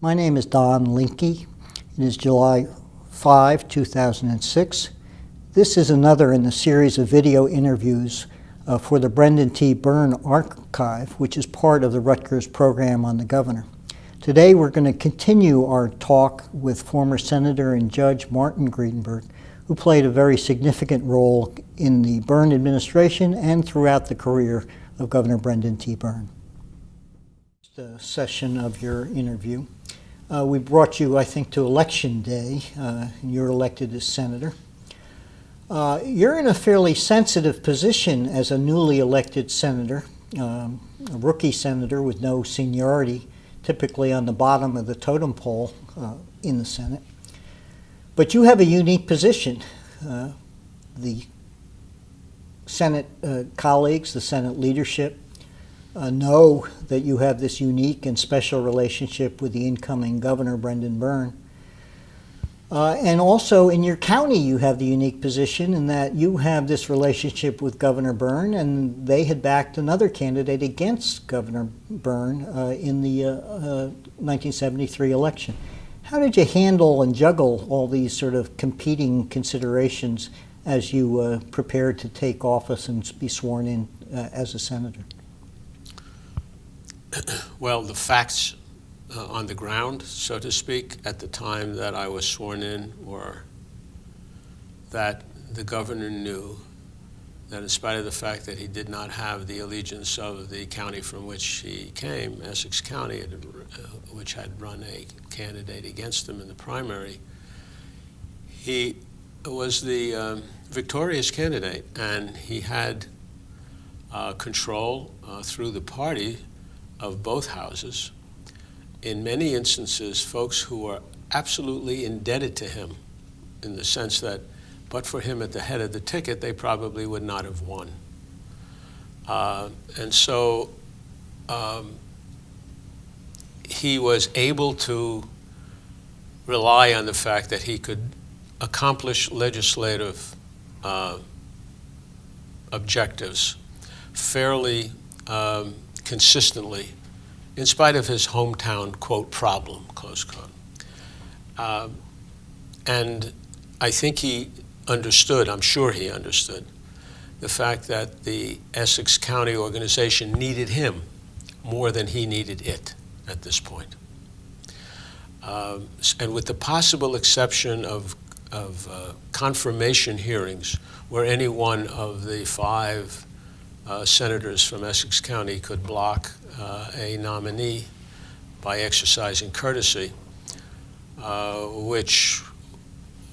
My name is Don Linky. It is July 5, 2006. This is another in the series of video interviews for the Brendan T. Byrne Archive, which is part of the Rutgers program on the governor. Today we're going to continue our talk with former Senator and Judge Martin Greenberg, who played a very significant role in the Byrne administration and throughout the career of Governor Brendan T. Byrne. The session of your interview. We brought you, I think, to Election Day. You're elected as senator. You're in a fairly sensitive position as a newly elected senator, a rookie senator with no seniority, typically on the bottom of the totem pole in the Senate. But you have a unique position. The Senate colleagues, the Senate leadership, know that you have this unique and special relationship with the incoming Governor, Brendan Byrne. And also in your county you have the unique position in that you have this relationship with Governor Byrne, and they had backed another candidate against Governor Byrne in the 1973 election. How did you handle and juggle all these sort of competing considerations as you prepared to take office and be sworn in as a senator? Well, the facts on the ground, so to speak, at the time that I was sworn in were that the governor knew that in spite of the fact that he did not have the allegiance of the county from which he came, Essex County, which had run a candidate against him in the primary, he was the victorious candidate, and he had control through the party of both houses. In many instances, folks who were absolutely indebted to him in the sense that, but for him at the head of the ticket, they probably would not have won. And so he was able to rely on the fact that he could accomplish legislative objectives fairly consistently, in spite of his hometown, quote, problem, close quote. And I think he understood, I'm sure he understood, the fact that the Essex County organization needed him more than he needed it at this point. And with the possible exception of confirmation hearings, where any one of the five senators from Essex County could block a nominee by exercising courtesy, which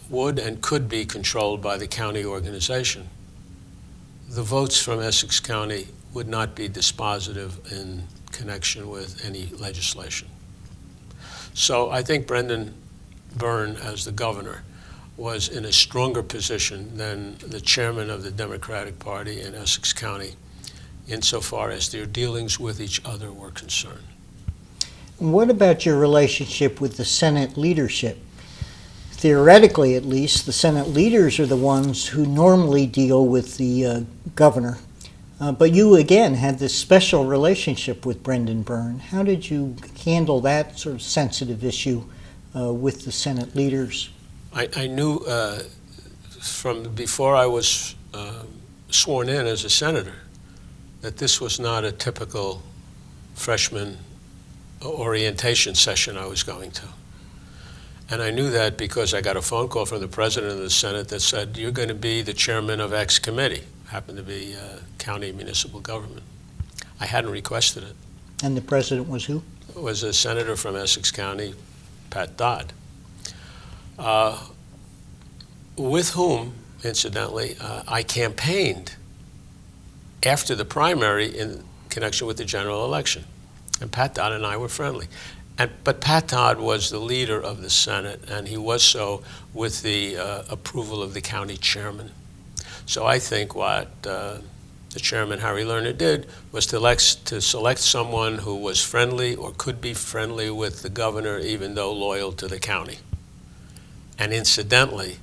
would and could be controlled by the county organization. The votes from Essex County would not be dispositive in connection with any legislation. So I think Brendan Byrne, as the governor, was in a stronger position than the chairman of the Democratic Party in Essex County insofar as their dealings with each other were concerned. What about your relationship with the Senate leadership? Theoretically, at least, the Senate leaders are the ones who normally deal with the governor. But you, again, had this special relationship with Brendan Byrne. How did you handle that sort of sensitive issue with the Senate leaders? I knew from before I was sworn in as a senator that this was not a typical freshman orientation session I was going to. And I knew that because I got a phone call from the president of the Senate that said, you're going to be the chairman of X committee, happened to be county municipal government. I hadn't requested it. And the president was who? It was a senator from Essex County, Pat Dodd. With whom, incidentally, I campaigned after the primary in connection with the general election. And Pat Dodd and I were friendly. But Pat Dodd was the leader of the Senate, and he was so with the approval of the county chairman. So I think what the chairman, Harry Lerner, did was to select someone who was friendly or could be friendly with the governor, even though loyal to the county. And incidentally,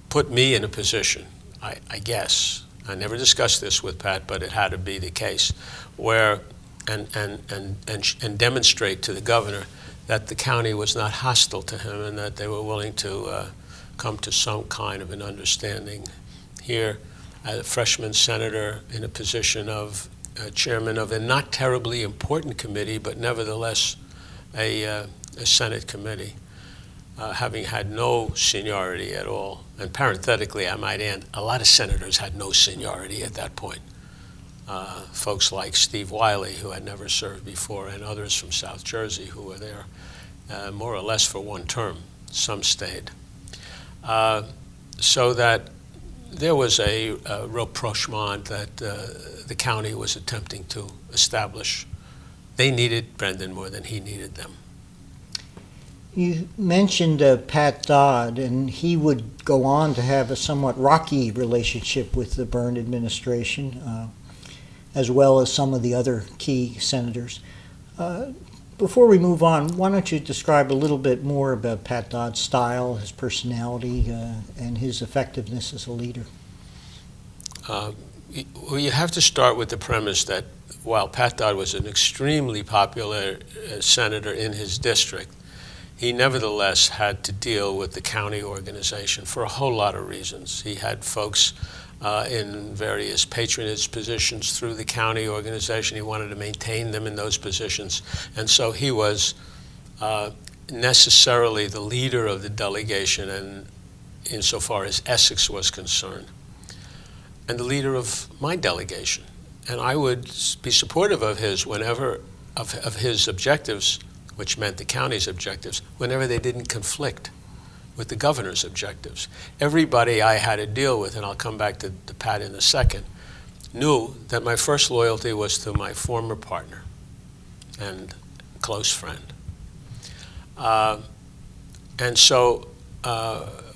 put me in a position, I guess, I never discussed this with Pat, but it had to be the case, where and demonstrate to the governor that the county was not hostile to him and that they were willing to come to some kind of an understanding. Here, a freshman senator in a position of chairman of a not terribly important committee, but nevertheless a Senate committee, having had no seniority at all. And parenthetically, I might add, a lot of senators had no seniority at that point. Folks like Steve Wiley, who had never served before, and others from South Jersey who were there more or less for one term. Some stayed. So that there was a rapprochement that the county was attempting to establish. They needed Brendan more than he needed them. You mentioned Pat Dodd, and he would go on to have a somewhat rocky relationship with the Byrne administration, as well as some of the other key senators. Before we move on, why don't you describe a little bit more about Pat Dodd's style, his personality, and his effectiveness as a leader? Well, you have to start with the premise that while Pat Dodd was an extremely popular senator in his district, he nevertheless had to deal with the county organization for a whole lot of reasons. He had folks in various patronage positions through the county organization. He wanted to maintain them in those positions. And so he was necessarily the leader of the delegation, and insofar as Essex was concerned, and the leader of my delegation. And I would be supportive of his whenever, of his objectives, which meant the county's objectives, whenever they didn't conflict with the governor's objectives. Everybody I had to deal with, and I'll come back to Pat in a second, knew that my first loyalty was to my former partner and close friend. And so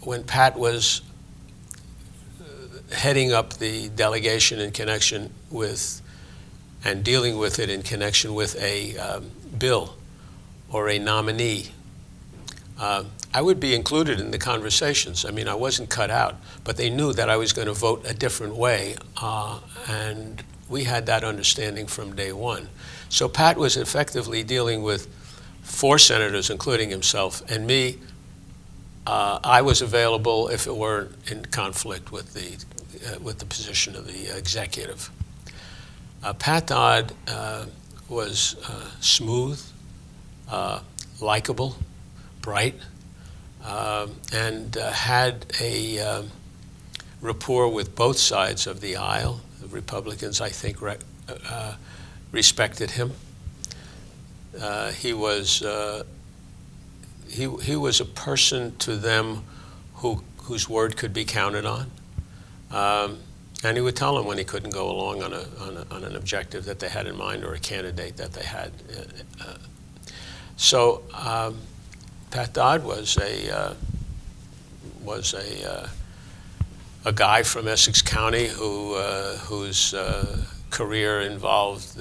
when Pat was heading up the delegation in connection with and dealing with it in connection with a bill or a nominee, I would be included in the conversations. I mean, I wasn't cut out, but they knew that I was going to vote a different way, and we had that understanding from day one. So Pat was effectively dealing with 4 senators, including himself, and me. I was available if it were in conflict with the position of the executive. Pat Dodd was smooth, likable, bright, and had a rapport with both sides of the aisle. The Republicans, I think, respected him. He was a person to them whose word could be counted on, and he would tell them when he couldn't go along on an objective that they had in mind or a candidate that they had. So Pat Dodd was a guy from Essex County whose career involved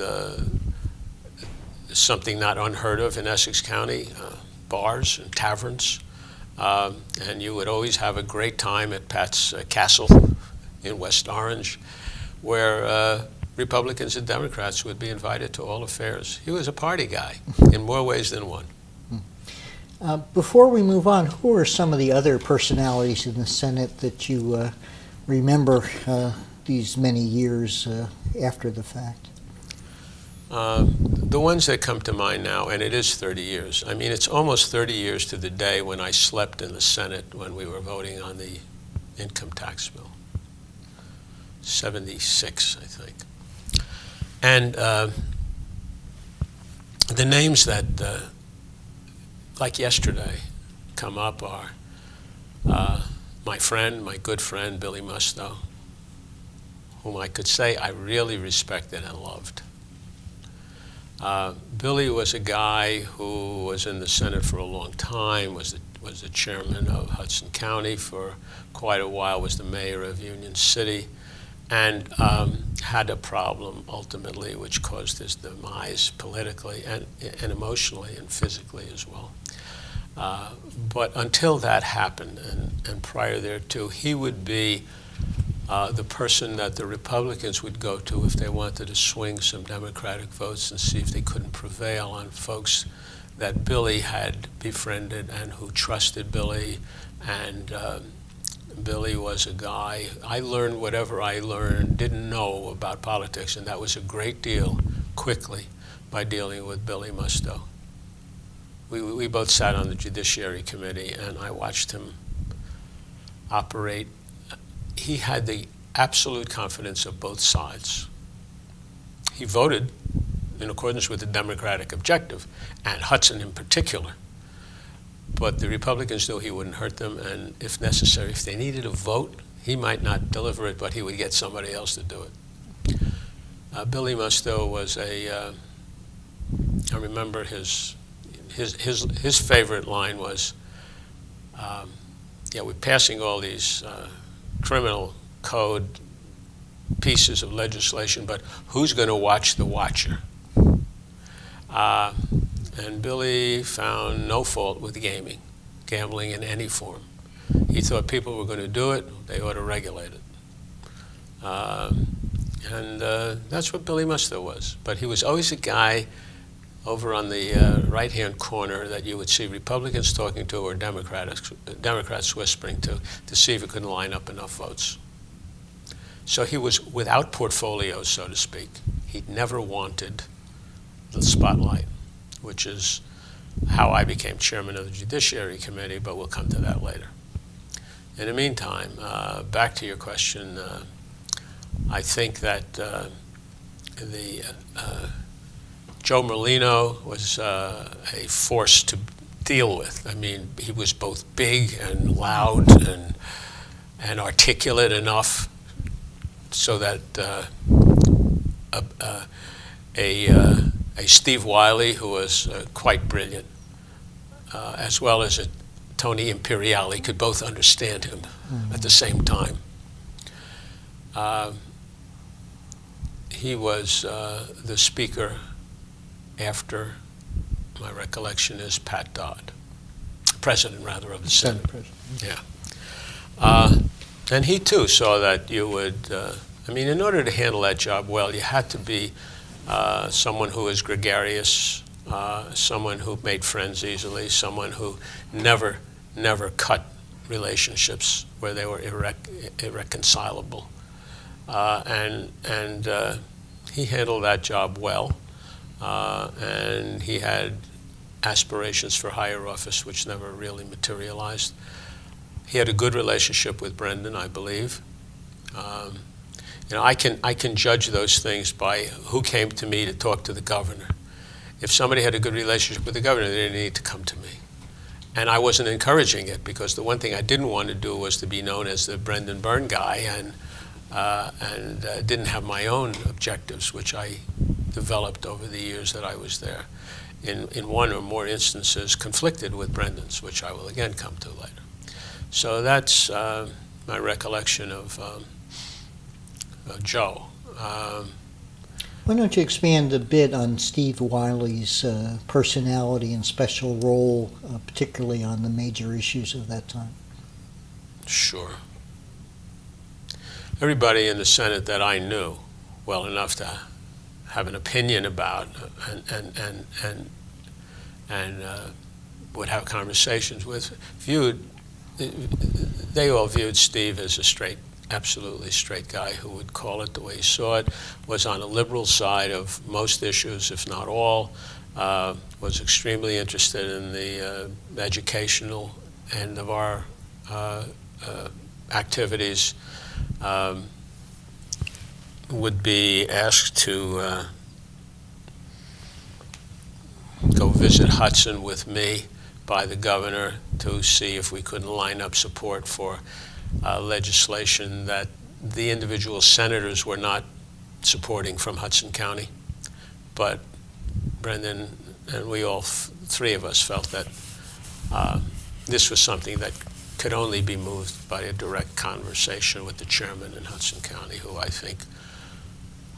something not unheard of in Essex County, bars and taverns, and you would always have a great time at Pat's Castle in West Orange, where Republicans and Democrats would be invited to all affairs. He was a party guy in more ways than one. Before we move on, who are some of the other personalities in the Senate that you remember these many years after the fact? The ones that come to mind now, and it is 30 years. I mean, it's almost 30 years to the day when I slept in the Senate when we were voting on the income tax bill. 76, I think. And the names that, like yesterday, come up are my friend, my good friend, Billy Musto, whom I could say I really respected and loved. Billy was a guy who was in the Senate for a long time, was the chairman of Hudson County for quite a while, was the mayor of Union City, and had a problem ultimately which caused his demise politically and emotionally and physically as well. But until that happened, and prior thereto, he would be the person that the Republicans would go to if they wanted to swing some Democratic votes and see if they couldn't prevail on folks that Billy had befriended and who trusted Billy. And Billy was a guy, I learned whatever I didn't know about politics, and that was a great deal quickly by dealing with Billy Musto. We both sat on the Judiciary Committee, and I watched him operate. He had the absolute confidence of both sides. He voted in accordance with the Democratic objective, and Hudson in particular. But the Republicans knew he wouldn't hurt them, and if necessary, if they needed a vote, he might not deliver it, but he would get somebody else to do it. Billy Musto was I remember his favorite line was, we're passing all these criminal code pieces of legislation, but who's going to watch the watcher? And Billy found no fault with gambling in any form. He thought people were going to do it, they ought to regulate it. And that's what Billy Musto was. But he was always a guy over on the right-hand corner that you would see Republicans talking to or Democrats whispering to see if he couldn't line up enough votes. So he was without portfolios, so to speak. He'd never wanted the spotlight, which is how I became chairman of the Judiciary Committee, but we'll come to that later. In the meantime, back to your question, I think that Joe Merlino was a force to deal with. I mean, he was both big and loud and articulate enough so that a Steve Wiley, who was quite brilliant, as well as a Tony Imperiale, could both understand him at the same time. He was the speaker after, my recollection is, Pat Dodd, president rather of the Senate. Yeah. And he too saw that you would, in order to handle that job well, you had to be someone who was gregarious, someone who made friends easily, someone who never cut relationships where they were irreconcilable. And he handled that job well, and he had aspirations for higher office, which never really materialized. He had a good relationship with Brendan, I believe. I can judge those things by who came to me to talk to the governor. If somebody had a good relationship with the governor, they didn't need to come to me. And I wasn't encouraging it, because the one thing I didn't want to do was to be known as the Brendan Byrne guy, and didn't have my own objectives, which I developed over the years that I was there. In one or more instances, conflicted with Brendan's, which I will again come to later. So that's my recollection of Joe. Why don't you expand a bit on Steve Wiley's personality and special role, particularly on the major issues of that time? Sure. Everybody in the Senate that I knew well enough to have an opinion about and would have conversations with they all viewed Steve as a absolutely straight guy who would call it the way he saw it, was on a liberal side of most issues, if not all, was extremely interested in the educational end of our activities, would be asked to go visit Hudson with me by the governor to see if we couldn't line up support for legislation that the individual senators were not supporting from Hudson County. But Brendan and we all, three of us, felt that this was something that could only be moved by a direct conversation with the chairman in Hudson County, who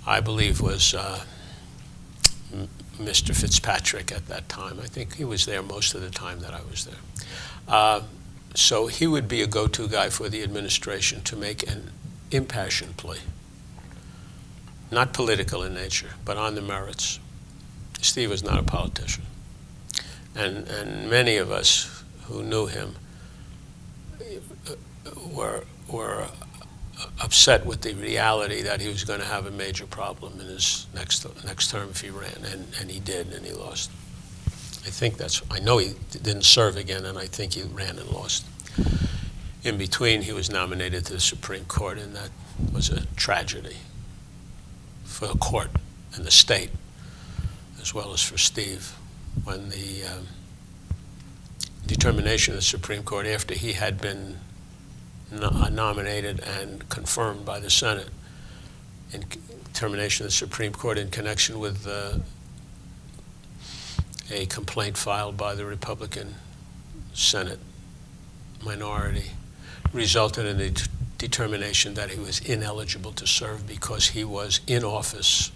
I believe was Mr. Fitzpatrick at that time. I think he was there most of the time that I was there. So he would be a go-to guy for the administration to make impassioned plea, not political in nature, but on the merits. Steve was not a politician. And many of us who knew him were upset with the reality that he was going to have a major problem in his next term if he ran, and he did, and he lost. I know he didn't serve again, and I think he ran and lost. In between, he was nominated to the Supreme Court, and that was a tragedy for the court and the state, as well as for Steve, when the determination of the Supreme Court, after he had been nominated and confirmed by the Senate, in determination of the Supreme Court in connection with a complaint filed by the Republican Senate minority, resulted in a determination that he was ineligible to serve because he was in office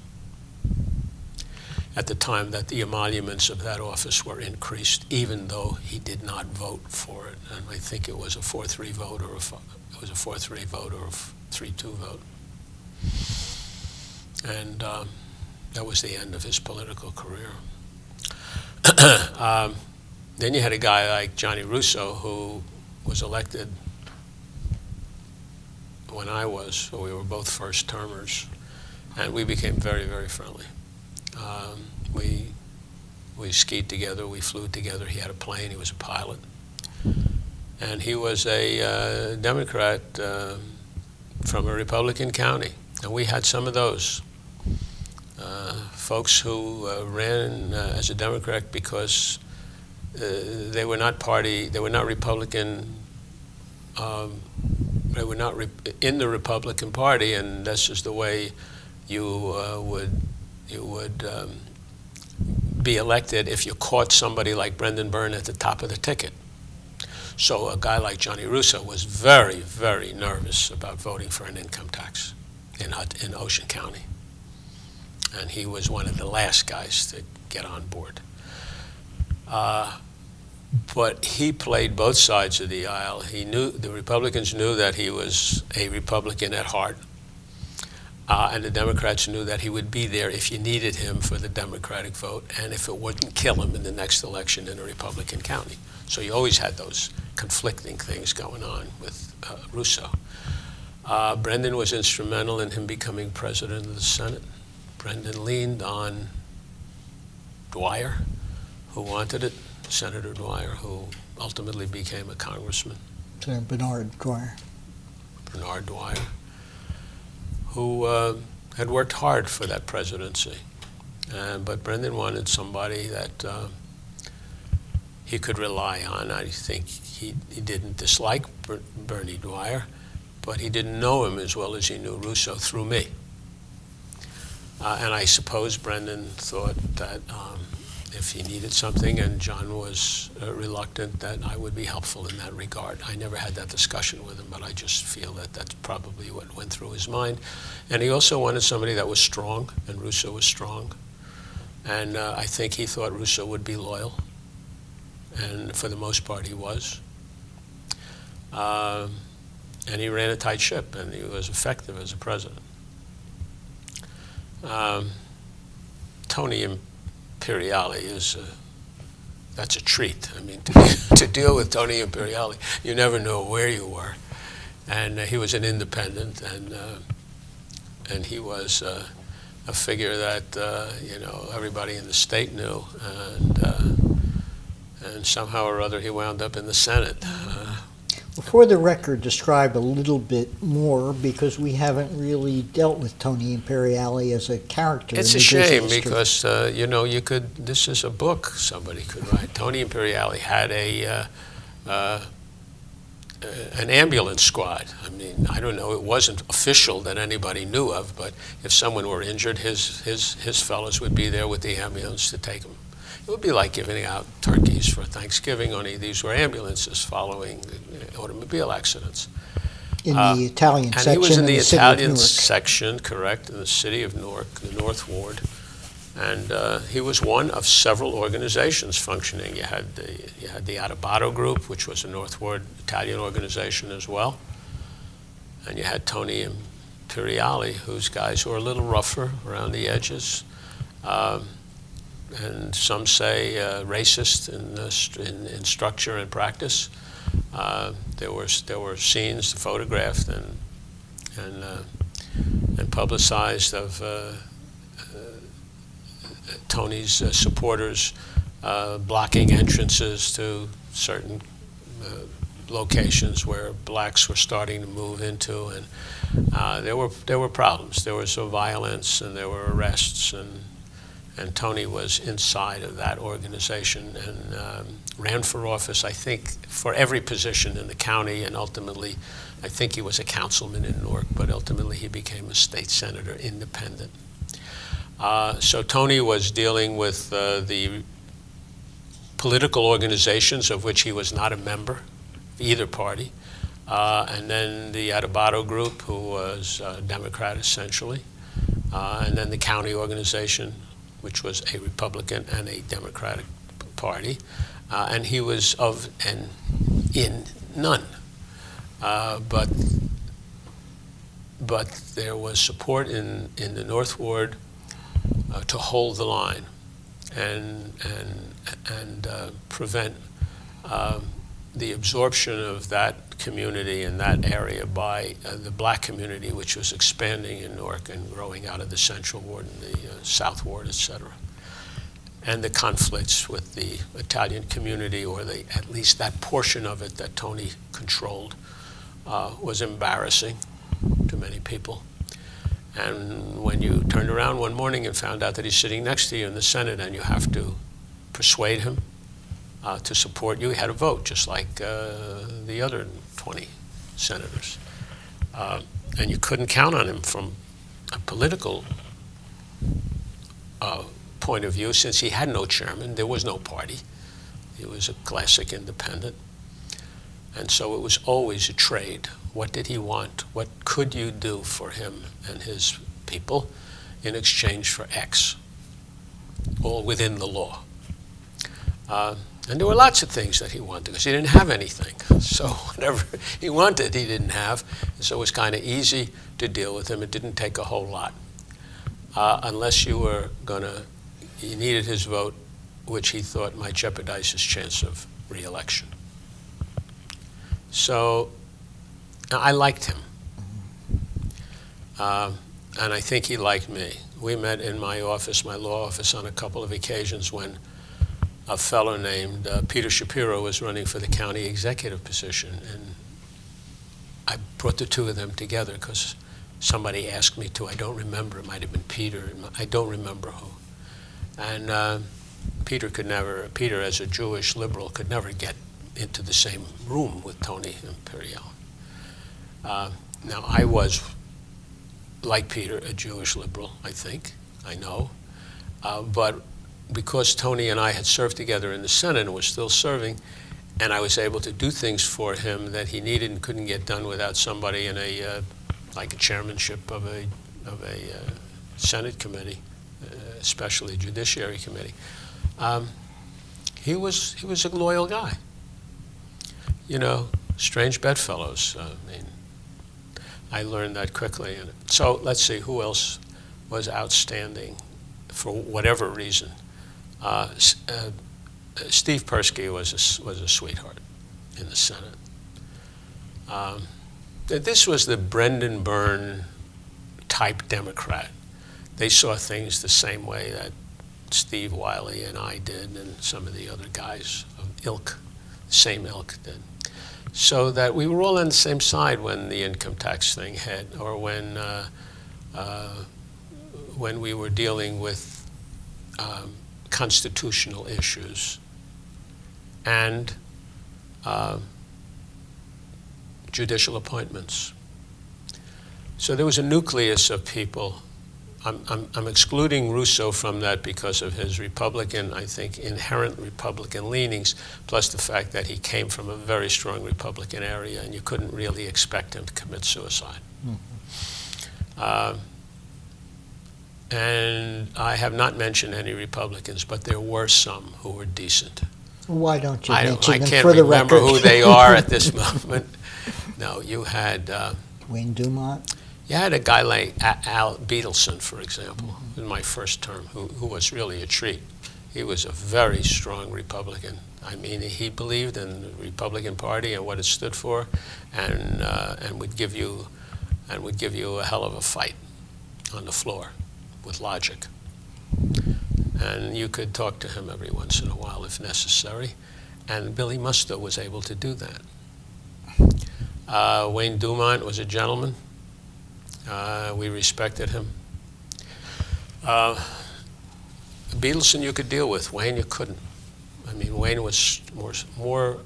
at the time that the emoluments of that office were increased, even though he did not vote for it. And I think it was a 4-3 vote, or it was a 4-3 vote or a 3-2 vote. And that was the end of his political career. Then you had a guy like Johnny Russo, who was elected when I was, so we were both first-termers, and we became very, very friendly. We skied together, we flew together. He had a plane, he was a pilot. And he was a Democrat from a Republican county. And we had some of those folks who ran as a Democrat because they were not Republican, they were not in the Republican Party, and that's just the way you would be elected if you caught somebody like Brendan Byrne at the top of the ticket. So a guy like Johnny Russo was very, very nervous about voting for an income tax in Ocean County. And he was one of the last guys to get on board. But he played both sides of the aisle. The Republicans knew that he was a Republican at heart. And the Democrats knew that he would be there if you needed him for the Democratic vote, and if it wouldn't kill him in the next election in a Republican county. So you always had those conflicting things going on with Russo. Brendan was instrumental in him becoming president of the Senate. Brendan leaned on Dwyer, who wanted it, Senator Dwyer, who ultimately became a congressman. Senator Bernard Dwyer. Bernard Dwyer, who had worked hard for that presidency. But Brendan wanted somebody that he could rely on. I think he didn't dislike Bernie Dwyer, but he didn't know him as well as he knew Russo through me. And I suppose Brendan thought that if he needed something and John was reluctant, that I would be helpful in that regard. I never had that discussion with him, but I just feel that that's probably what went through his mind. And he also wanted somebody that was strong, and Russo was strong. And I think he thought Russo would be loyal, and for the most part he was. And he ran a tight ship, and he was effective as a president. Tony Imperiale that's a treat. I mean, to deal with Tony Imperiale, you never know where you were. And he was an independent, and he was a figure that everybody in the state knew, and somehow or other he wound up in the Senate. For the record, describe a little bit more, because we haven't really dealt with Tony Imperiale as a character. It's a shame because this is a book somebody could write. Tony Imperiale had an ambulance squad. I mean, I don't know, it wasn't official that anybody knew of, but if someone were injured, his fellows would be there with the ambulance to take them. It would be like giving out turkeys for Thanksgiving, only these were ambulances following automobile accidents. In the Italian section. And he was in the Italian section, section, correct, in the city of Newark, the North Ward. And he was one of several organizations functioning. You had the Adebato Group, which was a North Ward Italian organization as well. and you had Tony Imperiali, whose guys were a little rougher around the edges, and some say racist in structure and practice. There were scenes photographed and publicized of Tony's supporters blocking entrances to certain locations where blacks were starting to move into, and there were problems. There was violence, and there were arrests, and Tony was inside of that organization and ran for office, I think, for every position in the county, and ultimately, I think he was a councilman in Newark, but ultimately he became a state senator, independent. So Tony was dealing with the political organizations of which he was not a member, either party, and then the Adubato group, who was Democrat essentially, and then the county organization, which was a Republican and a Democratic party, and he was in none. But there was support in the North Ward to hold the line and prevent the absorption of that community in that area by the black community, which was expanding in Newark and growing out of the Central Ward and the South Ward, et cetera. And the conflicts with the Italian community, or at least that portion of it that Tony controlled, was embarrassing to many people. And when you turned around one morning and found out that he's sitting next to you in the Senate and you have to persuade him to support you, he had a vote, just like the other 20 senators. And you couldn't count on him from a political point of view, since he had no chairman. There was no party. He was a classic independent. And so it was always a trade. What did he want? What could you do for him and his people in exchange for X? All within the law. And there were lots of things that he wanted, because he didn't have anything. So whatever he wanted, he didn't have. And so it was kind of easy to deal with him. It didn't take a whole lot. Unless you needed his vote, which he thought might jeopardize his chance of re-election. So I liked him. And I think he liked me. We met in my office, my law office, on a couple of occasions when a fellow named Peter Shapiro was running for the county executive position. And I brought the two of them together because somebody asked me to. I don't remember. It might have been Peter. I don't remember who. And Peter, as a Jewish liberal, could never get into the same room with Tony Imperial. Now, I was, like Peter, a Jewish liberal, I think. I know. But because Tony and I had served together in the Senate and were still serving, and I was able to do things for him that he needed and couldn't get done without somebody in like a chairmanship of a Senate committee, especially Judiciary Committee. He was a loyal guy. You know, strange bedfellows. I learned that quickly. And so let's see, who else was outstanding for whatever reason? Steve Persky was a sweetheart in the Senate. This was the Brendan Byrne type Democrat. They saw things the same way that Steve Wiley and I did, and some of the other guys of same ilk did. So that we were all on the same side when the income tax thing hit, or when we were dealing with constitutional issues and judicial appointments. So there was a nucleus of people. I'm excluding Russo from that because of his Republican, I think, inherent Republican leanings, plus the fact that he came from a very strong Republican area, and you couldn't really expect him to commit suicide. Mm-hmm. And I have not mentioned any Republicans, but there were some who were decent. Why don't you mention them I can't for the remember record? who they are at this moment. No, you had Wayne Dumont? You had a guy like Al Beetleson, for example, in my first term, who was really a treat. He was a very strong Republican. I mean, he believed in the Republican Party and what it stood for, and would give you a hell of a fight on the floor with logic. And you could talk to him every once in a while if necessary. And Billy Musto was able to do that. Wayne Dumont was a gentleman. We respected him. Beetleson you could deal with. Wayne you couldn't. I mean, Wayne was more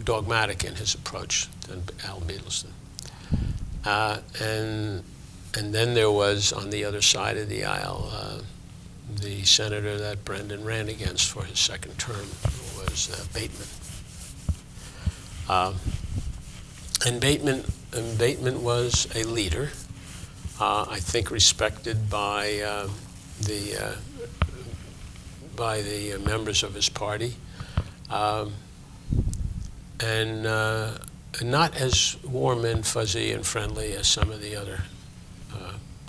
dogmatic in his approach than Al Beetleson. And then there was, on the other side of the aisle, the senator that Brendan ran against for his second term was Bateman. And Bateman was a leader, I think respected by the members of his party, and not as warm and fuzzy and friendly as some of the other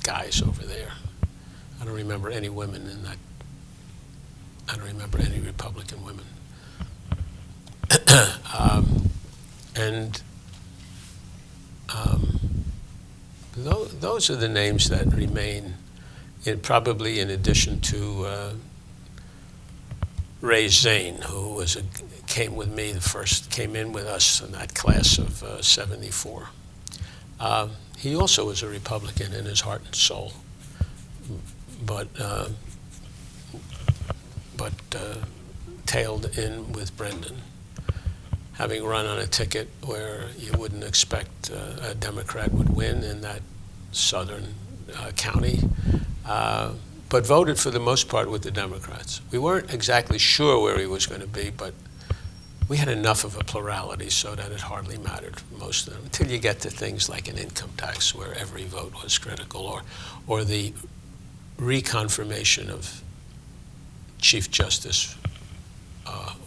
guys over there. I don't remember any women in that. I don't remember any Republican women. Those are the names that remain, probably in addition to Ray Zane, who came with me, came in with us in that class of '74. He also was a Republican in his heart and soul, but tailed in with Brendan, having run on a ticket where you wouldn't expect a Democrat would win in that southern county, but voted for the most part with the Democrats. We weren't exactly sure where he was going to be, but we had enough of a plurality so that it hardly mattered, most of them, until you get to things like an income tax where every vote was critical, or the reconfirmation of Chief Justice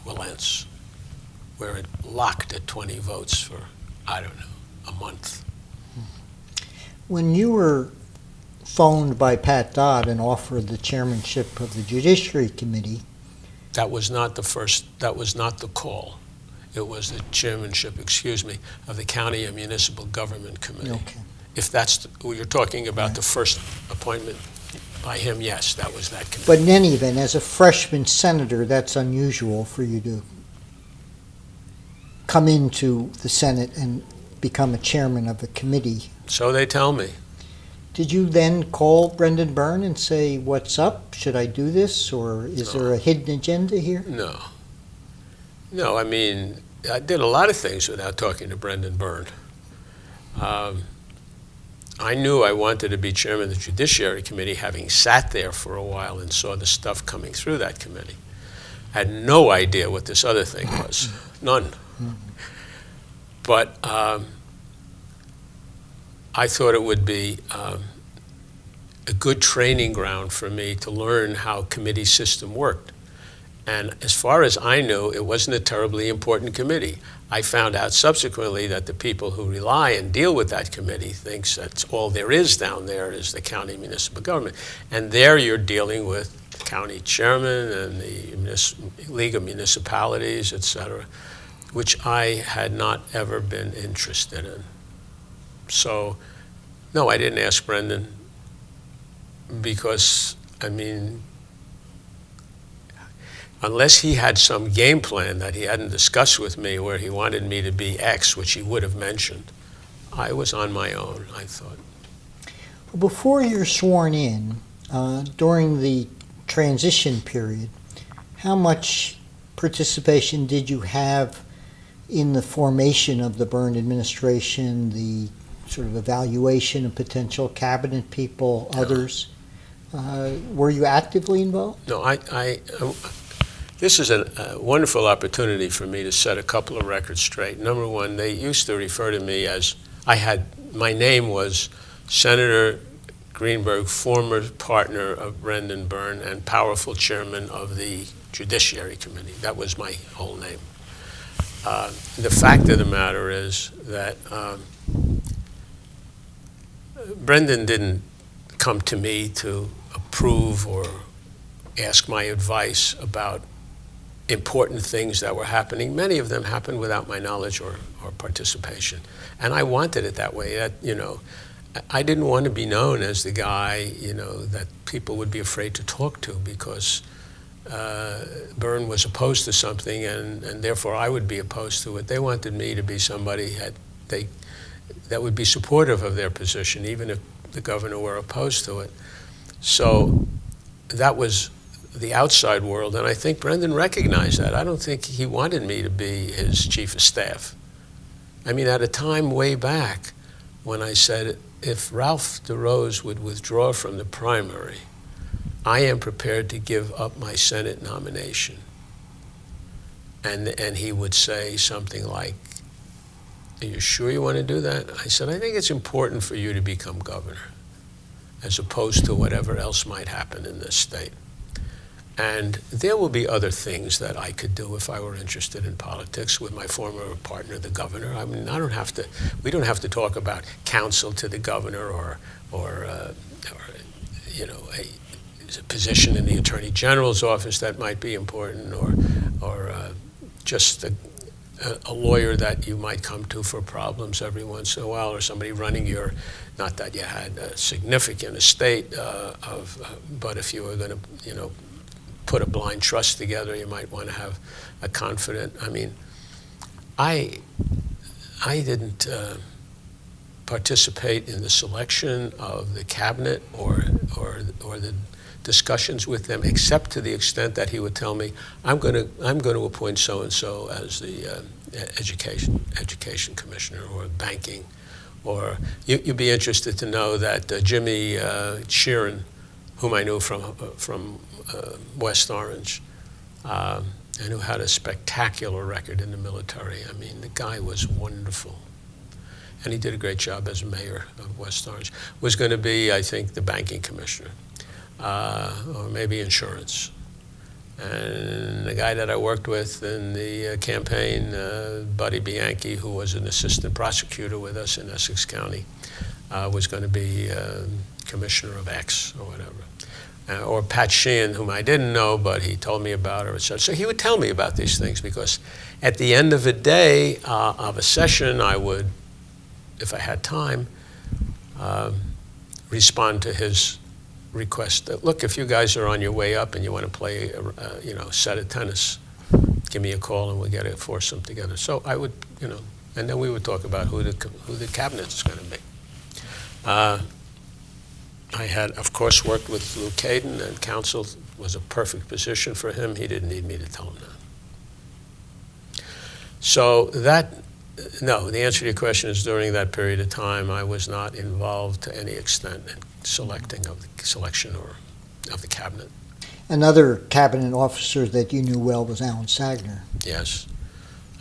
Wilentz, where it locked at 20 votes for, I don't know, a month. When you were phoned by Pat Dodd and offered the chairmanship of the Judiciary Committee, that was not the call. It was the chairmanship, of the County and Municipal Government Committee. Okay. If that's what you're talking about, right. The first appointment by him, yes, that was that committee. But in any event, as a freshman senator, that's unusual for you to come into the Senate and become a chairman of a committee. So they tell me. Did you then call Brendan Byrne and say, what's up? Should I do this? Or is there a hidden agenda here? No. No, I mean, I did a lot of things without talking to Brendan Byrne. I knew I wanted to be chairman of the Judiciary Committee, having sat there for a while and saw the stuff coming through that committee. I had no idea what this other thing was. None. But I thought it would be a good training ground for me to learn how committee system worked. And as far as I knew, it wasn't a terribly important committee. I found out subsequently that the people who rely and deal with that committee thinks that's all there is down there is the county municipal government. And there you're dealing with the county chairman and the League of Municipalities, et cetera, which I had not ever been interested in. So, no, I didn't ask Brendan because, I mean, unless he had some game plan that he hadn't discussed with me where he wanted me to be X, which he would have mentioned, I was on my own, I thought. Before you're sworn in, during the transition period, how much participation did you have in the formation of the Byrne administration, the sort of evaluation of potential cabinet people, others? Were you actively involved? No, this is a wonderful opportunity for me to set a couple of records straight. Number one, they used to refer to me as, my name was Senator Greenberg, former partner of Brendan Byrne and powerful chairman of the Judiciary Committee. That was my whole name. The fact of the matter is that Brendan didn't come to me to approve or ask my advice about important things that were happening. Many of them happened without my knowledge or participation. And I wanted it that way. I didn't want to be known as the guy, that people would be afraid to talk to because Byrne was opposed to something and therefore I would be opposed to it. They wanted me to be somebody that would be supportive of their position, even if the governor were opposed to it. So that was the outside world, and I think Brendan recognized that. I don't think he wanted me to be his chief of staff. I mean, at a time way back when I said, if Ralph DeRose would withdraw from the primary, I am prepared to give up my Senate nomination. And he would say something like, are you sure you want to do that? I said, I think it's important for you to become governor, as opposed to whatever else might happen in this state. And there will be other things that I could do if I were interested in politics with my former partner, the governor. I mean, we don't have to talk about counsel to the governor or a position in the Attorney General's office that might be important, or just a lawyer that you might come to for problems every once in a while, or somebody running not that you had a significant estate, but if you were going to, put a blind trust together, you might want to have a confidant. I mean, I didn't participate in the selection of the cabinet or the discussions with them, except to the extent that he would tell me, I'm going to appoint so and so as the education commissioner or banking, or you'd be interested to know that Jimmy Sheeran, whom I knew from West Orange, and who had a spectacular record in the military. I mean, the guy was wonderful. And he did a great job as mayor of West Orange. Was going to be, I think, the banking commissioner, or maybe insurance. And the guy that I worked with in the campaign, Buddy Bianchi, who was an assistant prosecutor with us in Essex County, was going to be commissioner of X or whatever. Or Pat Sheehan, whom I didn't know, but he told me about her, etc. So he would tell me about these things, because at the end of a day of a session, I would, if I had time, respond to his request that, look, if you guys are on your way up and you want to play a set of tennis, give me a call and we'll get a foursome together. So I would, and then we would talk about who the cabinet is going to be. I had, of course, worked with Lou Caden, and counsel was a perfect position for him. He didn't need me to tell him that. So no, the answer to your question is, during that period of time, I was not involved to any extent in selection of the cabinet. Another cabinet officer that you knew well was Alan Sagner. Yes.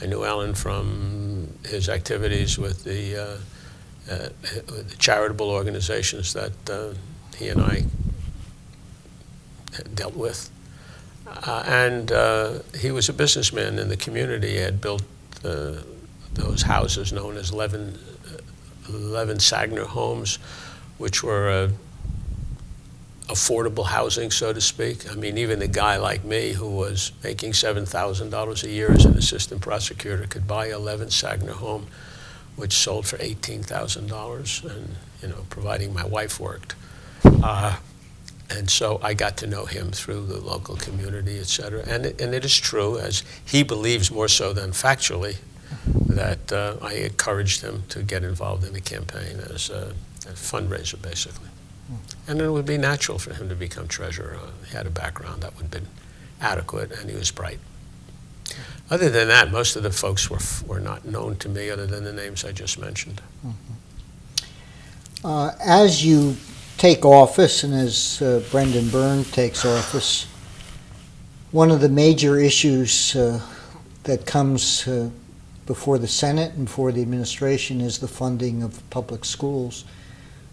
I knew Alan from his activities with the charitable organizations that he and I had dealt with. And he was a businessman in the community. He had built those houses known as 11 Sagner homes, which were affordable housing, so to speak. I mean, even a guy like me, who was making $7,000 a year as an assistant prosecutor, could buy 11 Sagner home, which sold for $18,000, and providing my wife worked. And so I got to know him through the local community, et cetera. And it is true, as he believes more so than factually, that I encouraged him to get involved in the campaign as a fundraiser, basically. And it would be natural for him to become treasurer. He had a background that would have been adequate, and he was bright. Other than that, most of the folks were not known to me, other than the names I just mentioned. As you take office, and as Brendan Byrne takes office, one of the major issues that comes before the Senate and before the administration is the funding of public schools.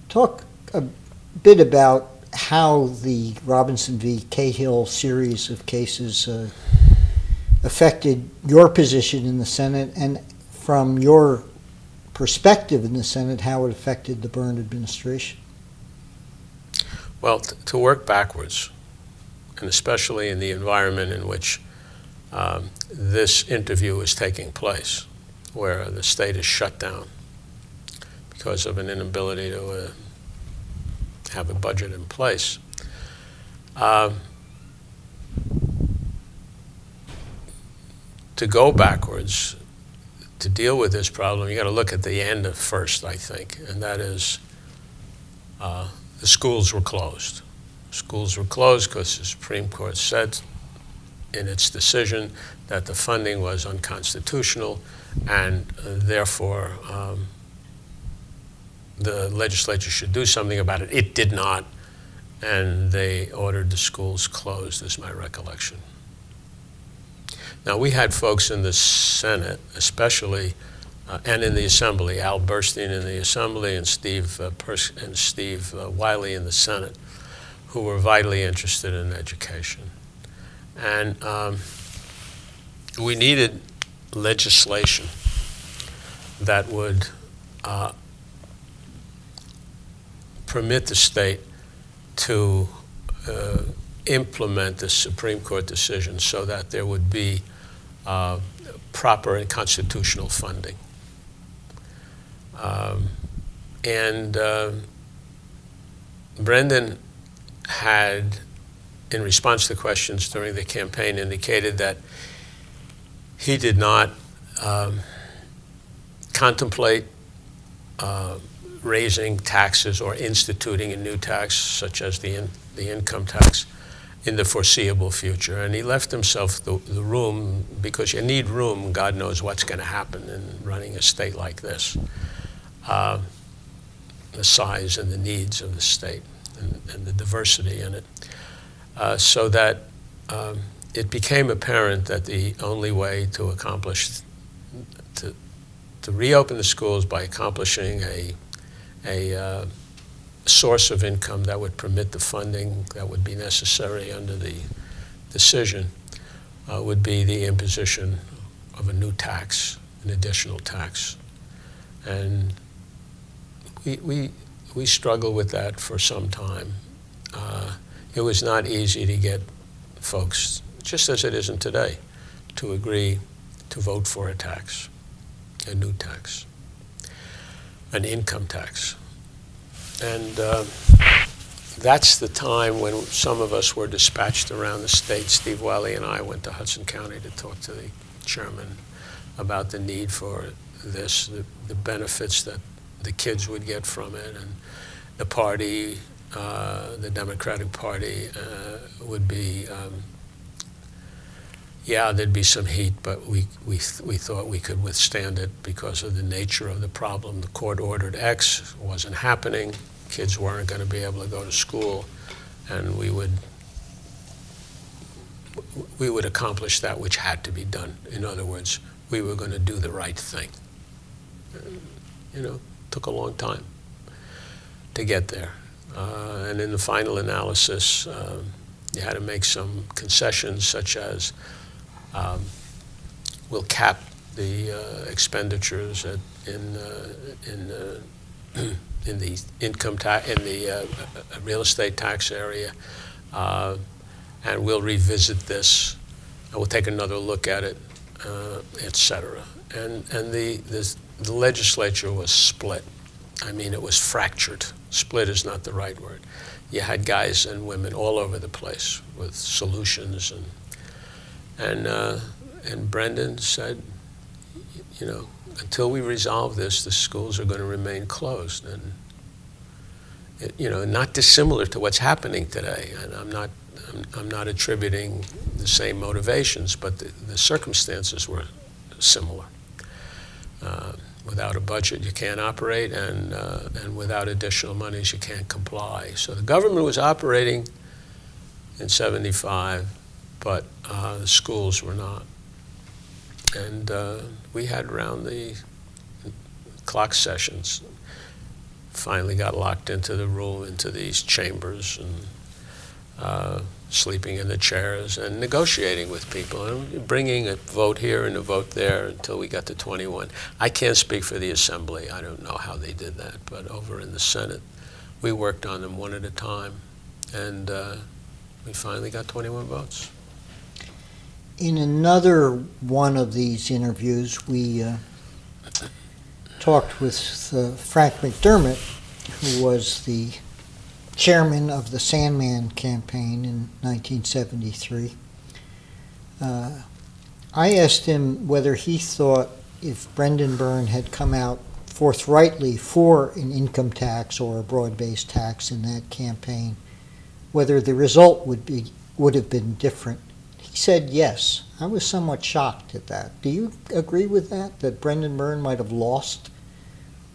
Talk a bit about how the Robinson v. Cahill series of cases affected your position in the Senate, and from your perspective in the Senate how it affected the Byrne administration. Well, to work backwards, and especially in the environment in which this interview is taking place, where the state is shut down because of an inability to have a budget in place. To go backwards, to deal with this problem, you got to look at the end first, I think, and that is the schools were closed. Schools were closed because the Supreme Court said in its decision that the funding was unconstitutional, and therefore the legislature should do something about it. It did not, and they ordered the schools closed, is my recollection. Now, we had folks in the Senate, especially, and in the Assembly, Al Burstein in the Assembly and Steve Wiley in the Senate, who were vitally interested in education. And we needed legislation that would permit the state to implement the Supreme Court decision so that there would be proper and constitutional funding. Brendan had, in response to questions during the campaign, indicated that he did not contemplate raising taxes or instituting a new tax, such as the income tax, in the foreseeable future. And he left himself the room, because you need room. God knows what's going to happen in running a state like this, the size and the needs of the state and the diversity in it. So that it became apparent that the only way to accomplish, to reopen the schools by accomplishing a source of income that would permit the funding that would be necessary under the decision would be the imposition of a new tax, an additional tax. And we struggled with that for some time. It was not easy to get folks, just as it isn't today, to agree to vote for a tax, a new tax, an income tax. And that's the time when some of us were dispatched around the state. Steve Wiley and I went to Hudson County to talk to the chairman about the need for this, the benefits that the kids would get from it, and the party, the Democratic Party, would be, yeah, there'd be some heat, but we thought we could withstand it because of the nature of the problem. The court ordered X, wasn't happening, kids weren't going to be able to go to school, and we would accomplish that which had to be done. In other words, we were going to do the right thing. You know, took a long time to get there. And in the final analysis, you had to make some concessions, such as we'll cap the expenditures in the income tax, in the real estate tax area, and we'll revisit this, and we'll take another look at it, et cetera. And the legislature was split. I mean, it was fractured. Split is not the right word. You had guys and women all over the place with solutions, and Brendan said, you know, until we resolve this, the schools are going to remain closed, and you know, not dissimilar to what's happening today. And I'm not attributing the same motivations, but the circumstances were similar. Without a budget, you can't operate, and without additional monies, you can't comply. So the government was operating in '75, but the schools were not. And we had round-the-clock sessions. Finally got locked into the room, into these chambers, and sleeping in the chairs and negotiating with people and bringing a vote here and a vote there until we got to 21. I can't speak for the Assembly. I don't know how they did that, but over in the Senate, we worked on them one at a time, and we finally got 21 votes. In another one of these interviews, we talked with Frank McDermott, who was the chairman of the Sandman campaign in 1973. I asked him whether he thought if Brendan Byrne had come out forthrightly for an income tax or a broad-based tax in that campaign, whether the result would have been different. He said yes. I was somewhat shocked at that. Do you agree with that Brendan Byrne might have lost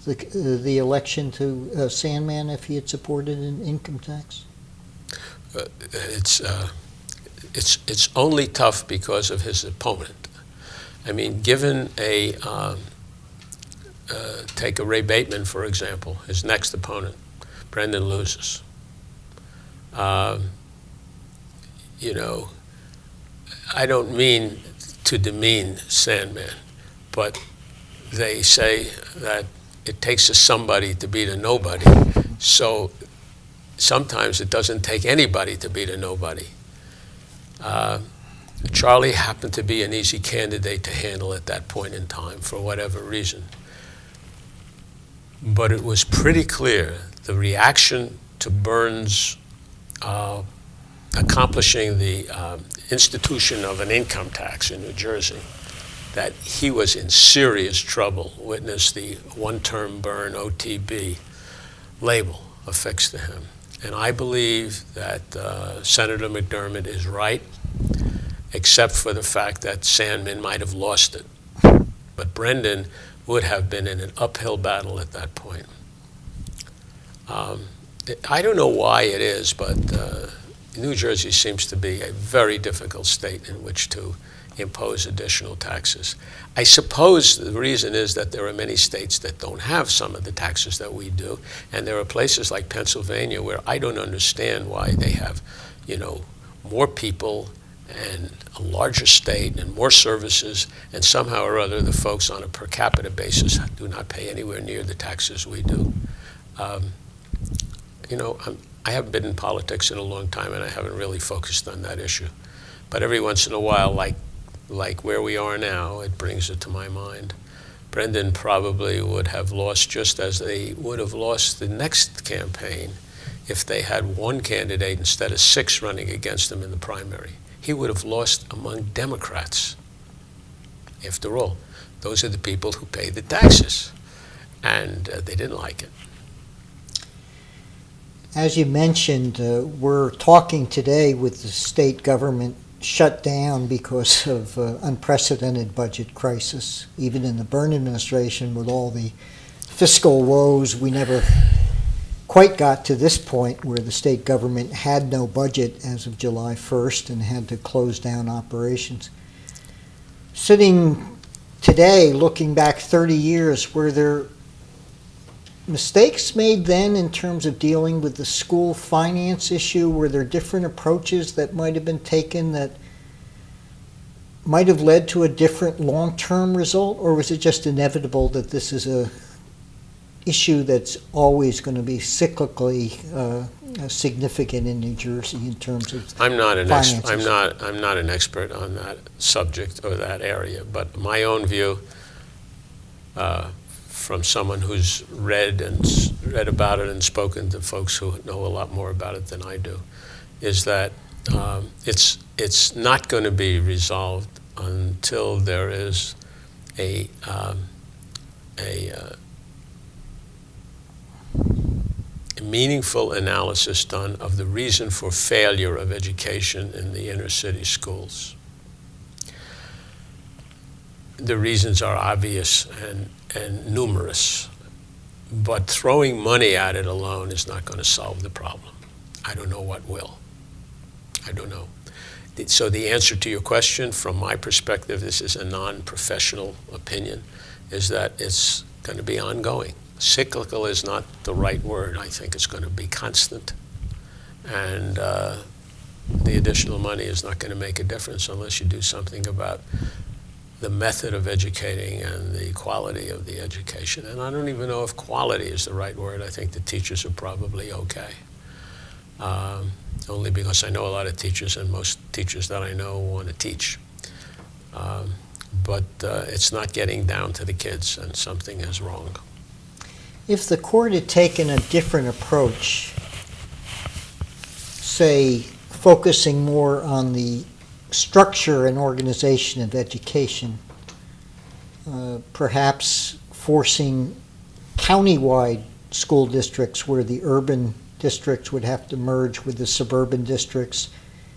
the election to Sandman if he had supported an income tax? It's only tough because of his opponent. I mean, given take a Ray Bateman, for example, his next opponent, Brendan loses. I don't mean to demean Sandman, but they say that it takes a somebody to beat a nobody. So sometimes it doesn't take anybody to beat a nobody. Charlie happened to be an easy candidate to handle at that point in time for whatever reason. But it was pretty clear the reaction to Byrne's accomplishing the institution of an income tax in New Jersey, that he was in serious trouble. Witness the one-term Byrne OTB label affixed to him. And I believe that Senator McDermott is right, except for the fact that Sandman might have lost it. But Brendan would have been in an uphill battle at that point. I don't know why it is, but New Jersey seems to be a very difficult state in which to impose additional taxes. I suppose the reason is that there are many states that don't have some of the taxes that we do, and there are places like Pennsylvania where I don't understand why they have, more people and a larger state and more services, and somehow or other the folks on a per capita basis do not pay anywhere near the taxes we do. I haven't been in politics in a long time, and I haven't really focused on that issue. But every once in a while, like where we are now, it brings it to my mind. Brendan probably would have lost just as they would have lost the next campaign if they had one candidate instead of 6 running against him in the primary. He would have lost among Democrats. After all, those are the people who pay the taxes, and they didn't like it. As you mentioned, we're talking today with the state government shut down because of unprecedented budget crisis. Even in the Byrne administration, with all the fiscal woes, we never quite got to this point where the state government had no budget as of July 1st and had to close down operations. Sitting today, looking back 30 years, were there mistakes made then in terms of dealing with the school finance issue? Were there different approaches that might have been taken that might have led to a different long-term result? Or was it just inevitable that this is a issue that's always going to be cyclically significant in New Jersey in terms of finances? I'm not an expert on that subject or that area, but my own view, from someone who's read about it and spoken to folks who know a lot more about it than I do, is that it's not going to be resolved until there is a meaningful analysis done of the reason for failure of education in the inner city schools. The reasons are obvious and numerous, but throwing money at it alone is not going to solve the problem. I don't know what will. I don't know. So the answer to your question, from my perspective, this is a non-professional opinion, is that it's going to be ongoing. Cyclical is not the right word. I think it's going to be constant. And the additional money is not going to make a difference unless you do something about the method of educating and the quality of the education. And I don't even know if quality is the right word. I think the teachers are probably okay. Only because I know a lot of teachers, and most teachers that I know want to teach. But it's not getting down to the kids, and something is wrong. If the court had taken a different approach, say focusing more on the structure and organization of education, perhaps forcing countywide school districts where the urban districts would have to merge with the suburban districts,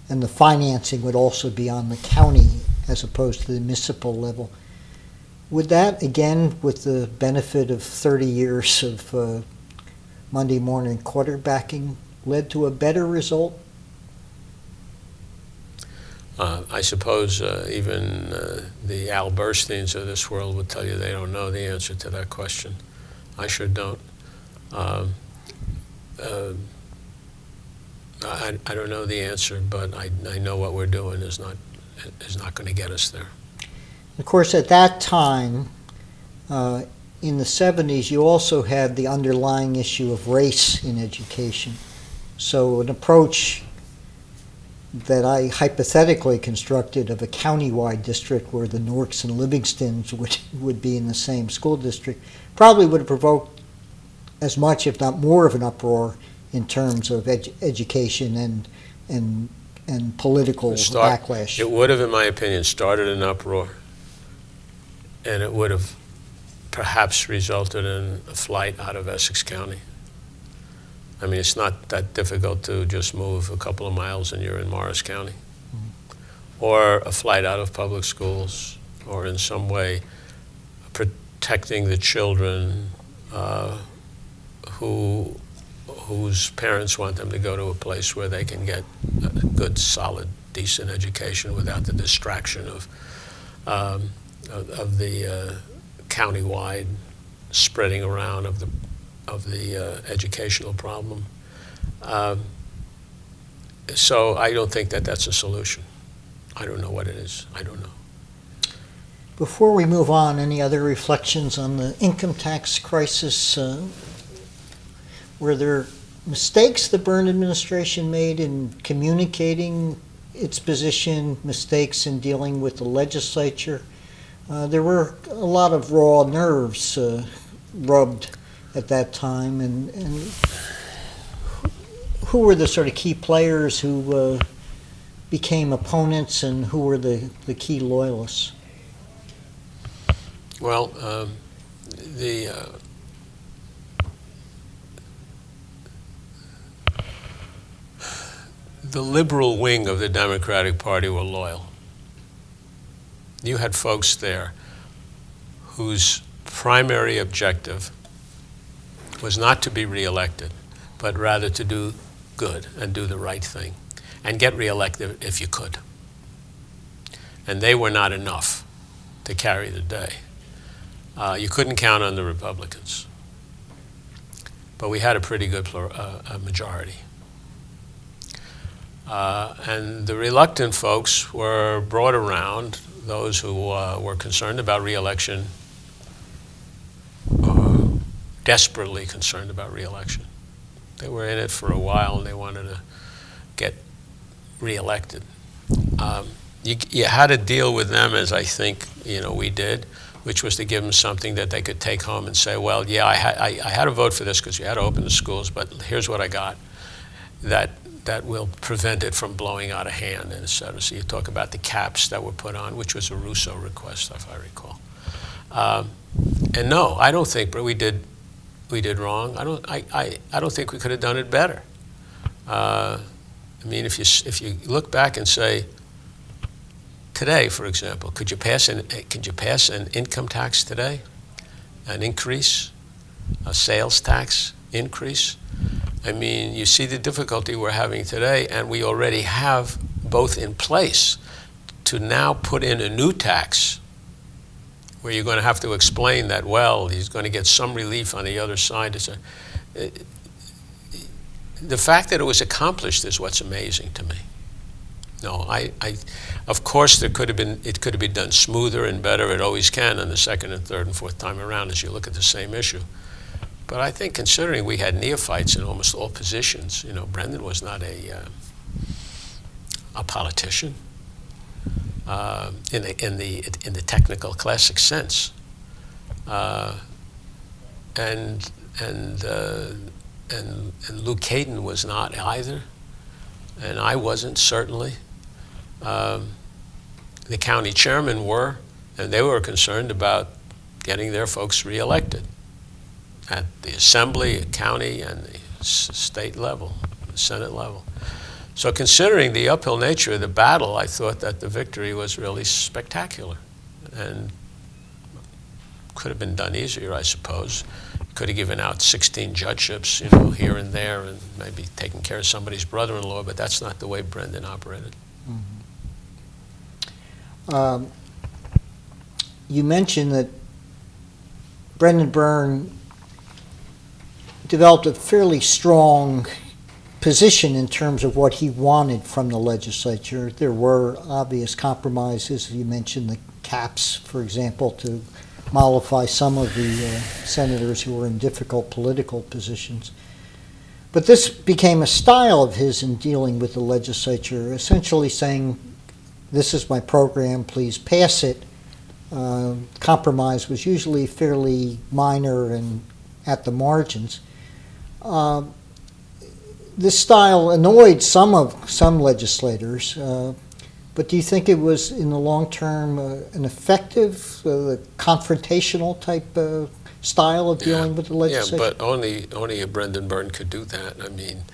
and the financing would also be on the county as opposed to the municipal level. Would that, again, with the benefit of 30 years of Monday morning quarterbacking, led to a better result? I suppose even the Al Bursteins of this world would tell you they don't know the answer to that question. I sure don't. I don't know the answer, but I know what we're doing is not going to get us there. Of course, at that time, in the 70s, you also had the underlying issue of race in education. So an approach that I hypothetically constructed of a countywide district where the Newarks and Livingstons would be in the same school district probably would have provoked as much, if not more, of an uproar in terms of education and political backlash. It would have, in my opinion, started an uproar, and it would have perhaps resulted in a flight out of Essex County. I mean, it's not that difficult to just move a couple of miles and you're in Morris County. Mm-hmm. Or a flight out of public schools, or in some way protecting the children whose parents want them to go to a place where they can get a good, solid, decent education without the distraction of the countywide spreading around of the educational problem. So I don't think that that's a solution. I don't know what it is. I don't know. Before we move on, any other reflections on the income tax crisis? Were there mistakes the Byrne administration made in communicating its position, mistakes in dealing with the legislature? There were a lot of raw nerves rubbed at that time, and who were the sort of key players who became opponents, and who were the key loyalists? Well, the liberal wing of the Democratic Party were loyal. You had folks there whose primary objective was not to be reelected, but rather to do good and do the right thing and get reelected if you could. And they were not enough to carry the day. You couldn't count on the Republicans. But we had a pretty good majority. And the reluctant folks were brought around, those who were concerned about reelection, desperately concerned about reelection. They were in it for a while and they wanted to get reelected. You had to deal with them as I think we did, which was to give them something that they could take home and say, well, yeah, I had to vote for this because you had to open the schools, but here's what I got that will prevent it from blowing out of hand, and et cetera. So you talk about the caps that were put on, which was a Russo request, if I recall. And no, I don't think we did wrong. I don't think we could have done it better. I mean, if you look back and say, today, for example, could you pass an income tax today? An increase? A sales tax increase? I mean, you see the difficulty we're having today, and we already have both in place. To now put in a new tax where you're going to have to explain that, well, he's going to get some relief on the other side. The fact that it was accomplished is what's amazing to me. No, of course, it could have been done smoother and better. It always can on the second and third and fourth time around as you look at the same issue. But I think considering we had neophytes in almost all positions, Brendan was not a politician in the technical classic sense, and Luke Hayden was not either, and I wasn't certainly. The county chairmen were, and they were concerned about getting their folks reelected at the assembly, county, and the state level, the Senate level. So considering the uphill nature of the battle, I thought that the victory was really spectacular and could have been done easier, I suppose. Could have given out 16 judgeships, here and there, and maybe taken care of somebody's brother-in-law, but that's not the way Brendan operated. You mentioned that Brendan Byrne developed a fairly strong position in terms of what he wanted from the legislature. There were obvious compromises. You mentioned the caps, for example, to mollify some of the senators who were in difficult political positions. But this became a style of his in dealing with the legislature, essentially saying, this is my program, please pass it. Compromise was usually fairly minor and at the margins. This style annoyed some legislators, but do you think it was, in the long term, an effective, confrontational type style of dealing with the legislature? Yeah, but only a Brendan Byrne could do that. I mean,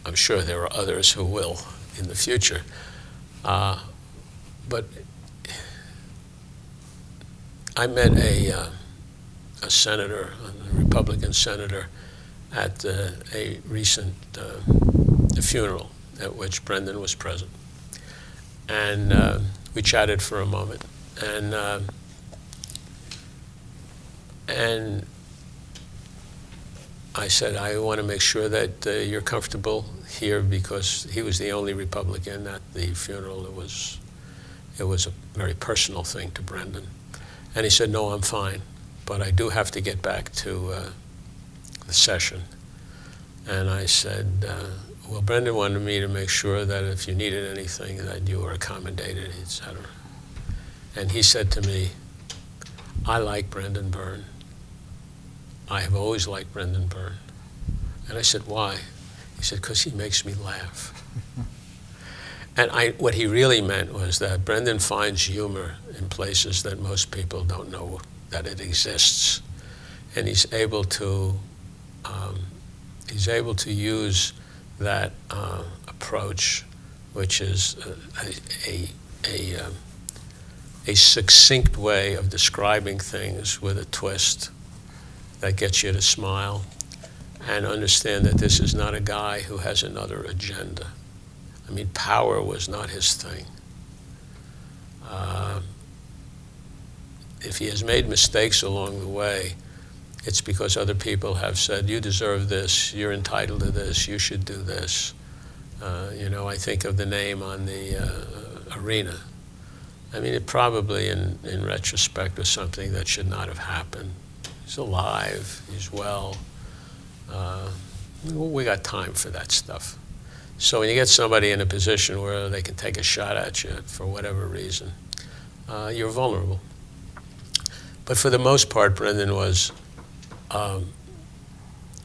I'm sure there are others who will in the future. But I met a senator, a Republican senator, at a recent funeral at which Brendan was present. And we chatted for a moment. And I said, I want to make sure that you're comfortable here, because he was the only Republican at the funeral. It was a very personal thing to Brendan. And he said, no, I'm fine, but I do have to get back to the session. And I said, well, Brendan wanted me to make sure that if you needed anything, that you were accommodated, et cetera. And he said to me, I like Brendan Byrne. I have always liked Brendan Byrne. And I said, why? He said, because he makes me laugh. And what he really meant was that Brendan finds humor in places that most people don't know that it exists. And he's able to use that approach, which is a succinct way of describing things with a twist that gets you to smile, and understand that this is not a guy who has another agenda. I mean, power was not his thing. If he has made mistakes along the way, it's because other people have said, you deserve this, you're entitled to this, you should do this. I think of the name on the arena. I mean, it probably, in retrospect, was something that should not have happened. He's alive, he's well. We got time for that stuff. So when you get somebody in a position where they can take a shot at you for whatever reason, you're vulnerable. But for the most part, Brendan was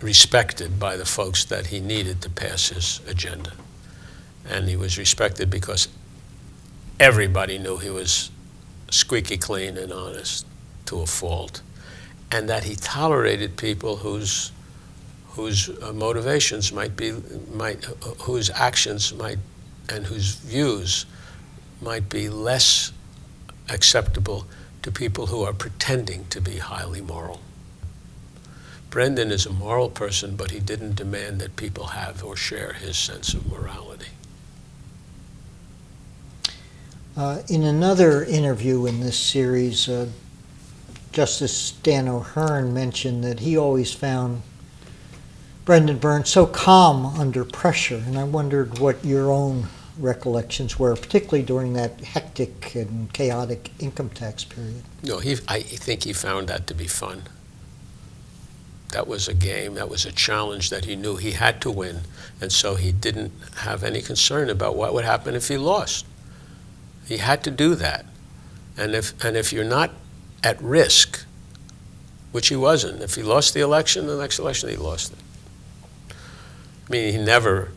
respected by the folks that he needed to pass his agenda. And he was respected because everybody knew he was squeaky clean and honest to a fault, and that he tolerated people whose motivations whose actions might, and whose views might be less acceptable to people who are pretending to be highly moral. Brendan is a moral person, but he didn't demand that people have or share his sense of morality. In another interview in this series, Justice Dan O'Hearn mentioned that he always found Brendan Byrne so calm under pressure, and I wondered what your own recollections were, particularly during that hectic and chaotic income tax period. No, I think he found that to be fun. That was a game, that was a challenge that he knew he had to win, and so he didn't have any concern about what would happen if he lost. He had to do that. And if you're not at risk, which he wasn't, if he lost the election, the next election he lost it. I mean, he never,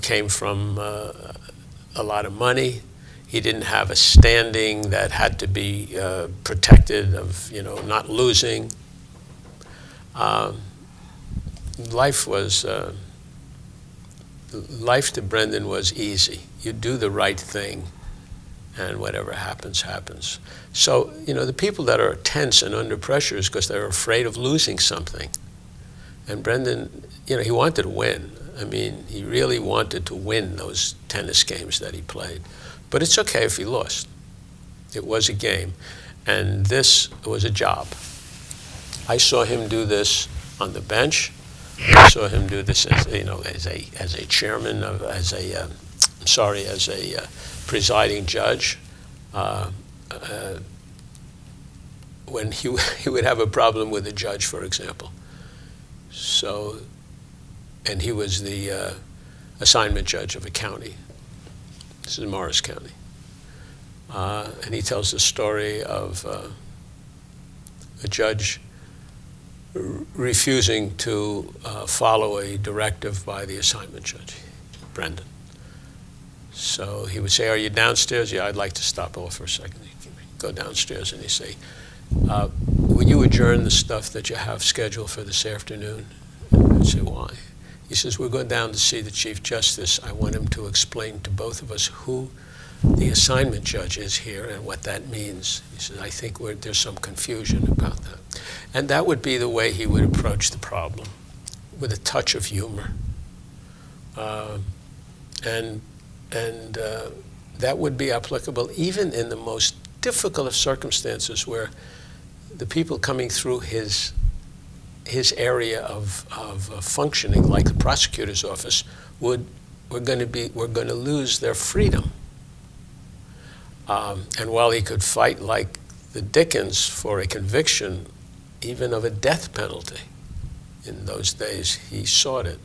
came from a lot of money. He didn't have a standing that had to be protected of, not losing. Life to Brendan was easy. You do the right thing, and whatever happens, happens. So, the people that are tense and under pressure is because they're afraid of losing something. And Brendan, he wanted to win. I mean, he really wanted to win those tennis games that he played. But it's okay if he lost. It was a game. And this was a job. I saw him do this on the bench. I saw him do this as a chairman, as a presiding judge. When he would have a problem with a judge, for example. So, and he was the assignment judge of a county. This is Morris County. And he tells the story of a judge refusing to follow a directive by the assignment judge, Brendan. So he would say, "Are you downstairs?" "Yeah, I'd like to stop off for a second." He'd go downstairs and he'd say, "Will you adjourn the stuff that you have scheduled for this afternoon?" I'd say, "Why?" He says, "We're going down to see the Chief Justice. I want him to explain to both of us who the assignment judge is here and what that means." He says, "I think there's some confusion about that." And that would be the way he would approach the problem, with a touch of humor. And that would be applicable even in the most difficult of circumstances, where the people coming through his area of functioning, like the prosecutor's office, were going to lose their freedom. And while he could fight like the Dickens for a conviction, even of a death penalty, in those days he sought it.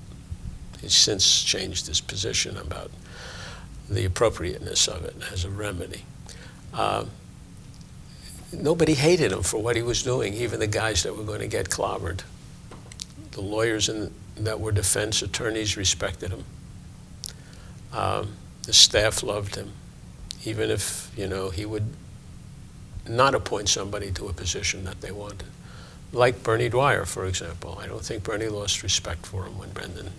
He's since changed his position about the appropriateness of it as a remedy. Nobody hated him for what he was doing, even the guys that were going to get clobbered. The lawyers that were defense attorneys respected him. The staff loved him, even if, he would not appoint somebody to a position that they wanted. Like Bernie Dwyer, for example. I don't think Bernie lost respect for him when Brendan,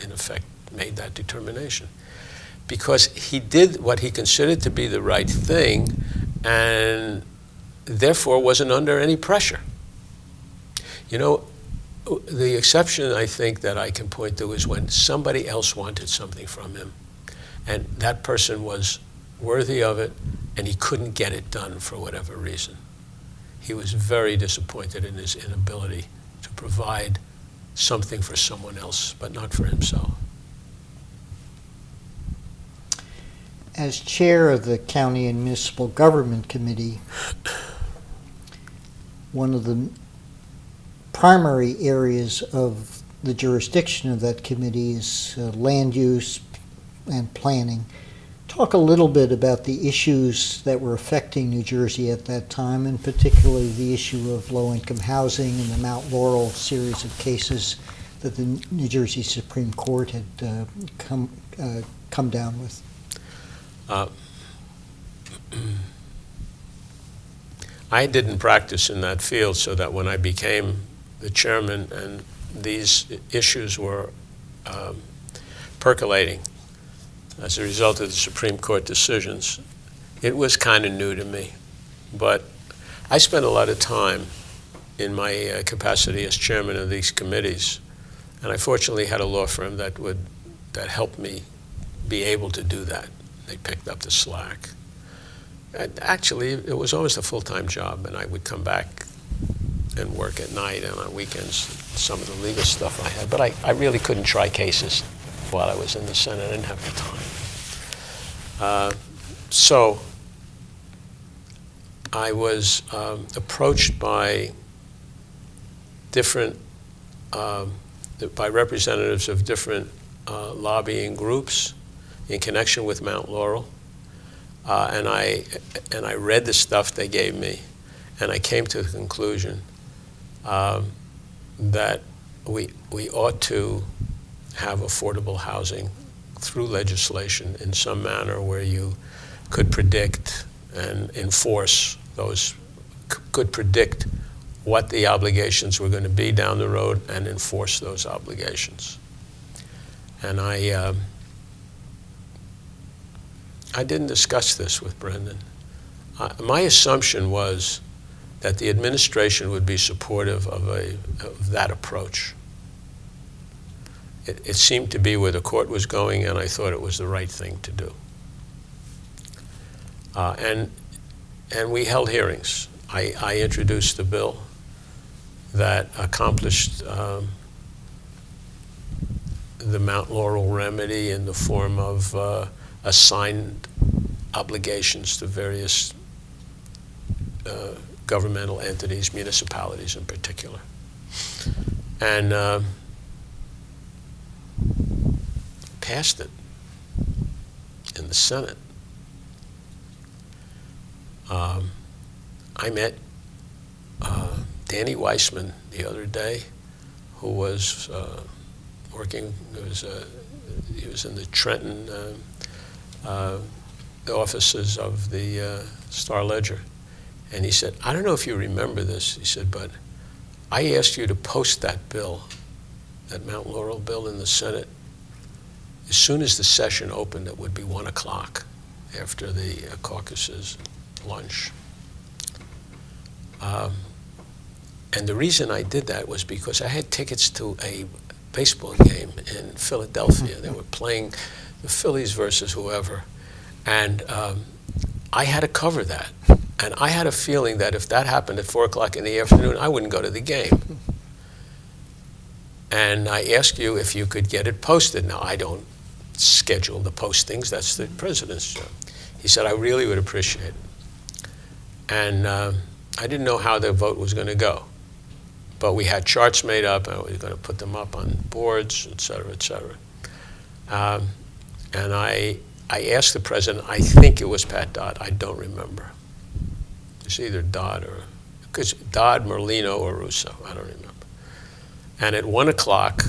in effect, made that determination. Because he did what he considered to be the right thing, and therefore wasn't under any pressure. The exception, I think, that I can point to is when somebody else wanted something from him, and that person was worthy of it, and he couldn't get it done for whatever reason. He was very disappointed in his inability to provide something for someone else, but not for himself. As chair of the County and Municipal Government Committee, one of the primary areas of the jurisdiction of that committee is land use and planning. Talk a little bit about the issues that were affecting New Jersey at that time, and particularly the issue of low-income housing and the Mount Laurel series of cases that the New Jersey Supreme Court had come down with. I didn't practice in that field, so that when I became the chairman and these issues were percolating as a result of the Supreme Court decisions, it was kind of new to me. But I spent a lot of time in my capacity as chairman of these committees, and I fortunately had a law firm that helped me be able to do that. They picked up the slack. And actually, it was almost a full-time job, and I would come back and work at night and on weekends, some of the legal stuff I had. But I really couldn't try cases while I was in the Senate. I didn't have the time. So I was approached by by representatives of different lobbying groups in connection with Mount Laurel, and I read the stuff they gave me, and I came to the conclusion that we ought to have affordable housing through legislation in some manner where you could predict and enforce those, could predict what the obligations were going to be down the road and enforce those obligations. And I didn't discuss this with Brendan. My assumption was that the administration would be supportive of that approach. It seemed to be where the court was going, and I thought it was the right thing to do. And we held hearings. I introduced the bill that accomplished the Mount Laurel remedy in the form of assigned obligations to various governmental entities, municipalities in particular. And passed it in the Senate. I met Danny Weissman the other day, who was working. He was in the Trenton offices of the Star Ledger, and he said, "I don't know if you remember this," he said, "but I asked you to post that bill, that Mount Laurel bill in the Senate. As soon as the session opened, it would be 1 o'clock after the caucus's lunch." And the reason I did that was because I had tickets to a baseball game in Philadelphia. They were playing the Phillies versus whoever. And I had to cover that. And I had a feeling that if that happened at 4 o'clock in the afternoon, I wouldn't go to the game. And I asked you if you could get it posted. Now, I don't schedule the postings. That's the president's job. He said, "I really would appreciate it." And I didn't know how the vote was going to go. But we had charts made up, and we were going to put them up on boards, et cetera, et cetera. And I asked the president, I think it was Pat Dodd, I don't remember. It's either Dodd or, because Dodd, Merlino, or Russo, I don't remember. And at 1 o'clock,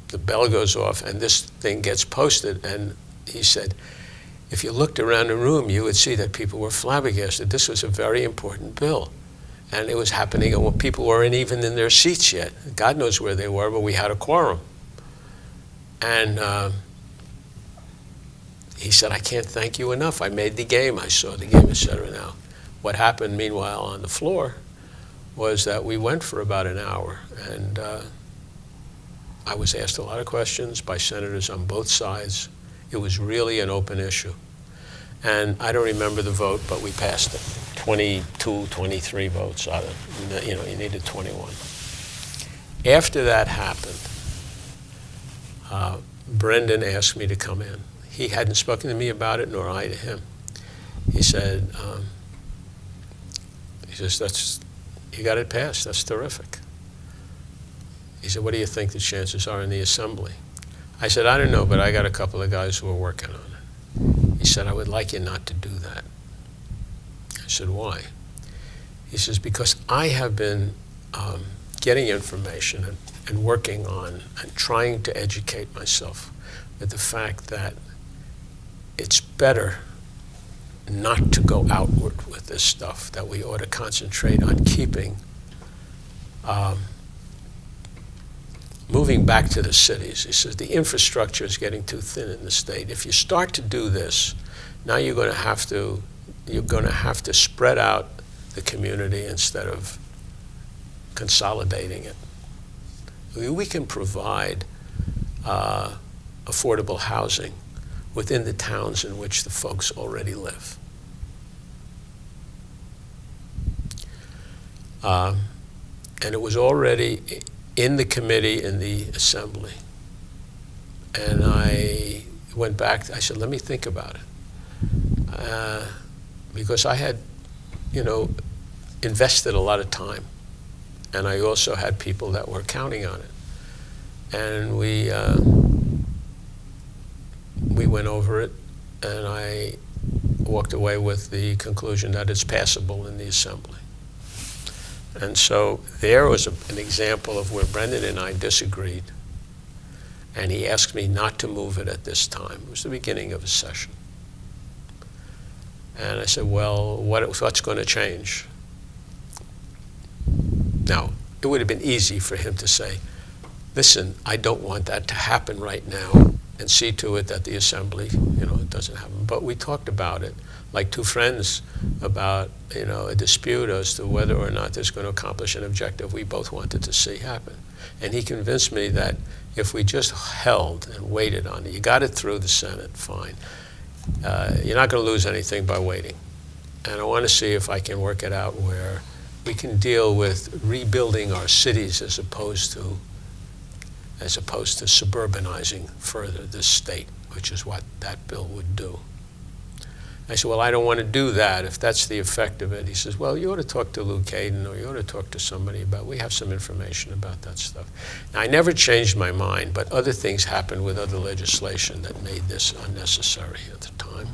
the bell goes off, and this thing gets posted, and he said, if you looked around the room, you would see that people were flabbergasted. This was a very important bill. And it was happening, and people weren't even in their seats yet. God knows where they were, but we had a quorum. And he said, "I can't thank you enough. I made the game. I saw the game, et cetera." Now, what happened, meanwhile, on the floor was that we went for about an hour, and I was asked a lot of questions by senators on both sides. It was really an open issue. And I don't remember the vote, but we passed it. 22, 23 votes out of, you needed 21. After that happened, Brendan asked me to come in. He hadn't spoken to me about it, nor I to him. He said, you got it passed, that's terrific. He said, what do you think the chances are in the assembly? I said, I don't know, but I got a couple of guys who are working on it. He said, I would like you not to do that. I said, why? He says, because I have been getting information and working on and trying to educate myself with the fact that it's better not to go outward with this stuff, that we ought to concentrate on keeping, moving back to the cities. He says, the infrastructure is getting too thin in the state. If you start to do this, now you're going to have to spread out the community instead of consolidating it. We can provide affordable housing within the towns in which the folks already live. And it was already in the committee in the assembly. And went back. I said, let me think about it. Because I had, invested a lot of time. And I also had people that were counting on it. And we went over it, and I walked away with the conclusion that it's passable in the assembly. And so there was an example of where Brendan and I disagreed, and he asked me not to move it at this time. It was the beginning of a session. And I said, well, what's going to change? Now, it would have been easy for him to say, listen, I don't want that to happen right now, and see to it that the assembly, it doesn't happen. But we talked about it like two friends about, a dispute as to whether or not this is going to accomplish an objective we both wanted to see happen. And he convinced me that if we just held and waited on it, you got it through the Senate, fine. You're not going to lose anything by waiting. And I want to see if I can work it out where we can deal with rebuilding our cities as opposed to suburbanizing further this state, which is what that bill would do. I said, well, I don't want to do that if that's the effect of it. He says, well, you ought to talk to Lou Caden, or you ought to talk to somebody we have some information about that stuff. Now, I never changed my mind, but other things happened with other legislation that made this unnecessary at the time.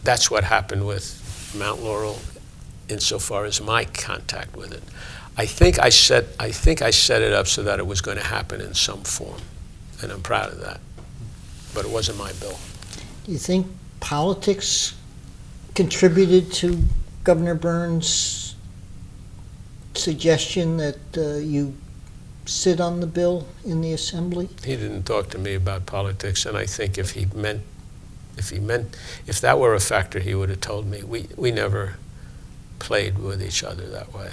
That's what happened with Mount Laurel insofar as my contact with it. I think I set it up so that it was going to happen in some form, and I'm proud of that. But it wasn't my bill. Do you think politics contributed to Governor Burns' suggestion that you sit on the bill in the assembly? He didn't talk to me about politics, and I think if that were a factor, he would have told me. We never played with each other that way.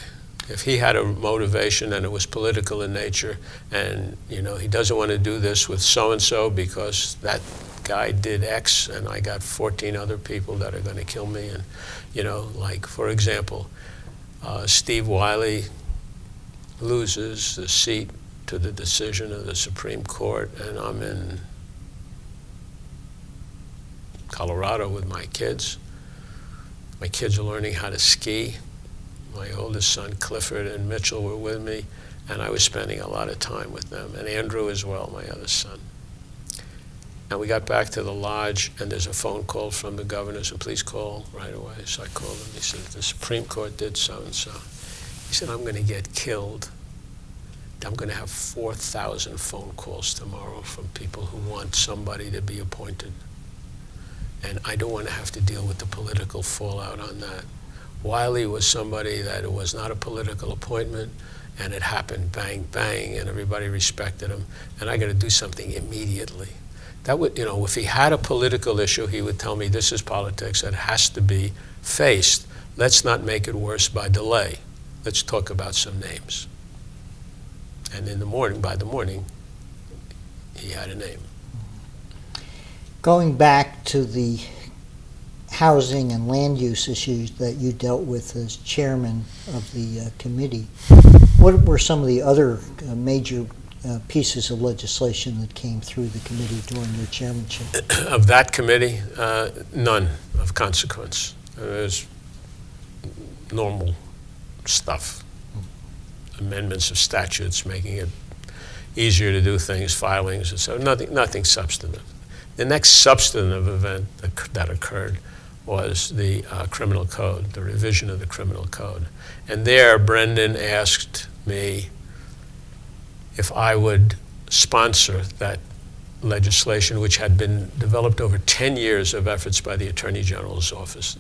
If he had a motivation and it was political in nature, and he doesn't want to do this with so-and-so because that guy did X and I got 14 other people that are going to kill me, and like, for example, Steve Wiley loses the seat to the decision of the Supreme Court, and I'm in Colorado with my kids. My kids are learning how to ski. My oldest son, Clifford, and Mitchell were with me, and I was spending a lot of time with them, and Andrew as well, my other son. And we got back to the lodge, and there's a phone call from the governor, so please call right away. So I called him. He said, the Supreme Court did so-and-so. He said, I'm going to get killed. I'm going to have 4,000 phone calls tomorrow from people who want somebody to be appointed. And I don't want to have to deal with the political fallout on that. Wiley was somebody that it was not a political appointment, and it happened bang, bang, and everybody respected him. And I got to do something immediately. That would, if he had a political issue, he would tell me, this is politics, it has to be faced. Let's not make it worse by delay. Let's talk about some names. And by the morning, he had a name. Going back to the housing and land use issues that you dealt with as chairman of the committee, what were some of the other major pieces of legislation that came through the committee during your chairmanship? Of that committee, none of consequence. It was normal stuff. Amendments of statutes, making it easier to do things, filings, and so nothing substantive. The next substantive event that occurred was the criminal code, the revision of the criminal code. And there, Brendan asked me if I would sponsor that legislation, which had been developed over 10 years of efforts by the Attorney General's office,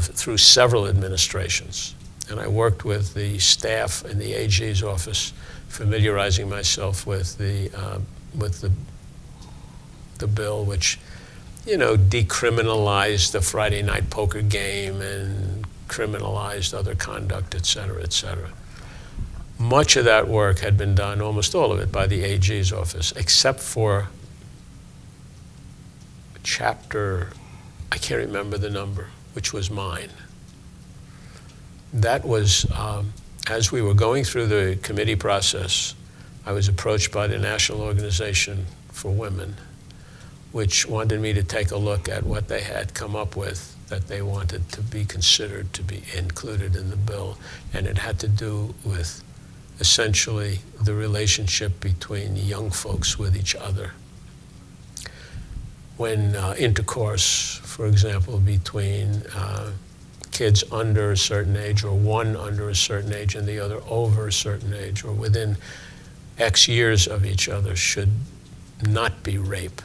through several administrations. And I worked with the staff in the AG's office, familiarizing myself with the bill, which, decriminalized the Friday night poker game and criminalized other conduct, et cetera, et cetera. Much of that work had been done, almost all of it, by the AG's office, except for chapter, I can't remember the number, which was mine. That was as we were going through the committee process, I was approached by the National Organization for Women, which wanted me to take a look at what they had come up with that they wanted to be considered to be included in the bill. And it had to do with essentially the relationship between young folks with each other. When intercourse, for example, between kids under a certain age, or one under a certain age and the other over a certain age, or within X years of each other, should not be rape,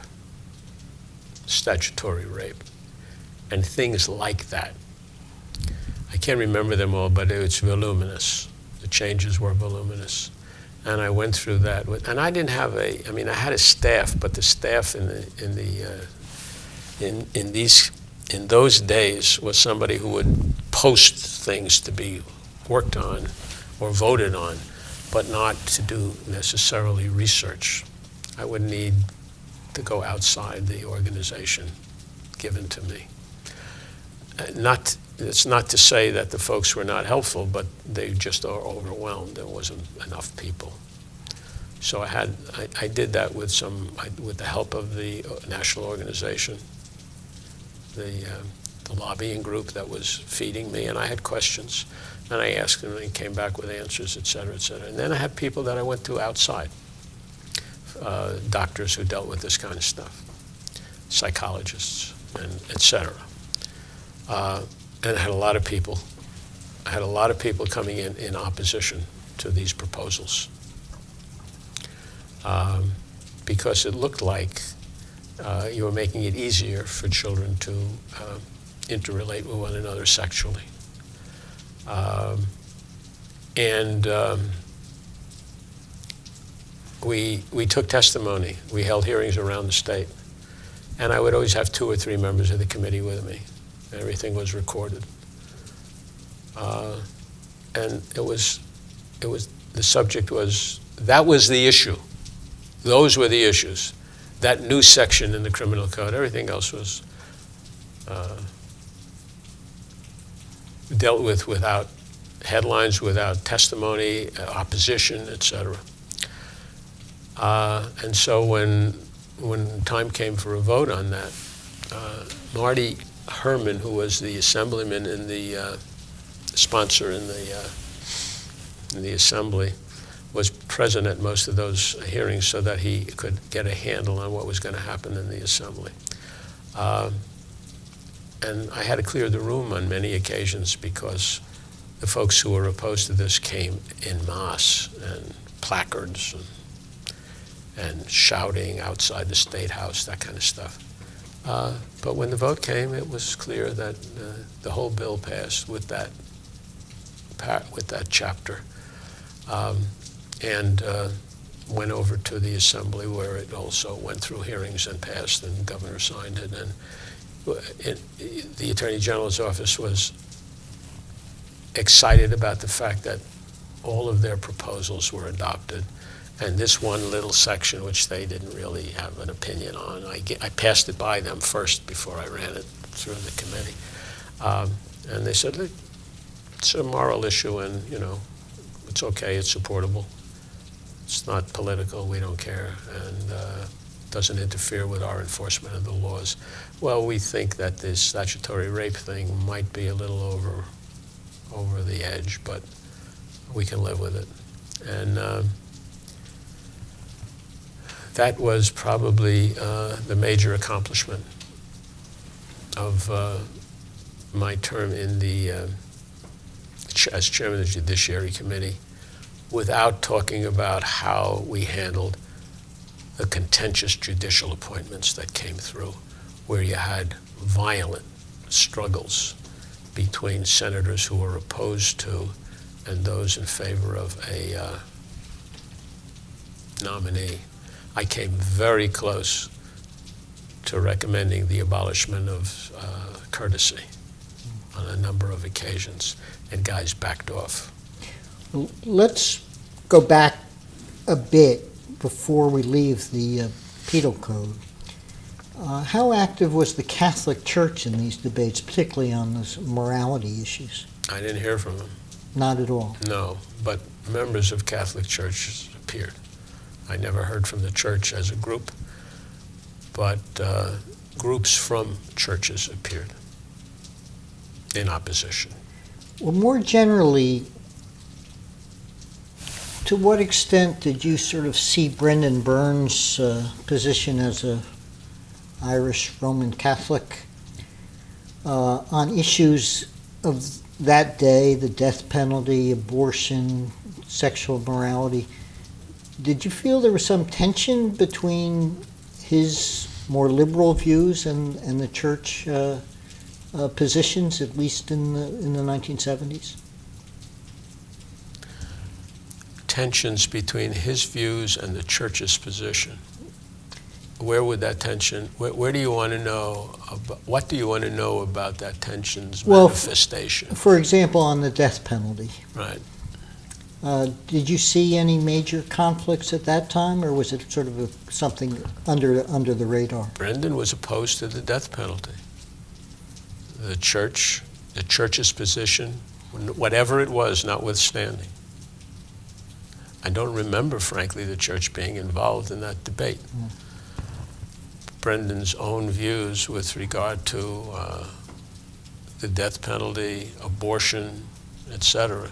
statutory rape, and things like that. I can't remember them all, but it's voluminous. The changes were voluminous. And I went through that, and I didn't have I had a staff, but the staff in those days was somebody who would post things to be worked on or voted on, but not to do necessarily research. I would need to go outside the organization given to me. It's not to say that the folks were not helpful, but they just are overwhelmed. There wasn't enough people. So I did that with the help of the national organization, the lobbying group that was feeding me, and I had questions, and I asked them, and they came back with answers, et cetera, et cetera. And then I had people that I went to outside, doctors who dealt with this kind of stuff, psychologists, and et cetera. And I had a lot of people. I had a lot of people coming in opposition to these proposals, because it looked like you were making it easier for children to interrelate with one another sexually. We took testimony. We held hearings around the state. And I would always have 2 or 3 members of the committee with me. Everything was recorded. And the subject was, that was the issue. Those were the issues. That new section in the criminal code, everything else was dealt with without headlines, without testimony, opposition, et cetera. And so when time came for a vote on that, Marty Herman, who was the assemblyman and the sponsor in the assembly, was present at most of those hearings so that he could get a handle on what was going to happen in the assembly. And I had to clear the room on many occasions because the folks who were opposed to this came en masse, and placards and shouting outside the State House, that kind of stuff. But when the vote came, it was clear that the whole bill passed with that chapter, and went over to the Assembly, where it also went through hearings and passed, and the governor signed it. And the Attorney General's office was excited about the fact that all of their proposals were adopted. And this one little section, which they didn't really have an opinion on, I passed it by them first before I ran it through the committee. And they said, it's a moral issue, and it's okay, it's supportable. It's not political, we don't care, and doesn't interfere with our enforcement of the laws. Well, we think that this statutory rape thing might be a little over the edge, but we can live with it. And that was probably the major accomplishment of my term in as chairman of the Judiciary Committee, without talking about how we handled the contentious judicial appointments that came through, where you had violent struggles between senators who were opposed to and those in favor of a nominee. I came very close to recommending the abolishment of courtesy on a number of occasions, and guys backed off. Let's go back a bit before we leave the penal code. How active was the Catholic Church in these debates, particularly on those morality issues? I didn't hear from them. Not at all. No, but members of Catholic churches appeared. I never heard from the church as a group, but groups from churches appeared in opposition. Well, more generally, to what extent did you sort of see Brendan Burns' position as a Irish Roman Catholic on issues of that day, the death penalty, abortion, sexual morality? Did you feel there was some tension between his more liberal views and the church positions, at least in the 1970s? Tensions between his views and the church's position. Where would that tension, where do you want to know, what do you want to know about that tension's manifestation? For example, on the death penalty. Right. Did you see any major conflicts at that time, or was it sort of something under the radar? Brendan was opposed to the death penalty. The church's position, whatever it was, notwithstanding. I don't remember, frankly, the church being involved in that debate. Brendan's own views with regard to the death penalty, abortion, etc.,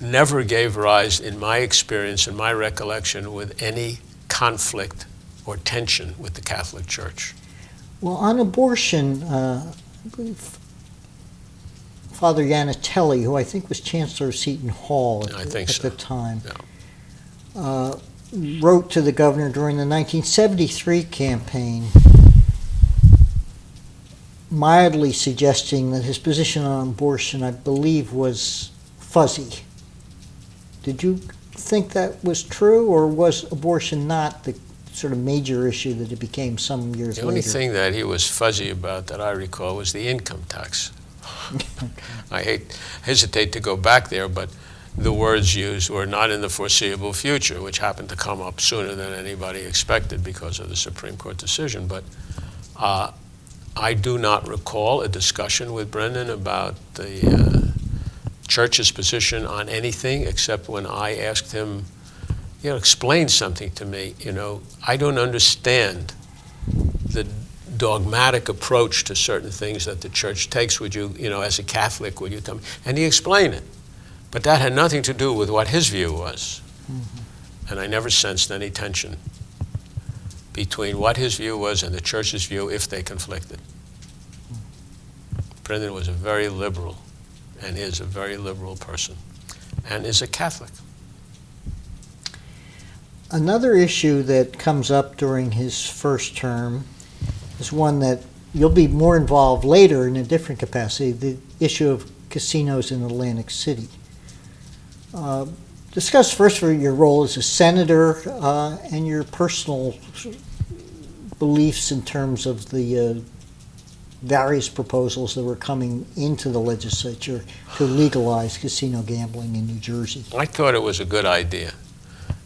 never gave rise, in my experience, in my recollection, with any conflict or tension with the Catholic Church. Well, on abortion, I believe Father Yanatelli, who I think was Chancellor of Seton Hall at the time, wrote to the governor during the 1973 campaign, mildly suggesting that his position on abortion, I believe, was fuzzy. Did you think that was true, or was abortion not the sort of major issue that it became some years later? The only thing that he was fuzzy about that I recall was the income tax. I hesitate to go back there, but the words used were not in the foreseeable future, which happened to come up sooner than anybody expected because of the Supreme Court decision. But I do not recall a discussion with Brendan about the church's position on anything, except when I asked him, explain something to me. I don't understand the dogmatic approach to certain things that the church takes. Would you, as a Catholic, would you tell me? And he explained it. But that had nothing to do with what his view was. Mm-hmm. And I never sensed any tension between what his view was and the church's view if they conflicted. Brendan was a very liberal, and is a very liberal person, and is a Catholic. Another issue that comes up during his first term is one that you'll be more involved later in a different capacity, the issue of casinos in Atlantic City. Discuss first your role as a senator and your personal beliefs in terms of the various proposals that were coming into the legislature to legalize casino gambling in New Jersey. I thought it was a good idea.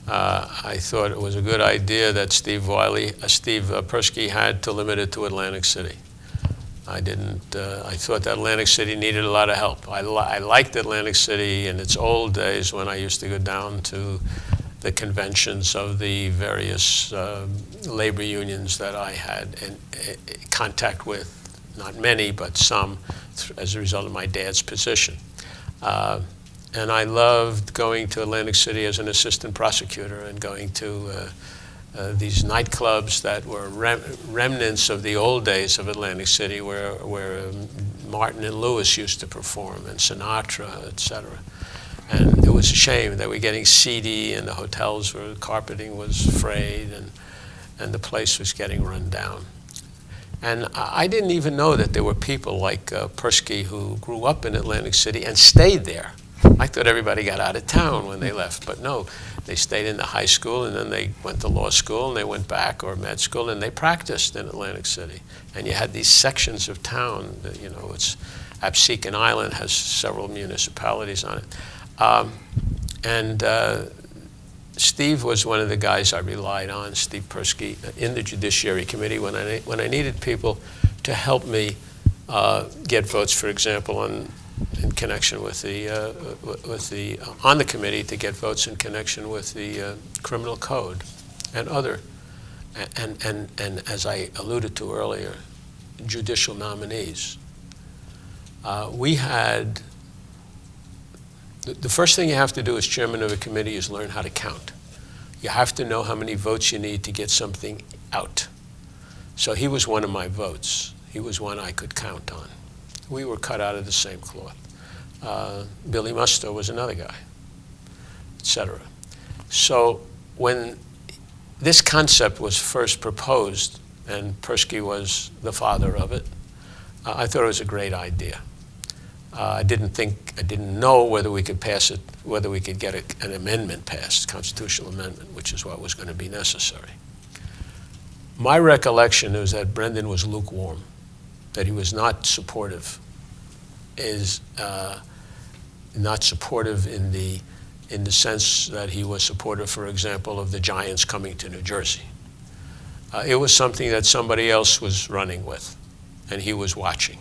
I thought it was a good idea that Steve Persky had to limit it to Atlantic City. I thought that Atlantic City needed a lot of help. I liked Atlantic City in its old days when I used to go down to the conventions of the various labor unions that I had in contact with, not many, but some, as a result of my dad's position. And I loved going to Atlantic City as an assistant prosecutor and going to these nightclubs that were remnants of the old days of Atlantic City, where Martin and Lewis used to perform, and Sinatra, etc. And it was a shame that we're getting seedy, and the hotels where the carpeting was frayed, and the place was getting run down. And I didn't even know that there were people like Persky who grew up in Atlantic City and stayed there. I thought everybody got out of town when they left, but no, they stayed in the high school, and then they went to law school, and they went back, or med school, and they practiced in Atlantic City. And you had these sections of town that, it's Absecon Island has several municipalities on it. Steve was one of the guys I relied on, Steve Persky, in the Judiciary Committee when I needed people to help me get votes, for example, in connection with on the committee to get votes in connection with the criminal code and other, and as I alluded to earlier, judicial nominees. We had, the first thing you have to do as chairman of a committee is learn how to count. You have to know how many votes you need to get something out. So he was one of my votes. He was one I could count on. We were cut out of the same cloth. Billy Musto was another guy, etc. So when this concept was first proposed, and Persky was the father of it, I thought it was a great idea. I didn't know whether we could pass it, whether we could get an amendment passed, constitutional amendment, which is what was going to be necessary. My recollection is that Brendan was lukewarm, that he was not supportive, not supportive in the sense that he was supportive, for example, of the Giants coming to New Jersey. It was something that somebody else was running with, and he was watching.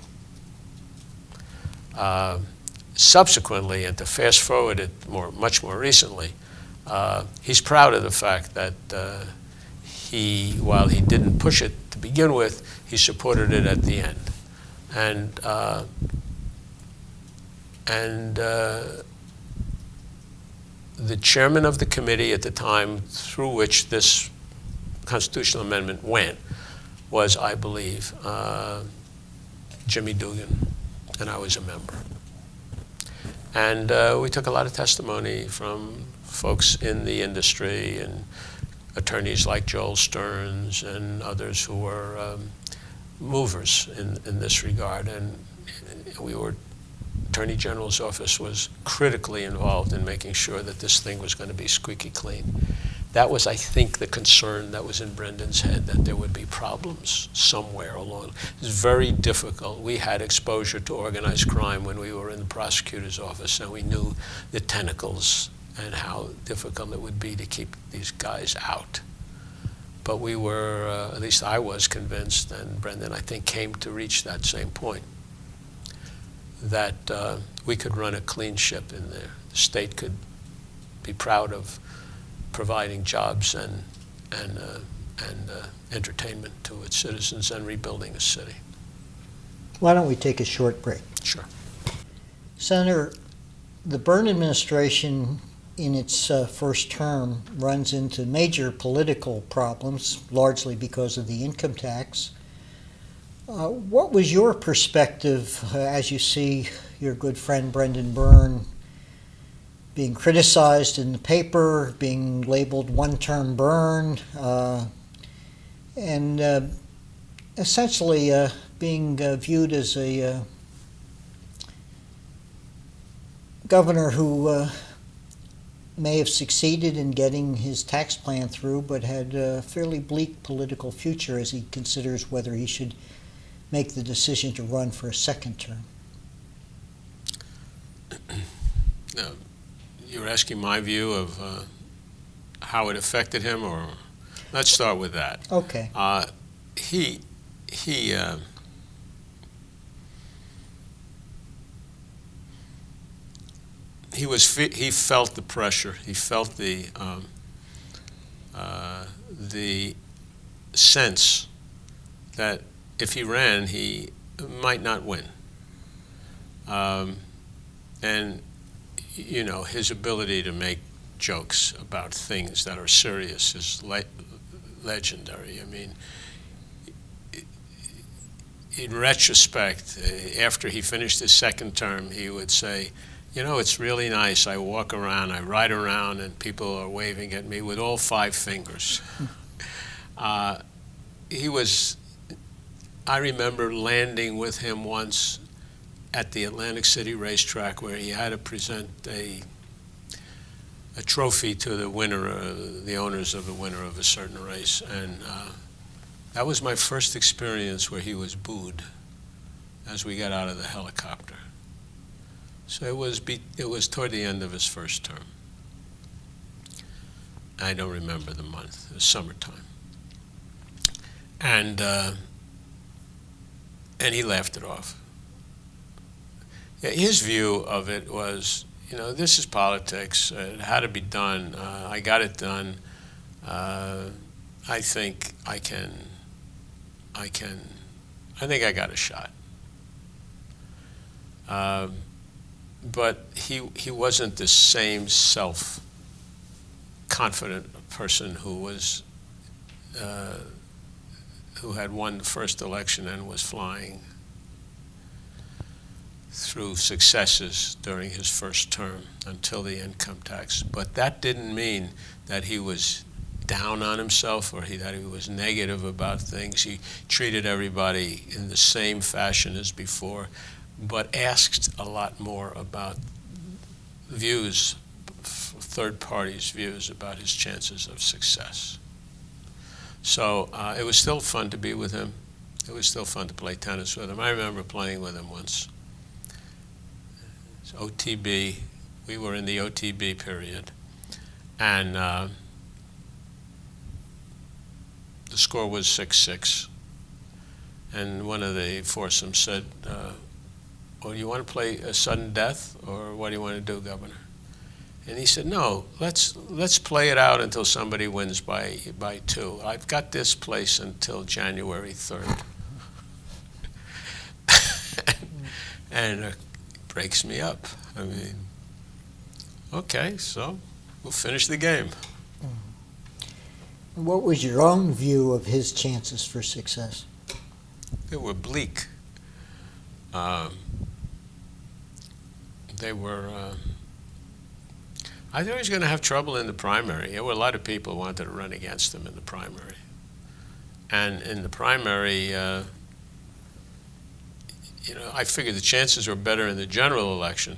Subsequently, and to fast forward it much more recently, he's proud of the fact that while he didn't push it to begin with, he supported it at the end. And the chairman of the committee at the time through which this constitutional amendment went was, I believe, Jimmy Dugan, and I was a member. And we took a lot of testimony from folks in the industry and attorneys like Joel Stearns and others who were movers in this regard. And Attorney General's office was critically involved in making sure that this thing was going to be squeaky clean. That was, I think, the concern that was in Brendan's head, that there would be problems somewhere along. It was very difficult. We had exposure to organized crime when we were in the prosecutor's office, and we knew the tentacles and how difficult it would be to keep these guys out. But we were, at least I was convinced, and Brendan, I think, came to reach that same point, that we could run a clean ship in there. The state could be proud of providing jobs and entertainment to its citizens and rebuilding a city. Why don't we take a short break? Sure. Senator, the Byrne administration in its first term runs into major political problems, largely because of the income tax. What was your perspective as you see your good friend Brendan Byrne being criticized in the paper, being labeled one-term Byrne, and essentially being viewed as a governor who may have succeeded in getting his tax plan through, but had a fairly bleak political future as he considers whether he should make the decision to run for a second term? No, you're asking my view of how it affected him, or let's start with that. Okay. He felt the pressure. He felt the sense that if he ran, he might not win. And you know, his ability to make jokes about things that are serious is legendary. I mean, in retrospect, after he finished his second term, he would say, you know, it's really nice. I walk around, I ride around, and people are waving at me with all 5 fingers. I remember landing with him once at the Atlantic City racetrack where he had to present a trophy to the winner, the owners of the winner of a certain race. And that was my first experience where he was booed as we got out of the helicopter. So it was toward the end of his first term. I don't remember the month. It was summertime. And And he laughed it off. Yeah, his view of it was, this is politics. It had to be done. I got it done. I think I think I got a shot. But he wasn't the same self-confident person who had won the first election and was flying through successes during his first term until the income tax. But that didn't mean that he was down on himself or that he was negative about things. He treated everybody in the same fashion as before, but asked a lot more about views, third parties' views about his chances of success. So it was still fun to be with him. It was still fun to play tennis with him. I remember playing with him once. It's OTB. We were in the OTB period. And the score was 6-6. And one of the foursomes said, well, do you want to play a sudden death, or what do you want to do, Governor? And he said, no, let's play it out until somebody wins by 2. I've got this place until January 3rd. And it breaks me up. I mean, okay, so we'll finish the game. What was your own view of his chances for success? They were bleak. They were... I thought he was going to have trouble in the primary. There were a lot of people who wanted to run against him in the primary. And in the primary, I figured the chances were better in the general election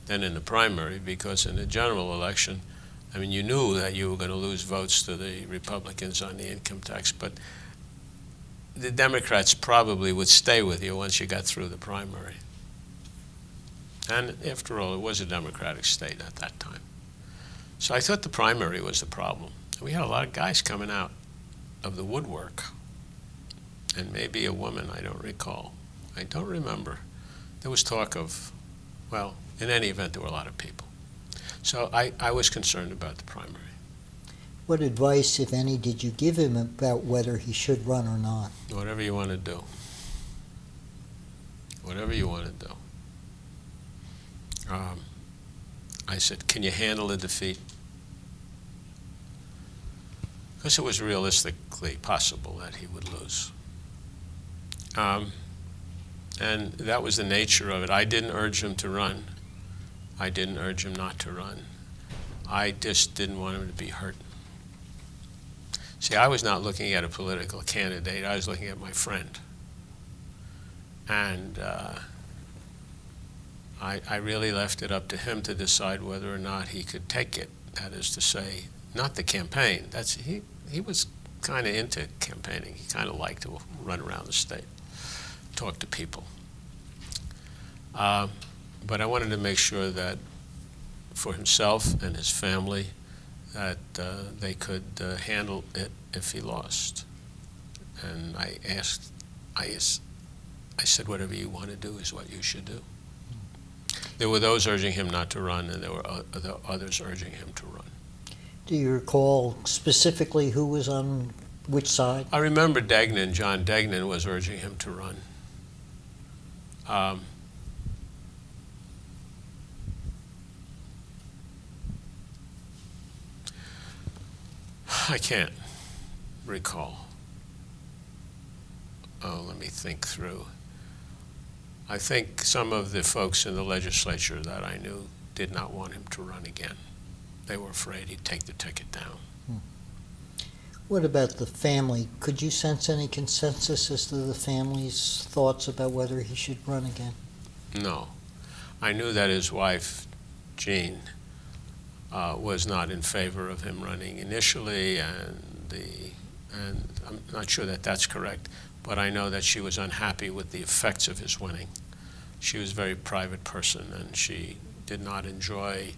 than in the primary, because in the general election, I mean, you knew that you were going to lose votes to the Republicans on the income tax, but the Democrats probably would stay with you once you got through the primary. And after all, it was a Democratic state at that time. So I thought the primary was the problem. We had a lot of guys coming out of the woodwork, and maybe a woman, I don't recall. I don't remember. There was talk of, well, in any event, there were a lot of people. So I was concerned about the primary. What advice, if any, did you give him about whether he should run or not? Whatever you want to do. Whatever you want to do. I said, can you handle the defeat? Because it was realistically possible that he would lose. And that was the nature of it. I didn't urge him to run. I didn't urge him not to run. I just didn't want him to be hurt. See, I was not looking at a political candidate. I was looking at my friend. And I really left it up to him to decide whether or not he could take it. That is to say, not the campaign. He was kind of into campaigning. He kind of liked to run around the state, talk to people. But I wanted to make sure that for himself and his family, that they could handle it if he lost. And I said, whatever you want to do is what you should do. There were those urging him not to run, and there were others urging him to run. Do you recall specifically who was on which side? I remember Degnan, John Degnan, was urging him to run. I can't recall. Oh, let me think through. I think some of the folks in the legislature that I knew did not want him to run again. They were afraid he'd take the ticket down. What about the family? Could you sense any consensus as to the family's thoughts about whether he should run again? No. I knew that his wife, Jean, was not in favor of him running initially, and I'm not sure that that's correct, but I know that she was unhappy with the effects of his winning. She was a very private person, and she did not enjoy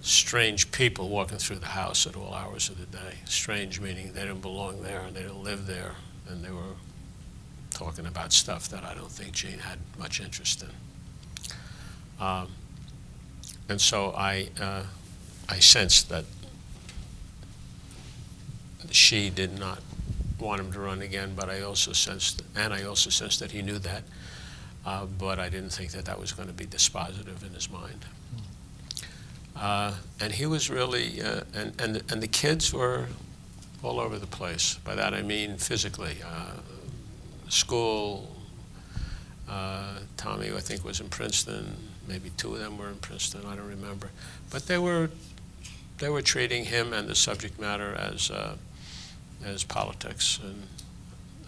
strange people walking through the house at all hours of the day. Strange meaning they didn't belong there, and they didn't live there, and they were talking about stuff that I don't think Jean had much interest in. And so I sensed that she did not want him to run again, but I also sensed that he knew that, but I didn't think that was going to be dispositive in his mind. And he was really, and the kids were all over the place. By that I mean physically. School, Tommy, I think, was in Princeton. Maybe two of them were in Princeton, I don't remember. But they were treating him and the subject matter as politics, and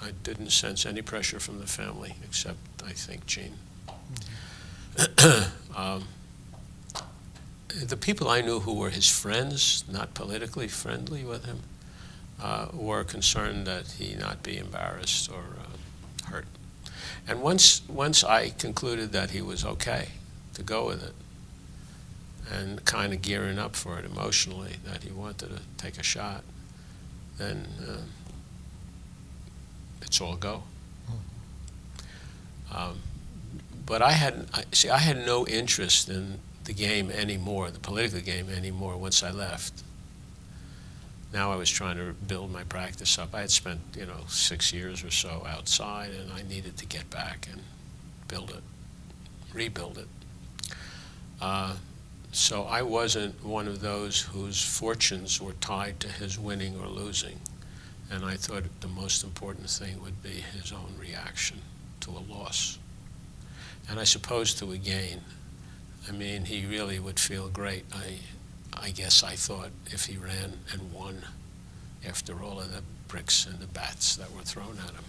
I didn't sense any pressure from the family, except, I think, Jean. The people I knew who were his friends, not politically friendly with him, were concerned that he not be embarrassed or hurt. And once I concluded that he was okay to go with it, and kind of gearing up for it emotionally, that he wanted to take a shot, then it's all go. But I had no interest in the game anymore, the political game anymore, once I left. Now I was trying to build my practice up. I had spent, 6 years or so outside, and I needed to get back and rebuild it. So I wasn't one of those whose fortunes were tied to his winning or losing. And I thought the most important thing would be his own reaction to a loss. And I suppose to a gain. I mean, he really would feel great, I guess I thought, if he ran and won after all of the bricks and the bats that were thrown at him.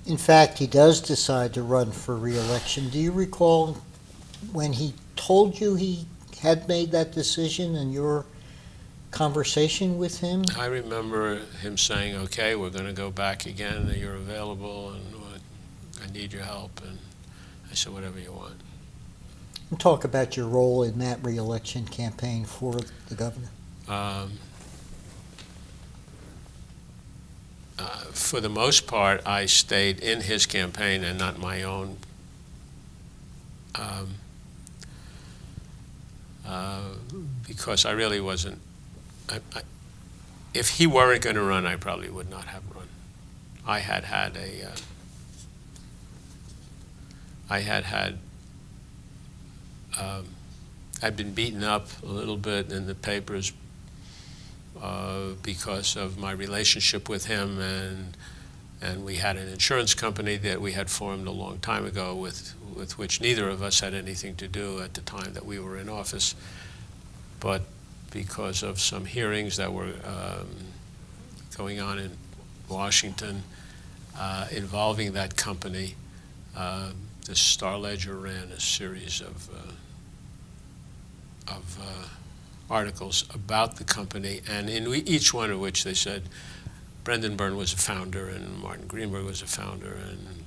In fact, he does decide to run for re-election. Do you recall when he told you he had made that decision and your conversation with him? I remember him saying, okay, we're going to go back again, you're available, and I need your help. And I said, whatever you want. And talk about your role in that re-election campaign for the governor. For the most part, I stayed in his campaign and not my own. Because I really wasn't. If he weren't going to run, I probably would not have run. I'd been beaten up a little bit in the papers because of my relationship with him, and we had an insurance company that we had formed a long time ago with which neither of us had anything to do at the time that we were in office. But because of some hearings that were going on in Washington involving that company, the Star Ledger ran a series of articles about the company, and in each one of which they said Brendan Byrne was a founder and Martin Greenberg was a founder, and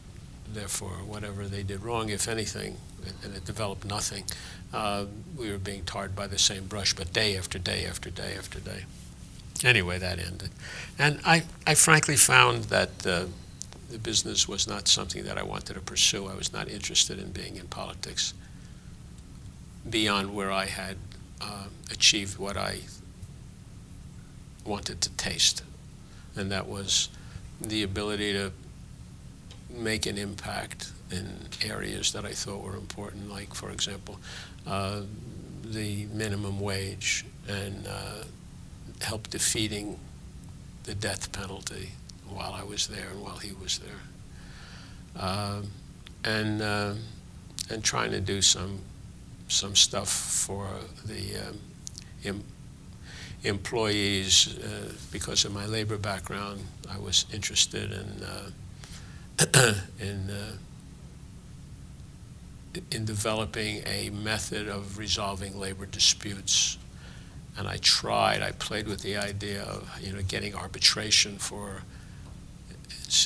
therefore whatever they did wrong, if anything, and it developed nothing, we were being tarred by the same brush, but day after day after day after day. Anyway, that ended. And I frankly found that the business was not something that I wanted to pursue. I was not interested in being in politics beyond where I had achieved what I wanted to taste, and that was the ability to make an impact in areas that I thought were important, like, for example, the minimum wage, and help defeating the death penalty while I was there and while he was there, and trying to do some stuff for the employees. Because of my labor background, I was interested in developing a method of resolving labor disputes. And I played with the idea of getting arbitration for,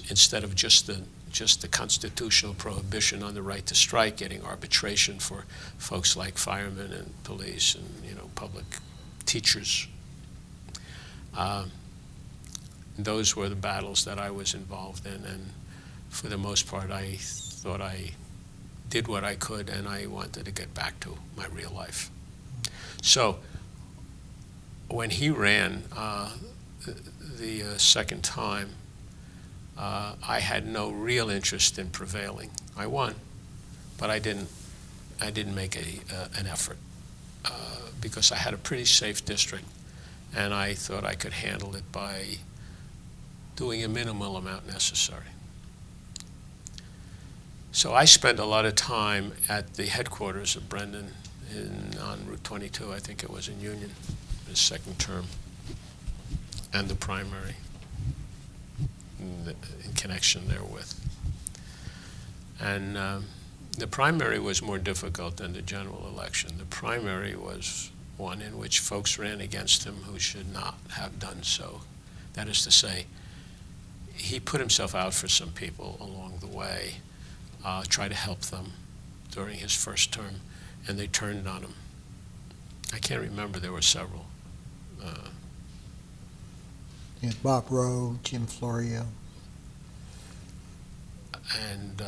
instead of just the constitutional prohibition on the right to strike, getting arbitration for folks like firemen and police and public teachers. Those were the battles that I was involved in, for the most part, I thought I did what I could, and I wanted to get back to my real life. So when he ran the second time, I had no real interest in prevailing. I won, but I didn't make an effort because I had a pretty safe district, and I thought I could handle it by doing a minimal amount necessary. So I spent a lot of time at the headquarters of Brendan on Route 22, I think it was in Union, his second term, and the primary in connection therewith. And the primary was more difficult than the general election. The primary was one in which folks ran against him who should not have done so. That is to say, he put himself out for some people along the way, tried to help them during his first term, and they turned on him. I can't remember, there were several. Bob Rowe, Jim Florio. And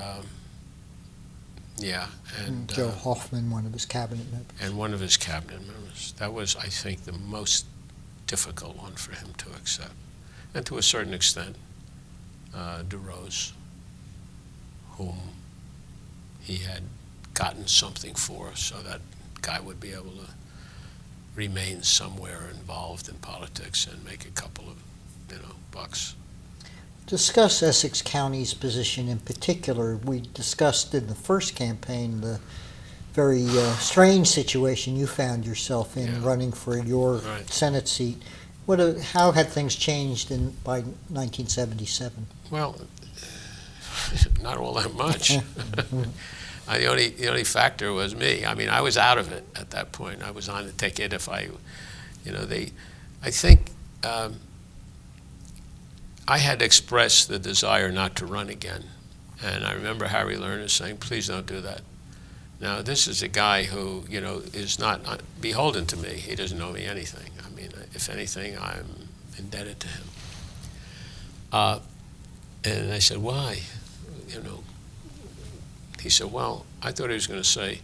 And Joe Hoffman, one of his cabinet members. And one of his cabinet members. That was, I think, the most difficult one for him to accept. And to a certain extent, DeRose, whom he had gotten something for, so that guy would be able to remain somewhere involved in politics and make a couple of, bucks. Discuss Essex County's position in particular. We discussed in the first campaign the very strange situation you found yourself in running for your Senate seat. How had things changed by 1977? Well, not all that much. The only factor was me. I mean, I was out of it at that point. I was on the ticket. I think I had expressed the desire not to run again. And I remember Harry Lerner saying, please don't do that. Now, this is a guy who, is not beholden to me. He doesn't owe me anything. I mean, if anything, I'm indebted to him. And I said, why? He said, well, I thought he was going to say,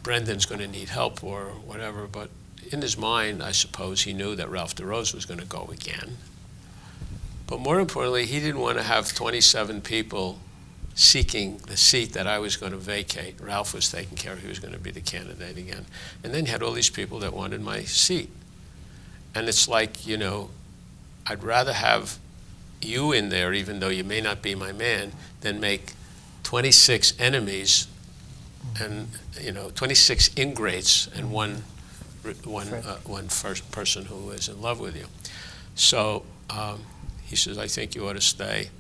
Brendan's going to need help or whatever, but in his mind, I suppose, he knew that Ralph DeRose was going to go again. But more importantly, he didn't want to have 27 people seeking the seat that I was going to vacate. Ralph was taking care of, he was going to be the candidate again. And then you had all these people that wanted my seat. And it's like, I'd rather have you in there, even though you may not be my man, than make 26 enemies and, 26 ingrates and one first person who is in love with you. So he says, I think you ought to stay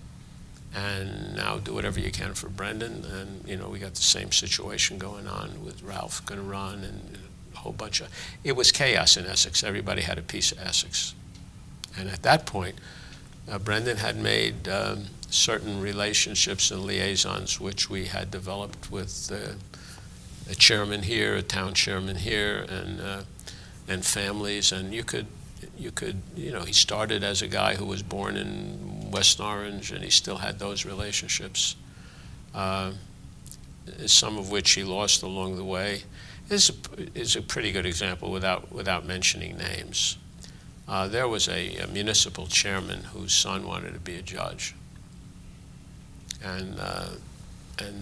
and now do whatever you can for Brendan. And, we got the same situation going on with Ralph going to run and a whole bunch of, it was chaos in Essex. Everybody had a piece of Essex. And at that point, Brendan had made certain relationships and liaisons which we had developed with a chairman here, a town chairman here, and families. And you could, he started as a guy who was born in West Orange, and he still had those relationships, some of which he lost along the way. This is a pretty good example without mentioning names. There was a municipal chairman whose son wanted to be a judge. And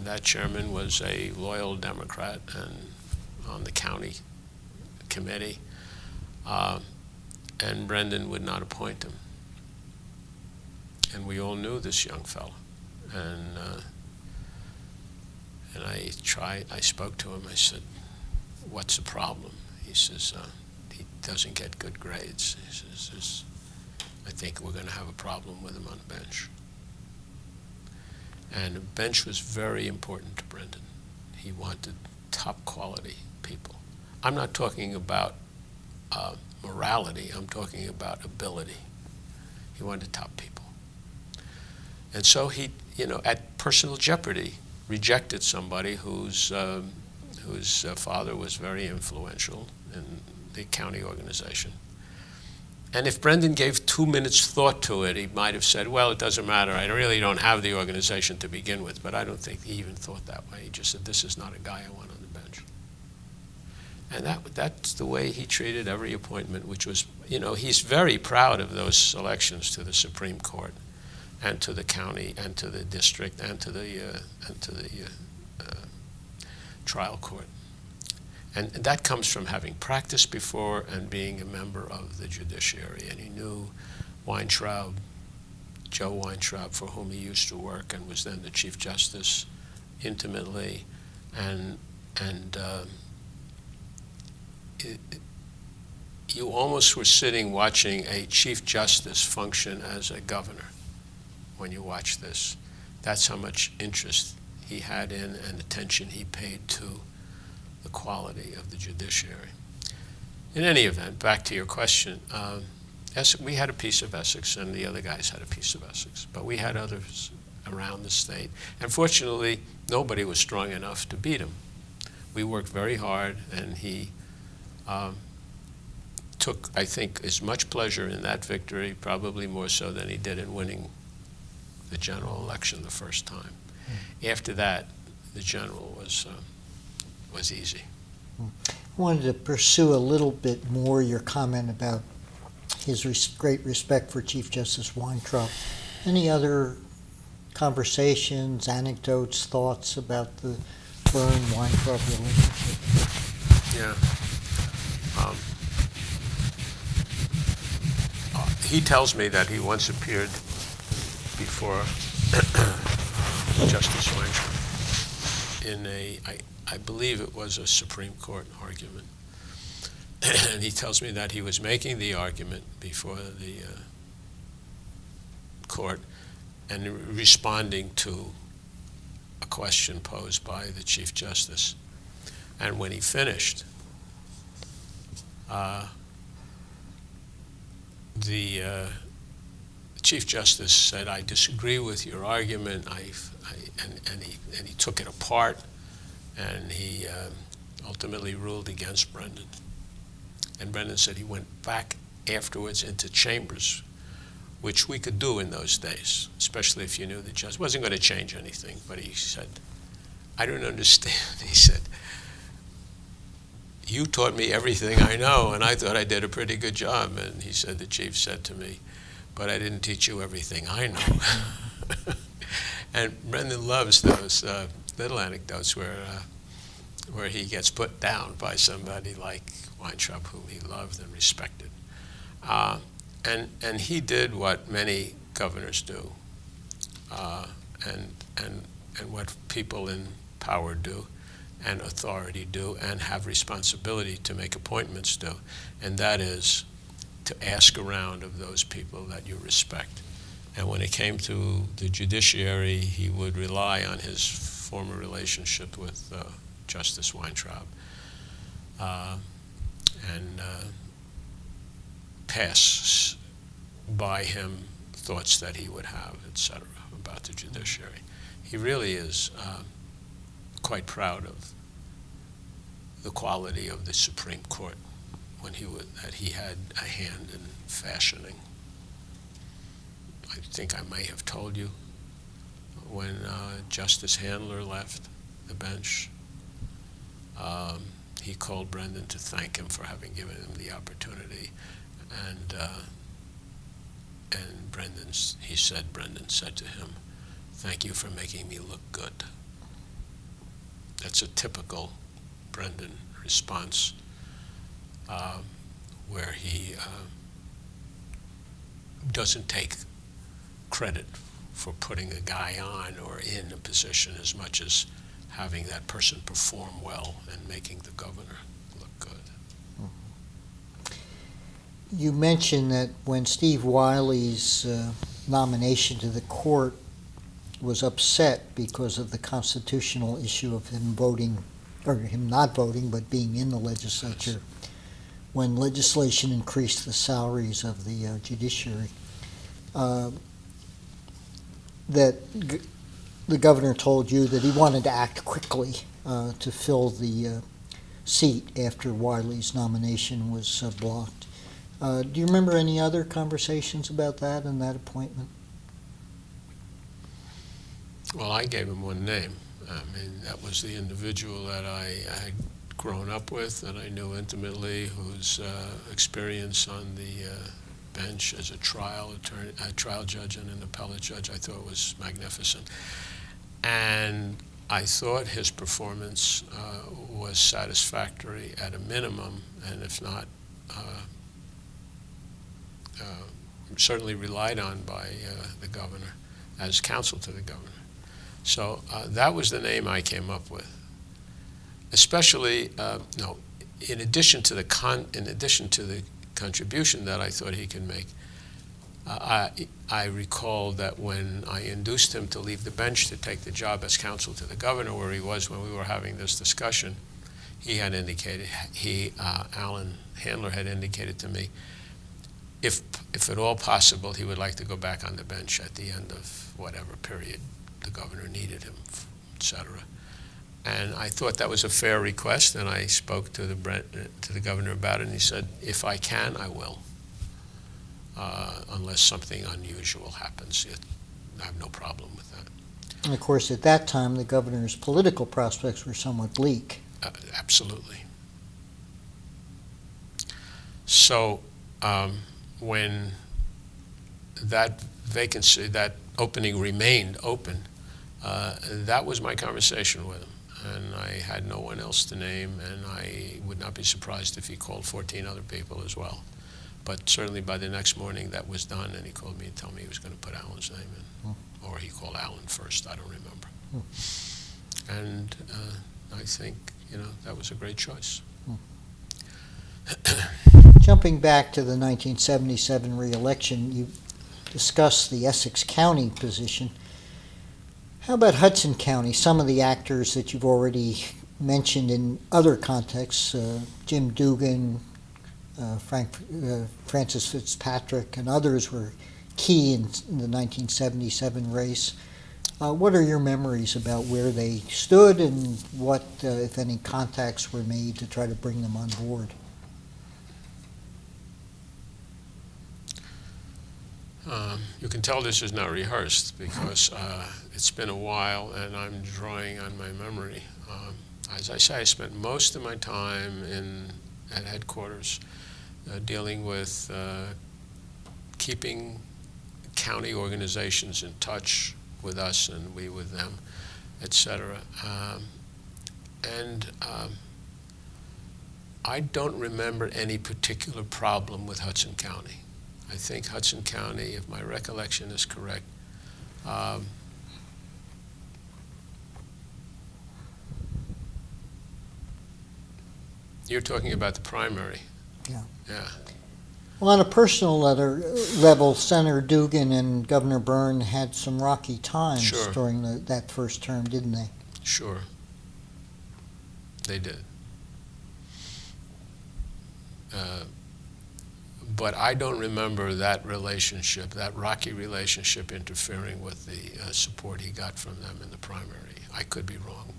that chairman was a loyal Democrat and on the county committee. And Brendan would not appoint him. And we all knew this young fellow. And I spoke to him. I said, what's the problem? He says, he doesn't get good grades. He says, I think we're going to have a problem with him on the bench. And the bench was very important to Brendan. He wanted top quality people. I'm not talking about morality, I'm talking about ability. He wanted top people. And so he, at personal jeopardy, rejected somebody whose father was very influential in the county organization. And if Brendan gave 2 minutes thought to it, he might have said, well, it doesn't matter. I really don't have the organization to begin with. But I don't think he even thought that way. He just said, this is not a guy I want on the bench. And that's the way he treated every appointment, which was, he's very proud of those selections to the Supreme Court and to the county and to the district and to the trial court. And that comes from having practiced before and being a member of the judiciary. And he knew Joe Weintraub, for whom he used to work and was then the Chief Justice, intimately. You almost were sitting watching a Chief Justice function as a governor when you watch this. That's how much interest he had in and attention he paid to the quality of the judiciary. In any event, back to your question, we had a piece of Essex and the other guys had a piece of Essex, but we had others around the state. And fortunately, nobody was strong enough to beat him. We worked very hard, and he took, I think, as much pleasure in that victory, probably more so than he did in winning the general election the first time. After that, the general was easy. I wanted to pursue a little bit more your comment about his great respect for Chief Justice Weintraub. Any other conversations, anecdotes, thoughts about the Byrne-Weintraub relationship? Yeah. He tells me that he once appeared before Justice Weintraub in I believe it was a Supreme Court argument. And he tells me that he was making the argument before the court and responding to a question posed by the Chief Justice. And when he finished, the Chief Justice said, I disagree with your argument, and he took it apart, and he ultimately ruled against Brendan. And Brendan said he went back afterwards into chambers, which we could do in those days, especially if you knew the judge. It wasn't going to change anything, but he said, I don't understand. He said, you taught me everything I know, and I thought I did a pretty good job. And he said, the chief said to me, but I didn't teach you everything I know. And Brendan loves those little anecdotes where he gets put down by somebody like Weintraub, whom he loved and respected. And he did what many governors do, and what people in power do, and authority do, and have responsibility to make appointments do, and that is to ask around of those people that you respect. And when it came to the judiciary, he would rely on his former relationship with Justice Weintraub, and pass by him thoughts that he would have, etc., about the judiciary. He really is quite proud of the quality of the Supreme Court that he had a hand in fashioning. I think I may have told you when Justice Handler left the bench, he called Brendan to thank him for having given him the opportunity, and Brendan said to him, "Thank you for making me look good." That's a typical Brendan response, where he doesn't take credit for putting a guy on or in a position as much as having that person perform well and making the governor look good. You mentioned that when Steve Wiley's nomination to the court was upset because of the constitutional issue of him voting, or him not voting, but being in the legislature, when legislation increased the salaries of the judiciary, that the governor told you that he wanted to act quickly to fill the seat after Wiley's nomination was blocked. Do you remember any other conversations about that and that appointment? Well, I gave him one name. I mean, that was the individual that I had grown up with, that I knew intimately, whose experience on the bench as a trial judge and an appellate judge I thought was magnificent. And I thought his performance was satisfactory at a minimum, and if not, certainly relied on by the governor as counsel to the governor. So that was the name I came up with. Especially, in addition to the contribution that I thought he could make, I recall that when I induced him to leave the bench to take the job as counsel to the governor, where he was when we were having this discussion, he had indicated, Alan Handler had indicated to me, if at all possible, he would like to go back on the bench at the end of whatever period the governor needed him, etc. And I thought that was a fair request, and I spoke to the governor about it, and he said, if I can, I will, unless something unusual happens. I have no problem with that. And of course, at that time, the governor's political prospects were somewhat bleak. Absolutely. So when that vacancy, that opening remained open, that was my conversation with him. And I had no one else to name, and I would not be surprised if he called 14 other people as well. But certainly by the next morning that was done, and he called me and told me he was going to put Alan's name in. Or he called Alan first, I don't remember. And I think, that was a great choice. Jumping back to the 1977 re-election, you discussed the Essex County position. How about Hudson County? Some of the actors that you've already mentioned in other contexts, Jim Dugan, Francis Fitzpatrick, and others were key in the 1977 race. What are your memories about where they stood and what, if any, contacts were made to try to bring them on board? You can tell this is not rehearsed because it's been a while and I'm drawing on my memory. As I say, I spent most of my time at headquarters dealing with keeping county organizations in touch with us and we with them, etc. I don't remember any particular problem with Hudson County. I think Hudson County, if my recollection is correct, you're talking about the primary. Yeah. Yeah. Well, on a personal level, Senator Dugan and Governor Byrne had some rocky times Sure. during that first term, didn't they? Sure. They did. But I don't remember that relationship, that rocky relationship, interfering with the support he got from them in the primary. I could be wrong.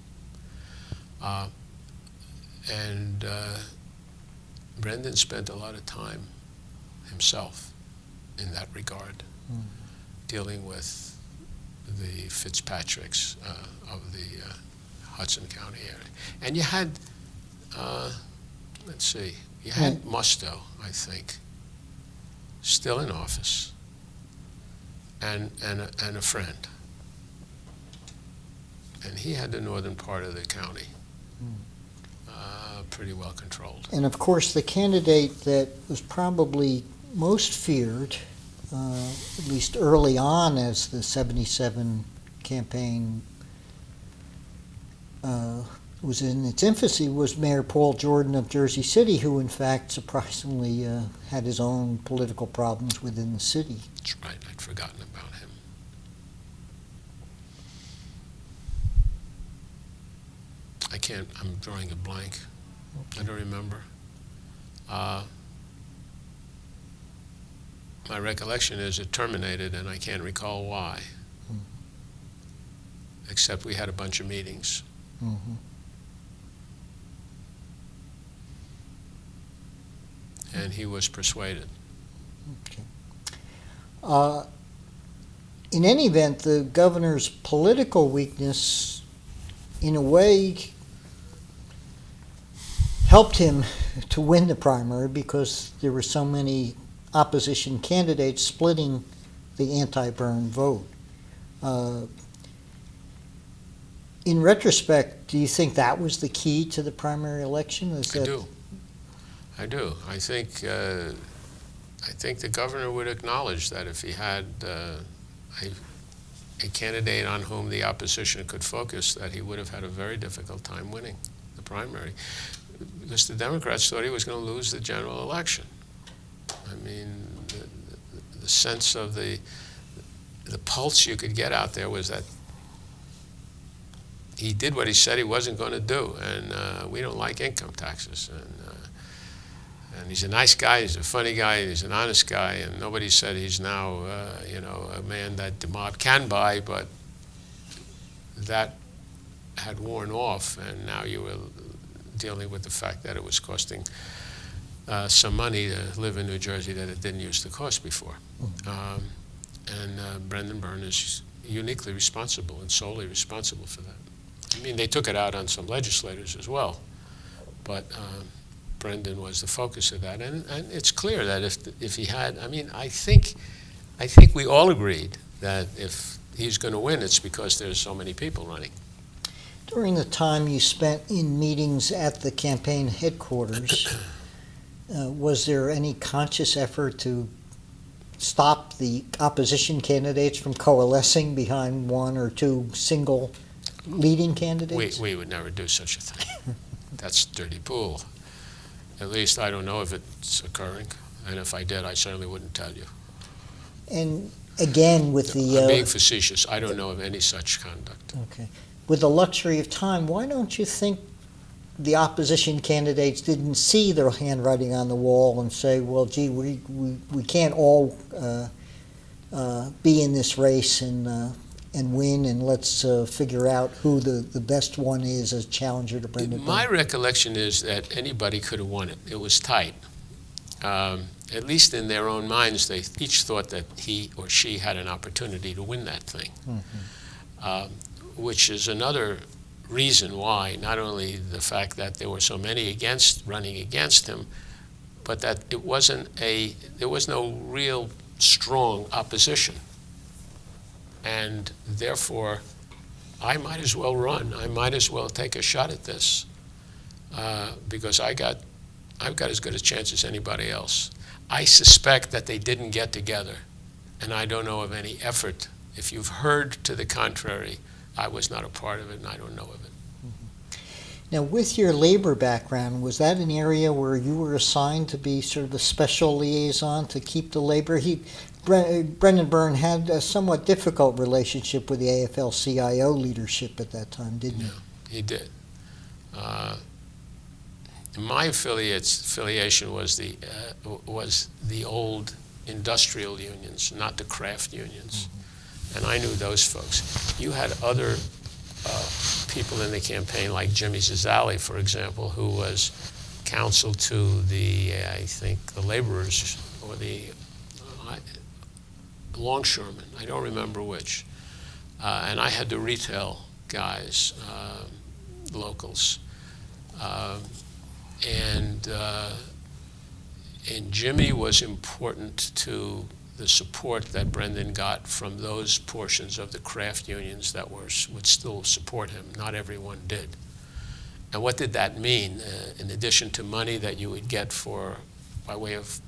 Brendan spent a lot of time himself in that regard, dealing with the Fitzpatricks of the Hudson County area. And you had, you had Musto, I think, still in office, and a friend. And he had the northern part of the county pretty well controlled. And of course, the candidate that was probably most feared, at least early on as the 77 campaign was in its infancy, was Mayor Paul Jordan of Jersey City, who in fact surprisingly had his own political problems within the city. That's right, I'd forgotten about him. I'm drawing a blank. I don't remember. My recollection is it terminated, and I can't recall why. Except we had a bunch of meetings. and he was persuaded. Okay. In any event, the governor's political weakness, in a way, helped him to win the primary because there were so many opposition candidates splitting the anti-Byrne vote. In retrospect, do you think that was the key to the primary election? I do. I think the governor would acknowledge that if he had a candidate on whom the opposition could focus, that he would have had a very difficult time winning the primary, because the Democrats thought he was going to lose the general election. I mean, the sense of the pulse you could get out there was that he did what he said he wasn't going to do, and we don't like income taxes. And he's a nice guy, he's a funny guy, he's an honest guy, and nobody said he's now, a man that the mob can buy, but that had worn off, and now you were dealing with the fact that it was costing some money to live in New Jersey that it didn't used to cost before. And Brendan Byrne is uniquely responsible and solely responsible for that. I mean, they took it out on some legislators as well, but Brendan was the focus of that. And it's clear that if he had, I think we all agreed that if he's going to win, it's because there's so many people running. During the time you spent in meetings at the campaign headquarters, was there any conscious effort to stop the opposition candidates from coalescing behind one or two single leading candidates? We would never do such a thing. That's dirty pool. At least I don't know if it's occurring, and if I did, I certainly wouldn't tell you. And again, with the... I'm being facetious. I don't know of any such conduct. Okay. With the luxury of time, why don't you think the opposition candidates didn't see their handwriting on the wall and say, well, gee, we can't all be in this race and win, and let's figure out who the best one is as challenger to Brendan Byrne? My recollection is that anybody could have won it. It was tight. At least in their own minds, they each thought that he or she had an opportunity to win that thing, which is another reason why, not only the fact that there were so many running against him, but that there was no real strong opposition. And therefore, I might as well run. I might as well take a shot at this because I've got as good a chance as anybody else. I suspect that they didn't get together, and I don't know of any effort. If you've heard to the contrary, I was not a part of it, and I don't know of it. Now, with your labor background, was that an area where you were assigned to be sort of a special liaison to keep the labor? Brendan Byrne had a somewhat difficult relationship with the AFL-CIO leadership at that time, didn't he? No, he did. My affiliation was the old industrial unions, not the craft unions, and I knew those folks. You had other people in the campaign, like Jimmy Zizali, for example, who was counsel to the laborers or the longshoremen. I don't remember which. And I had the retail guys, locals. And Jimmy was important to the support that Brendan got from those portions of the craft unions that would still support him. Not everyone did. And what did that mean? In addition to money that you would get by way of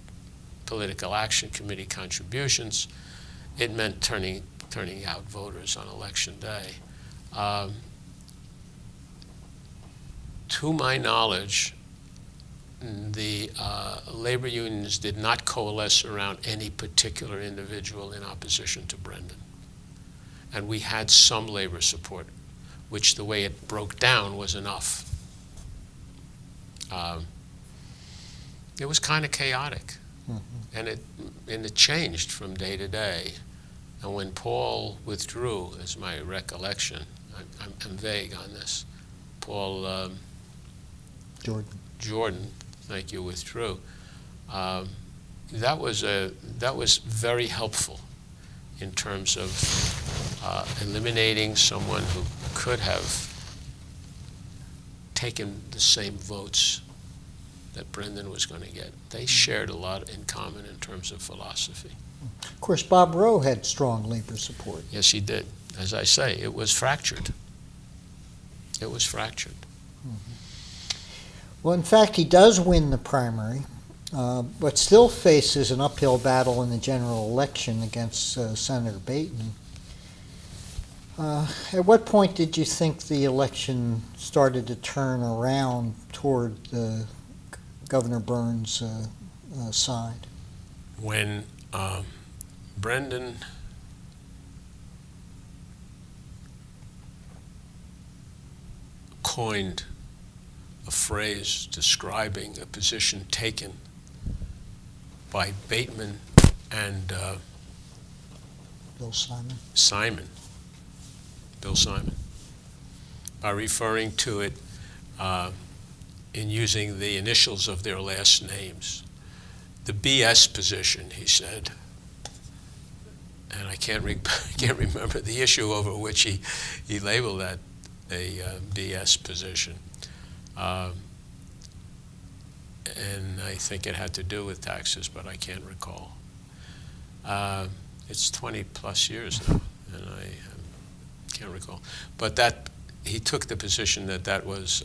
political action committee contributions, it meant turning out voters on election day. To my knowledge, the labor unions did not coalesce around any particular individual in opposition to Brendan. And we had some labor support, which the way it broke down was enough. It was kind of chaotic, and it changed from day to day. And when Paul withdrew, as my recollection, I'm vague on this, Paul Jordan, thank you, withdrew. That was very helpful in terms of eliminating someone who could have taken the same votes that Brendan was going to get. They shared a lot in common in terms of philosophy. Of course, Bob Rowe had strong labor support. Yes, he did. As I say, it was fractured. It was fractured. Well, in fact, he does win the primary, but still faces an uphill battle in the general election against Senator Bateman. At what point did you think the election started to turn around toward Governor Burns' side? When Brendan coined a phrase describing a position taken by Bateman and Bill Simon, by referring to it in using the initials of their last names. The BS position, he said, and I can't remember the issue over which he labeled that a BS position. And I think it had to do with taxes, but I can't recall. It's 20 plus years now, and I can't recall. But that he took the position that was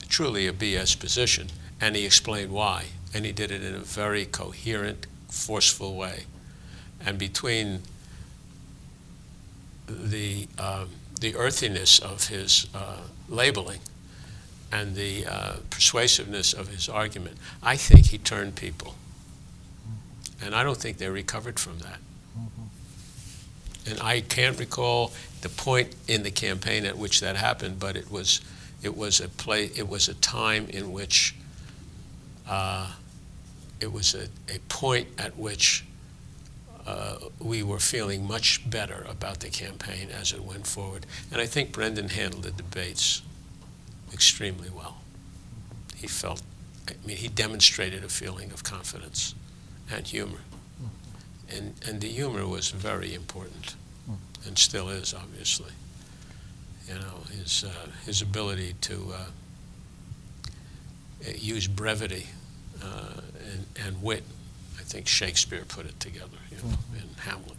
truly a BS position, and he explained why, and he did it in a very coherent, forceful way. And between the earthiness of his labeling and the persuasiveness of his argument, I think he turned people. And I don't think they recovered from that. And I can't recall the point in the campaign at which that happened, but it was a time in which it was a point at which we were feeling much better about the campaign as it went forward. And I think Brendan handled the debates extremely well. He demonstrated a feeling of confidence and humor. And the humor was very important, and still is, obviously. You know, his ability to use brevity and wit. I think Shakespeare put it together, in Hamlet.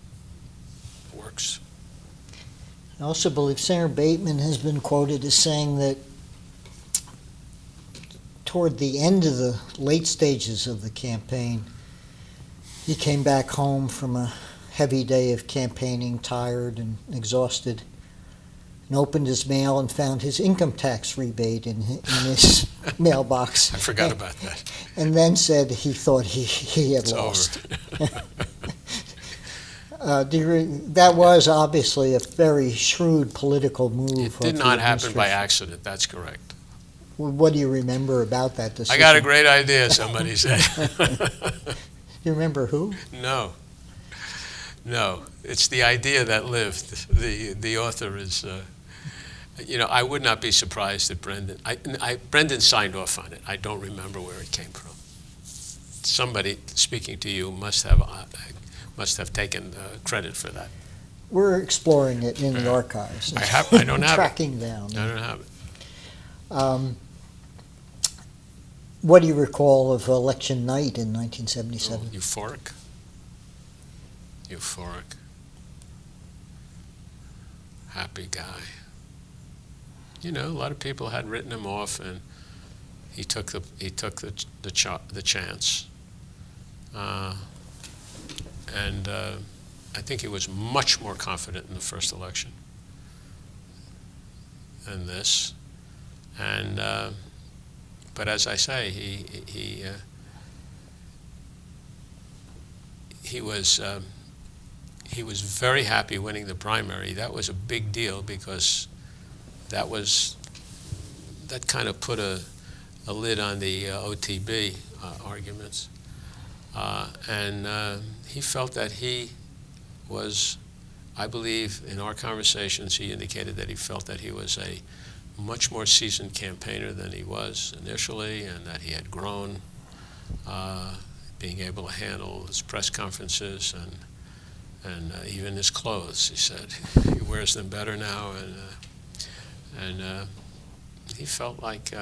It works. I also believe Senator Bateman has been quoted as saying that toward the end of the late stages of the campaign, he came back home from a heavy day of campaigning, tired and exhausted, and opened his mail and found his income tax rebate in his mailbox. I forgot about that. And then said he thought he had lost. That was obviously a very shrewd political move. It did not happen by accident, that's correct. What do you remember about that decision? I got a great idea, somebody said. You remember who? No. It's the idea that lived. The author is, I would not be surprised if Brendan signed off on it. I don't remember where it came from. Somebody speaking to you must have taken credit for that. We're exploring it in the archives. I don't have tracking it. Down. I don't have it. What do you recall of election night in 1977? Euphoric. Happy guy. A lot of people had written him off, and he took the chance. And I think he was much more confident in the first election than this. And but as I say, he was very happy winning the primary. That was a big deal because that kind of put a lid on the OTB arguments. And he felt that he was, I believe in our conversations, he indicated that he felt that he was a much more seasoned campaigner than he was initially, and that he had grown being able to handle his press conferences and even his clothes. He said he wears them better now, and he felt like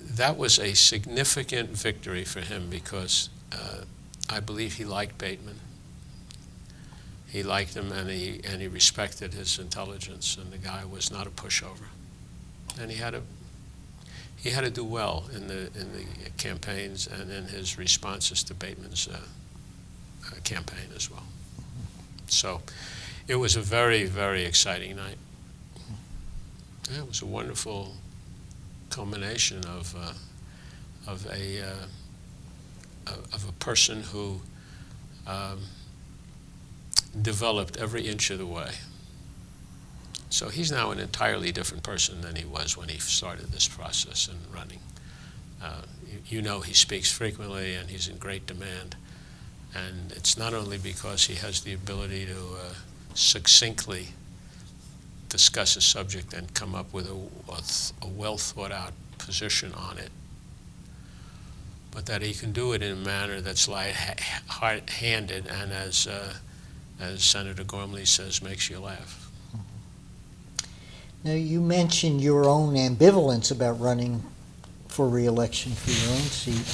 that was a significant victory for him, because I believe he liked Bateman. He liked him, and he respected his intelligence, and the guy was not a pushover. And he had to do well in the campaigns and in his responses to Bateman's campaign as well. So it was a very, very exciting night. Yeah, it was a wonderful culmination of a person who developed every inch of the way. So he's now an entirely different person than he was when he started this process and running. You know, he speaks frequently and he's in great demand. And it's not only because he has the ability to succinctly discuss a subject and come up with a well thought out position on it, but that he can do it in a manner that's light-handed and, as Senator Gormley says, makes you laugh. Now, you mentioned your own ambivalence about running for re-election for your own seat.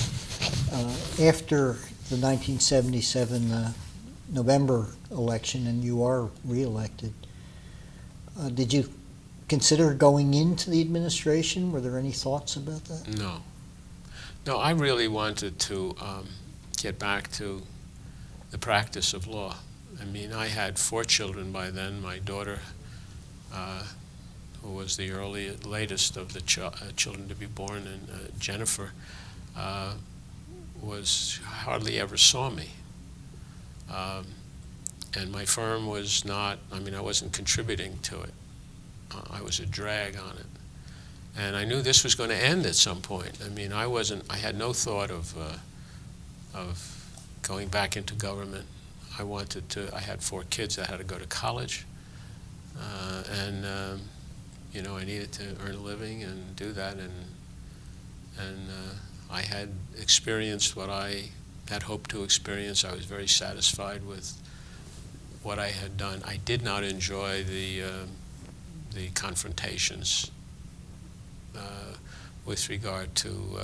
After the 1977 November election, and you are re-elected, did you consider going into the administration? Were there any thoughts about that? No, I really wanted to get back to the practice of law. I mean, I had 4 children by then. My daughter, who was the latest of the children to be born, and Jennifer, hardly ever saw me. And my firm was not, I wasn't contributing to it. I was a drag on it. And I knew this was going to end at some point. I had no thought of going back into government. I had 4 kids that had to go to college. And I needed to earn a living and do that. And I had experienced what I had hoped to experience. I was very satisfied with what I had done. I did not enjoy the confrontations with regard to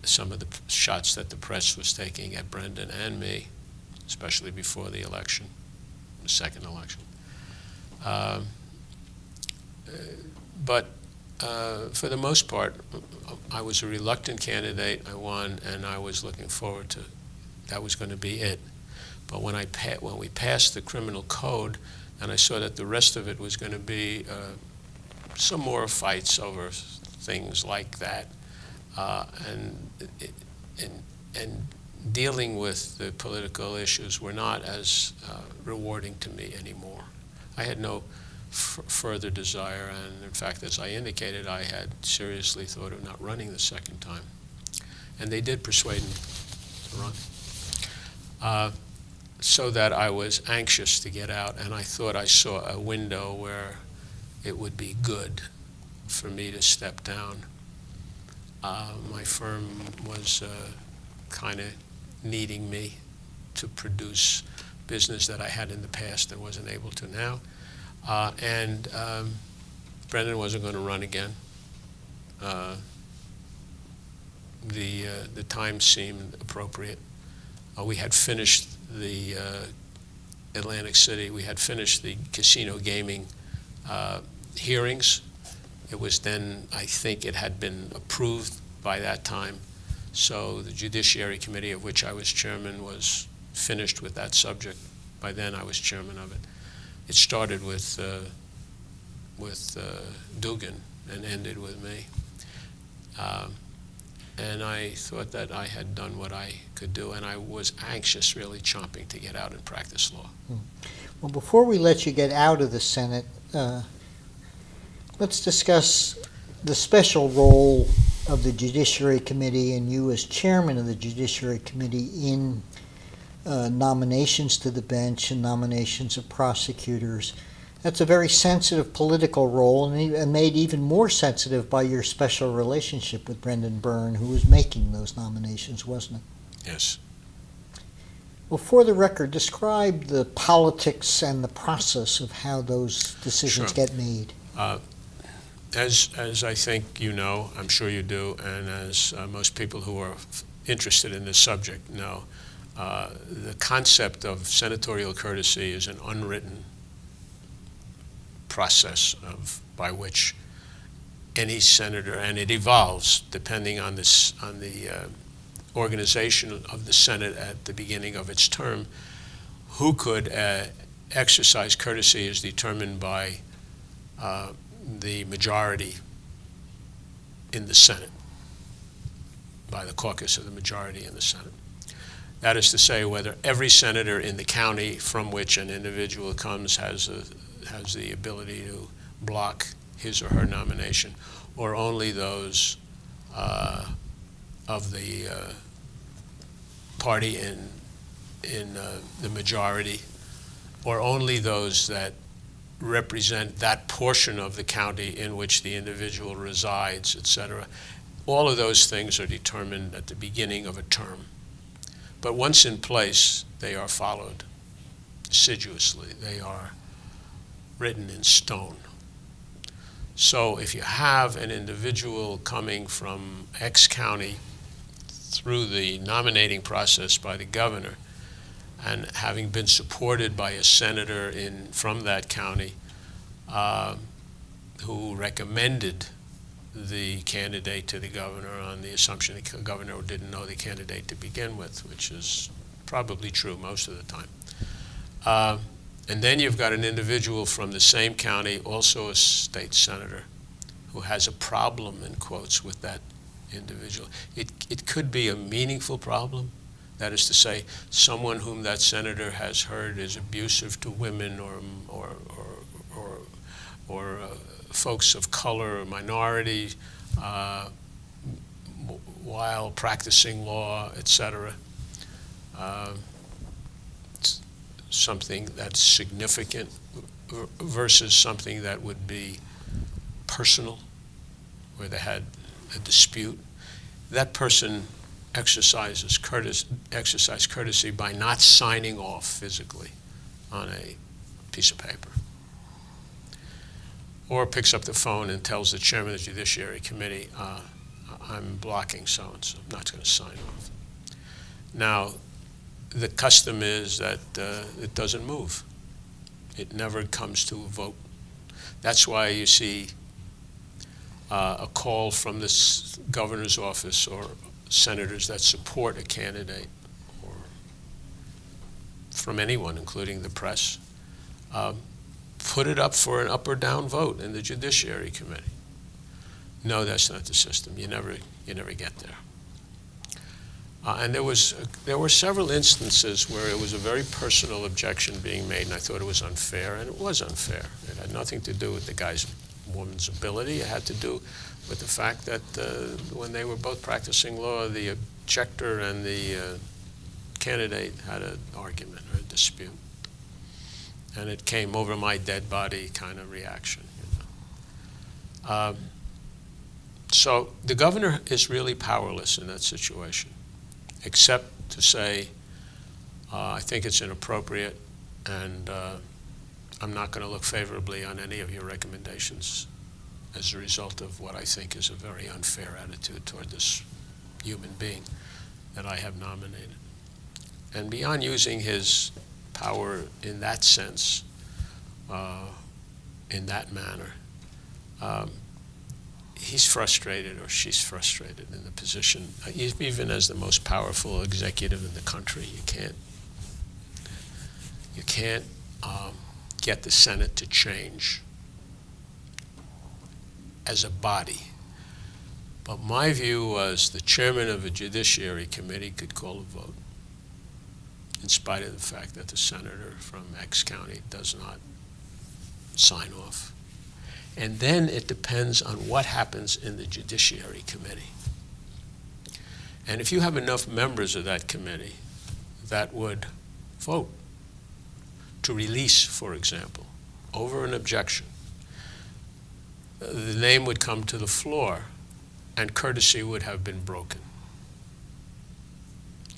some of the shots that the press was taking at Brendan and me, especially before the election, the second election. But for the most part, I was a reluctant candidate. I won, and I was looking forward to that was going to be it. But when we passed the criminal code, and I saw that the rest of it was going to be some more fights over things like that, and dealing with the political issues were not as rewarding to me anymore. I had no further desire, and in fact, as I indicated, I had seriously thought of not running the second time. And they did persuade me to run. So that I was anxious to get out, and I thought I saw a window where it would be good for me to step down. My firm was kind of needing me to produce business that I had in the past and wasn't able to now. And Brendan wasn't going to run again. The time seemed appropriate. We had finished the Atlantic City. We had finished the casino gaming hearings. It was then, I think it had been approved by that time. So the Judiciary Committee, of which I was chairman, was finished with that subject. By then I was chairman of it. It started with Dugan and ended with me. And I thought that I had done what I could do, and I was anxious, really chomping to get out and practice law. Well, before we let you get out of the Senate, let's discuss the special role of the Judiciary Committee and you as chairman of the Judiciary Committee in nominations to the bench and nominations of prosecutors. That's a very sensitive political role, and made even more sensitive by your special relationship with Brendan Byrne, who was making those nominations, wasn't it? Yes. Well, for the record, describe the politics and the process of how those decisions Sure. get made. As I think you know, I'm sure you do, and as most people who are interested in this subject know, the concept of senatorial courtesy is an unwritten process by which any senator, and it evolves depending on the organization of the Senate at the beginning of its term, who could exercise courtesy is determined by the majority in the Senate, by the caucus of the majority in the Senate. That is to say, whether every senator in the county from which an individual comes has the ability to block his or her nomination, or only those of the party in the majority, or only those that represent that portion of the county in which the individual resides, etc. All of those things are determined at the beginning of a term. But once in place, they are followed assiduously. They are written in stone. So if you have an individual coming from X county through the nominating process by the governor, and having been supported by a senator from that county who recommended the candidate to the governor on the assumption the governor didn't know the candidate to begin with, which is probably true most of the time. And then you've got an individual from the same county, also a state senator, who has a problem, in quotes, with that individual. It could be a meaningful problem. That is to say, someone whom that senator has heard is abusive to women or folks of color or minority while practicing law, etc. Something that's significant versus something that would be personal, where they had a dispute. That person exercises courtesy by not signing off physically on a piece of paper, or picks up the phone and tells the chairman of the Judiciary Committee, I'm blocking so-and-so, I'm not going to sign off. Now, the custom is that it doesn't move. It never comes to a vote. That's why you see a call from the governor's office or senators that support a candidate, or from anyone, including the press, put it up for an up or down vote in the Judiciary Committee. No, that's not the system. You never get there. And there were several instances where it was a very personal objection being made, and I thought it was unfair, and it was unfair. It had nothing to do with the woman's ability. It had to do with the fact that when they were both practicing law, the objector and the candidate had an argument or a dispute. And it came over my dead body kind of reaction. So the governor is really powerless in that situation, except to say, I think it's inappropriate, and I'm not going to look favorably on any of your recommendations as a result of what I think is a very unfair attitude toward this human being that I have nominated. And beyond using his power in that sense, in that manner, he's frustrated, or she's frustrated in the position. Even as the most powerful executive in the country, you can't get the Senate to change as a body. But my view was the chairman of a Judiciary Committee could call a vote, in spite of the fact that the senator from X county does not sign off. And then it depends on what happens in the Judiciary Committee. And if you have enough members of that committee that would vote to release, for example, over an objection, the name would come to the floor and courtesy would have been broken.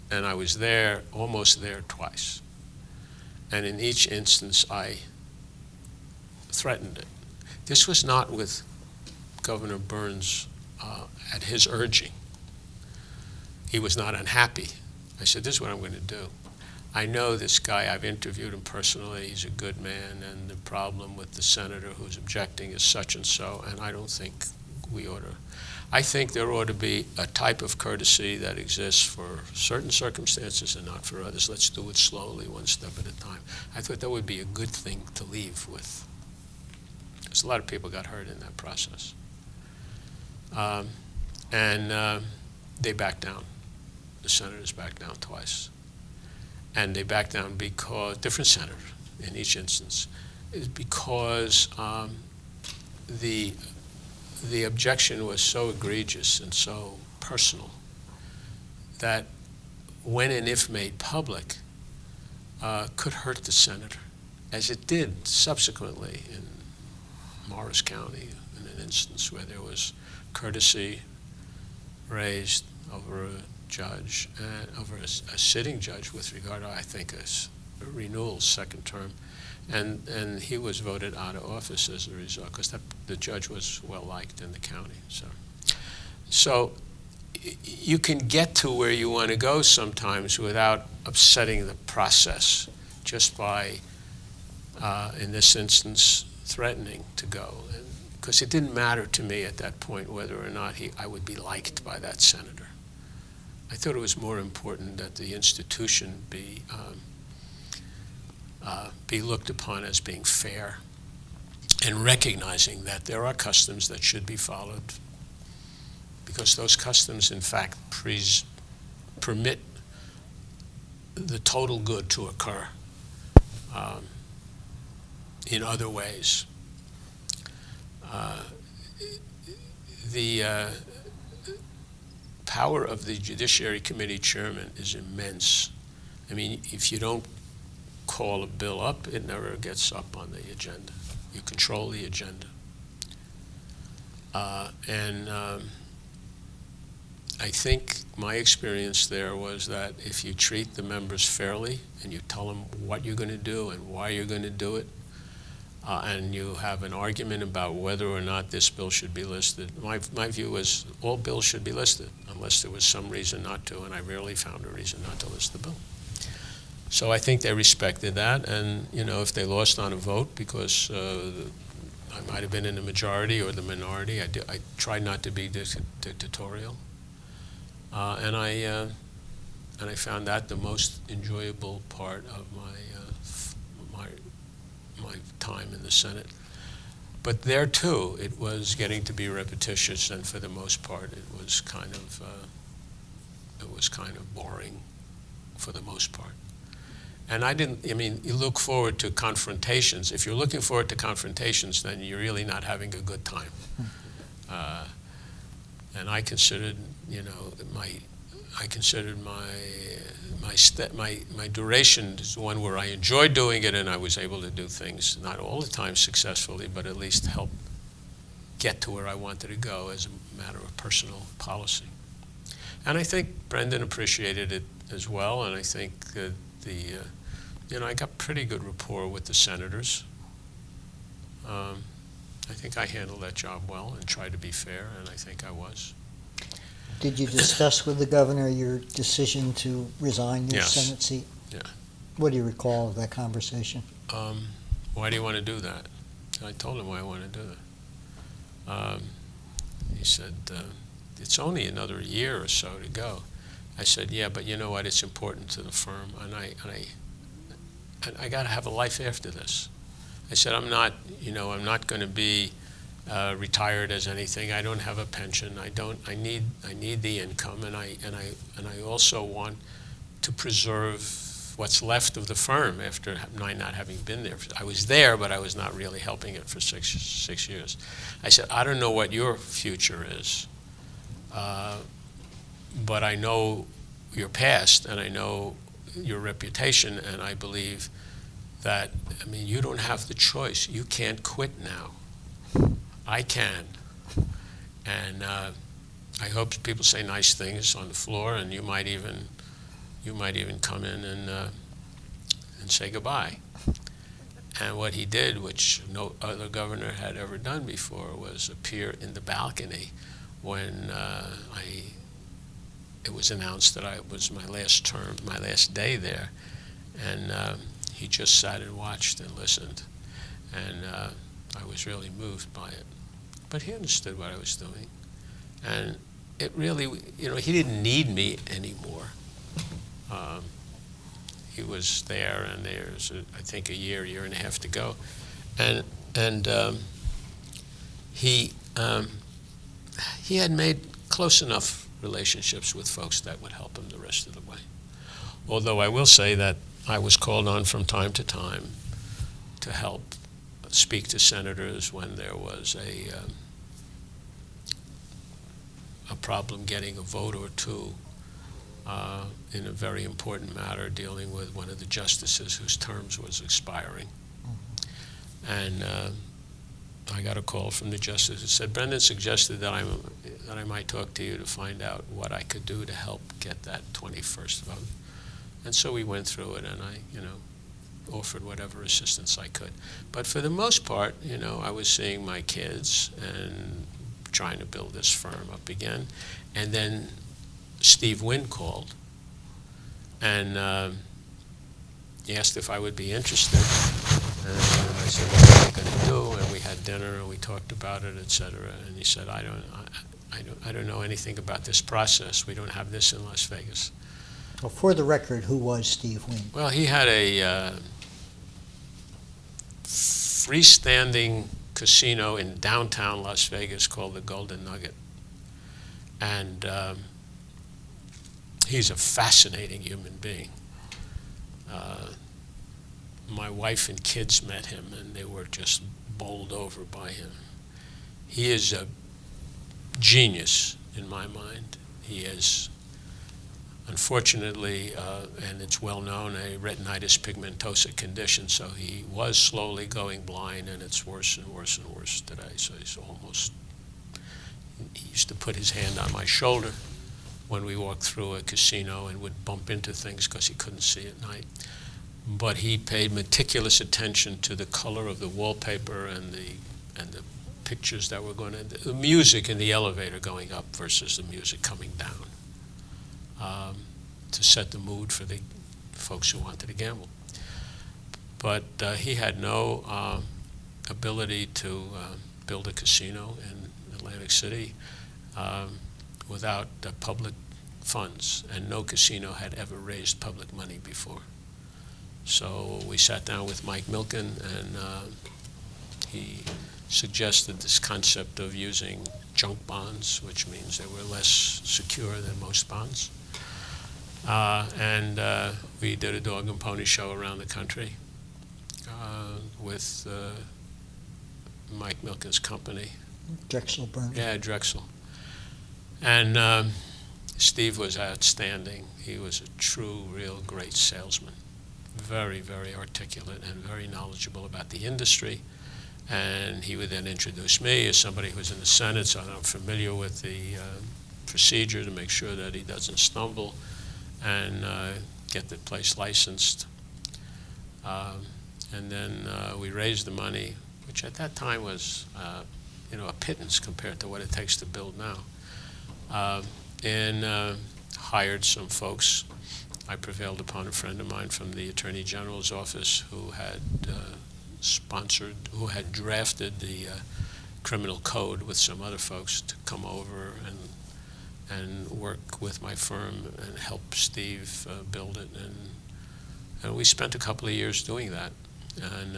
And I was there, almost there twice. And in each instance, I threatened it. This was not with Governor Burns at his urging. He was not unhappy. I said, this is what I'm going to do. I know this guy, I've interviewed him personally, he's a good man, and the problem with the senator who's objecting is such and so, and I don't think we ought to. I think there ought to be a type of courtesy that exists for certain circumstances and not for others. Let's do it slowly, one step at a time. I thought that would be a good thing to leave with, because a lot of people got hurt in that process. They backed down. The senators backed down twice. And they backed down because, different senator in each instance, is because the objection was so egregious and so personal that when and if made public, could hurt the senator, as it did subsequently in Morris County, in an instance where there was courtesy raised over a judge, over a sitting judge with regard to, I think, a renewal second term. And he was voted out of office as a result, because the judge was well-liked in the county. So you can get to where you want to go sometimes without upsetting the process, just by, in this instance, threatening to go. Because it didn't matter to me at that point whether or not I would be liked by that senator. I thought it was more important that the institution be looked upon as being fair, and recognizing that there are customs that should be followed, because those customs, in fact, permit the total good to occur in other ways. The power of the Judiciary Committee chairman is immense. I mean, if you don't call a bill up, it never gets up on the agenda. You control the agenda. I think my experience there was that if you treat the members fairly and you tell them what you're going to do and why you're going to do it, and you have an argument about whether or not this bill should be listed, my view was all bills should be listed unless there was some reason not to, and I rarely found a reason not to list the bill. So I think they respected that, and if they lost on a vote because I might have been in the majority or the minority, I tried not to be dictatorial, and I found that the most enjoyable part of my time in the Senate. But there too, it was getting to be repetitious, and for the most part, it was kind of boring, for the most part. And you look forward to confrontations. If you're looking forward to confrontations, then you're really not having a good time. And I considered, my duration is one where I enjoyed doing it, and I was able to do things, not all the time successfully, but at least help get to where I wanted to go as a matter of personal policy. And I think Brendan appreciated it as well, and I think that I got pretty good rapport with the senators. I think I handled that job well and tried to be fair, and I think I was. Did you discuss with the governor your decision to resign your Yes. Senate seat? Yeah. What do you recall of that conversation? Why do you want to do that? I told him why I want to do that. He said, it's only another year or so to go. I said, yeah, but you know what? It's important to the firm, and I got to have a life after this. I said, I'm not going to be retired as anything. I don't have a pension. I need the income, and I also want to preserve what's left of the firm after my not having been there. I was there, but I was not really helping it for six years. I said, I don't know what your future is, but I know your past, and I know your reputation, and I believe that, I mean, you don't have the choice. You can't quit now. I can. And I hope people say nice things on the floor, and you might even come in and say goodbye. And what he did, which no other governor had ever done before, was appear in the balcony when it was announced that it was my last term, my last day there. And he just sat and watched and listened. And I was really moved by it. But he understood what I was doing. And it really, he didn't need me anymore. He was there, and there's, I think, a year and a half to go. And he had made close enough relationships with folks that would help him the rest of the way. Although I will say that I was called on from time to time to help speak to senators when there was a problem getting a vote or two in a very important matter dealing with one of the justices whose terms was expiring. And I got a call from the justice who said, Brendan suggested that I might talk to you to find out what I could do to help get that 21st vote. And so we went through it, and I, offered whatever assistance I could. But for the most part, I was seeing my kids and trying to build this firm up again. And then Steve Wynn called, and he asked if I would be interested. And I said, what are you going to do? And we had dinner, and we talked about it, et cetera. And he said, I don't know anything about this process. We don't have this in Las Vegas. Well, for the record, who was Steve Wynn? Well, he had a freestanding casino in downtown Las Vegas called the Golden Nugget. And he's a fascinating human being. My wife and kids met him, and they were just bowled over by him. He is a genius in my mind. He is, unfortunately, and it's well known, a retinitis pigmentosa condition, so he was slowly going blind, and it's worse and worse and worse today. So he used to put his hand on my shoulder when we walked through a casino and would bump into things because he couldn't see at night. But he paid meticulous attention to the color of the wallpaper and the pictures that were going to, the music in the elevator going up versus the music coming down, to set the mood for the folks who wanted to gamble. But he had no ability to build a casino in Atlantic City without public funds, and no casino had ever raised public money before. So we sat down with Mike Milken, and he suggested this concept of using junk bonds, which means they were less secure than most bonds. And we did a dog and pony show around the country with Mike Milken's company. Drexel Burn. Yeah, Drexel. And Steve was outstanding. He was a true, real great salesman. Very, very articulate and very knowledgeable about the industry. And he would then introduce me as somebody who's in the Senate, so I'm familiar with the procedure to make sure that he doesn't stumble and get the place licensed. And then we raised the money, which at that time was a pittance compared to what it takes to build now. And hired some folks. I prevailed upon a friend of mine from the Attorney General's office who had who had drafted the criminal code with some other folks to come over and work with my firm and help Steve build it. And we spent a couple of years doing that. And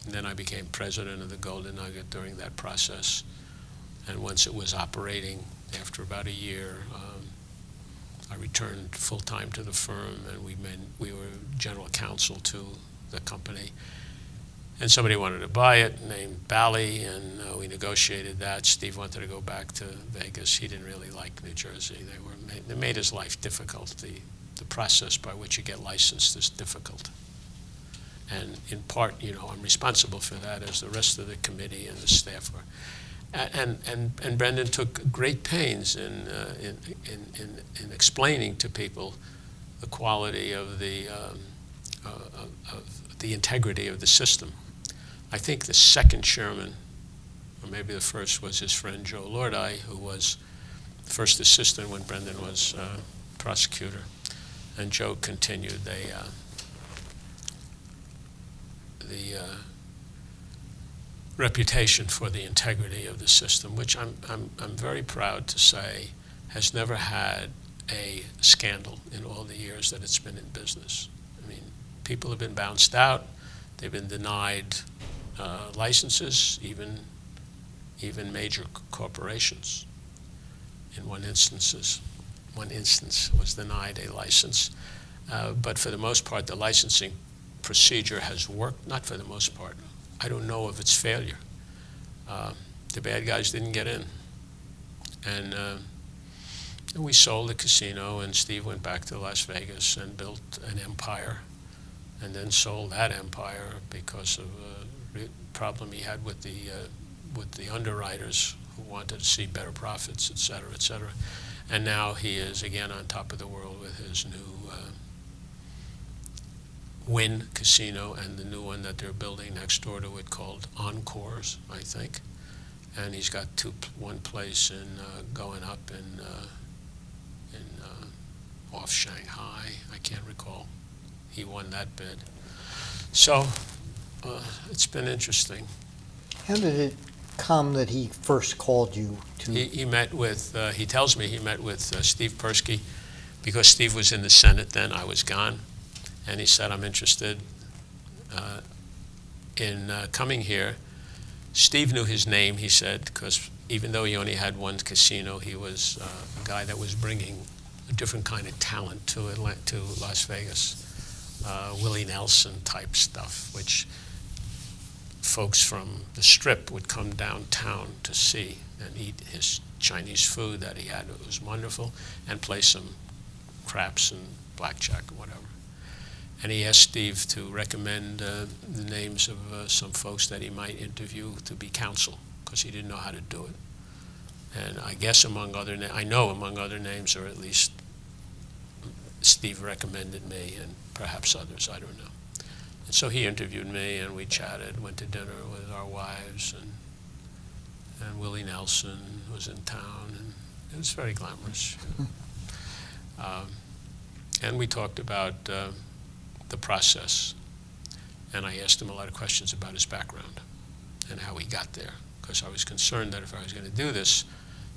then I became president of the Golden Nugget during that process. And once it was operating, after about a year, I returned full-time to the firm, and we were general counsel to the company. And somebody wanted to buy it named Bally, and we negotiated that. Steve wanted to go back to Vegas. He didn't really like New Jersey. They made his life difficult. The process by which you get licensed is difficult. And in part, I'm responsible for that, as the rest of the committee and the staff are. And Brendan took great pains in explaining to people the quality of the integrity of the system. I think the second chairman, or maybe the first, was his friend Joe Lordi, who was the first assistant when Brendan was prosecutor. And Joe continued the reputation for the integrity of the system, which I'm very proud to say has never had a scandal in all the years that it's been in business. I mean, people have been bounced out, they've been denied licenses, even major corporations. In one instance was denied a license, but for the most part, the licensing procedure has worked. Not for the most part. I don't know of its failure. The bad guys didn't get in. And we sold the casino, and Steve went back to Las Vegas and built an empire, and then sold that empire because of a problem he had with the underwriters who wanted to see better profits, et cetera, et cetera. And now he is again on top of the world with his new Wynn Casino and the new one that they're building next door to it called Encores, I think. And he's got one place going up in off Shanghai. I can't recall. He won that bid. So it's been interesting. How did it come that he first called you to? He met with, he tells me he met with Steve Persky, because Steve was in the Senate then, I was gone. And he said, I'm interested in coming here. Steve knew his name, he said, because even though he only had one casino, he was a guy that was bringing a different kind of talent to Las Vegas. Willie Nelson type stuff, which folks from the Strip would come downtown to see and eat his Chinese food that he had. It was wonderful, and play some craps and blackjack or whatever. And he asked Steve to recommend the names of some folks that he might interview to be counsel, because he didn't know how to do it. And I guess among other names, or at least Steve recommended me, and perhaps others, I don't know. And so he interviewed me, and we chatted, went to dinner with our wives, and Willie Nelson was in town, and it was very glamorous. And we talked about the process, and I asked him a lot of questions about his background and how he got there, because I was concerned that if I was going to do this,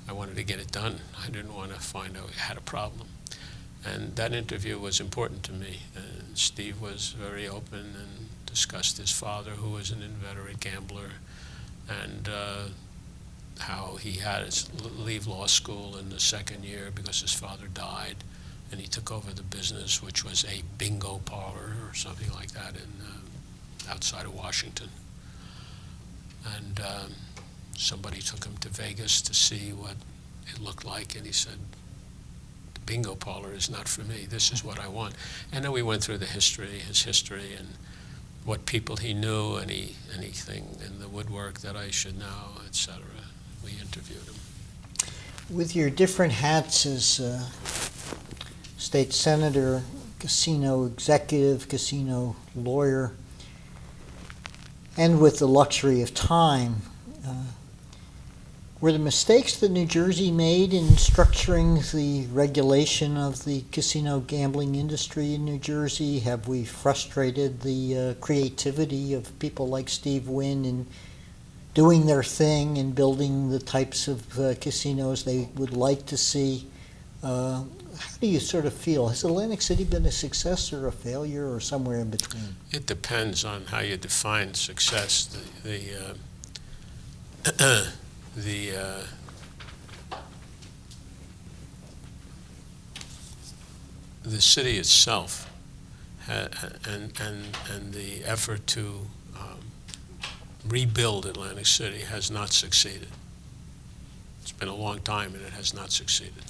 I wanted to get it done. I didn't want to find out I had a problem. And that interview was important to me. And Steve was very open and discussed his father, who was an inveterate gambler, and how he had to leave law school in the second year because his father died, and he took over the business, which was a bingo parlor or something like that outside of Washington. And somebody took him to Vegas to see what it looked like, and he said, the bingo parlor is not for me. This is what I want. And then we went through his history, and what people he knew, anything in the woodwork that I should know, et cetera. We interviewed him. With your different hats as state senator, casino executive, casino lawyer, and with the luxury of time, were the mistakes that New Jersey made in structuring the regulation of the casino gambling industry in New Jersey? Have we frustrated the creativity of people like Steve Wynn in doing their thing and building the types of casinos they would like to see? How do you sort of feel? Has Atlantic City been a success or a failure or somewhere in between? It depends on how you define success. The city itself and the effort to rebuild Atlantic City has not succeeded. It's been a long time, and it has not succeeded.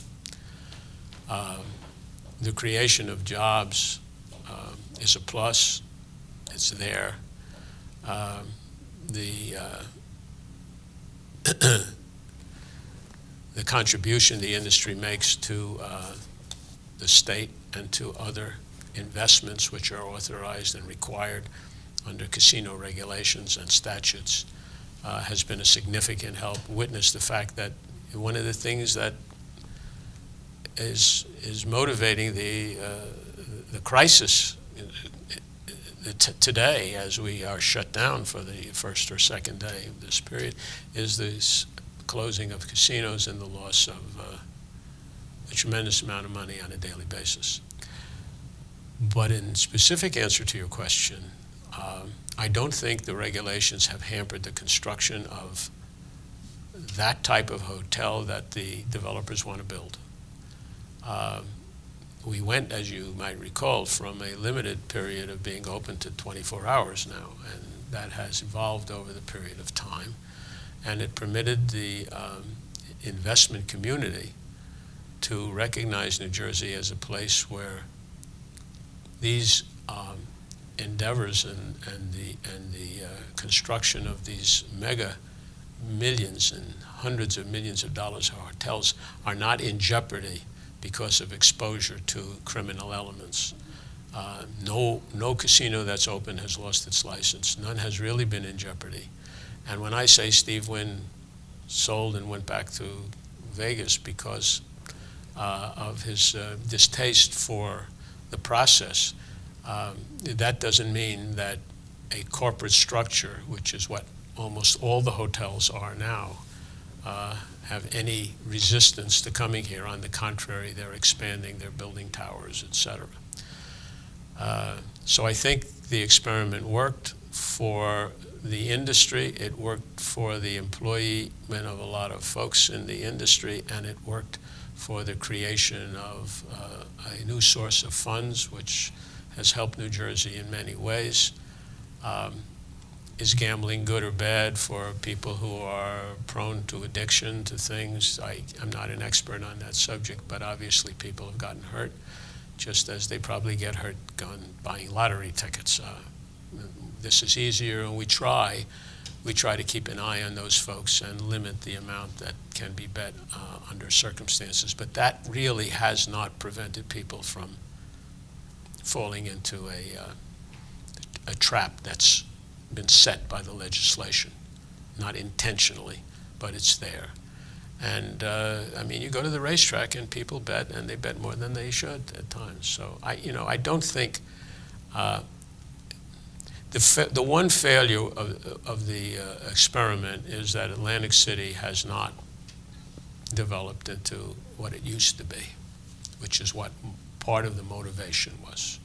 The creation of jobs is a plus, It's there. The the contribution the industry makes to the state and to other investments which are authorized and required under casino regulations and statutes has been a significant help. Witness the fact that one of the things that is motivating the crisis today, as we are shut down for the first or second day of this period, is this closing of casinos and the loss of a tremendous amount of money on a daily basis. But in specific answer to your question, I don't think the regulations have hampered the construction of that type of hotel that the developers want to build. We went, as you might recall, from a limited period of being open to 24 hours now, and that has evolved over the period of time. And it permitted the investment community to recognize New Jersey as a place where these endeavors and the construction of these mega millions and hundreds of millions of dollars of hotels are not in jeopardy because of exposure to criminal elements. No casino that's open has lost its license. None has really been in jeopardy. And when I say Steve Wynn sold and went back to Vegas because of his distaste for the process, that doesn't mean that a corporate structure, which is what almost all the hotels are now, have any resistance to coming here. On the contrary, they're expanding, they're building towers, et cetera. So I think the experiment worked for the industry, it worked for the employment of a lot of folks in the industry, and it worked for the creation of a new source of funds, which has helped New Jersey in many ways. Is gambling good or bad for people who are prone to addiction to things? I'm not an expert on that subject, but obviously people have gotten hurt, just as they probably get hurt buying lottery tickets. This is easier, and we try to keep an eye on those folks and limit the amount that can be bet under circumstances. But that really has not prevented people from falling into a trap that's been set by the legislation, not intentionally, but it's there. And I mean, you go to the racetrack and people bet, and they bet more than they should at times. So I don't think the one failure of the experiment is that Atlantic City has not developed into what it used to be, which is what part of the motivation was.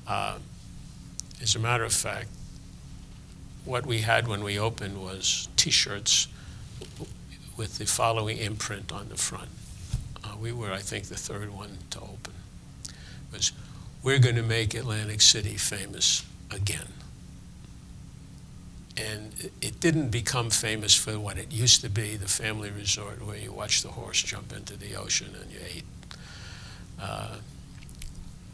As a matter of fact, what we had when we opened was T-shirts with the following imprint on the front. We were, I think, the third one to open. It was, "We're going to make Atlantic City famous again." And it didn't become famous for what it used to be, the family resort where you watched the horse jump into the ocean and you ate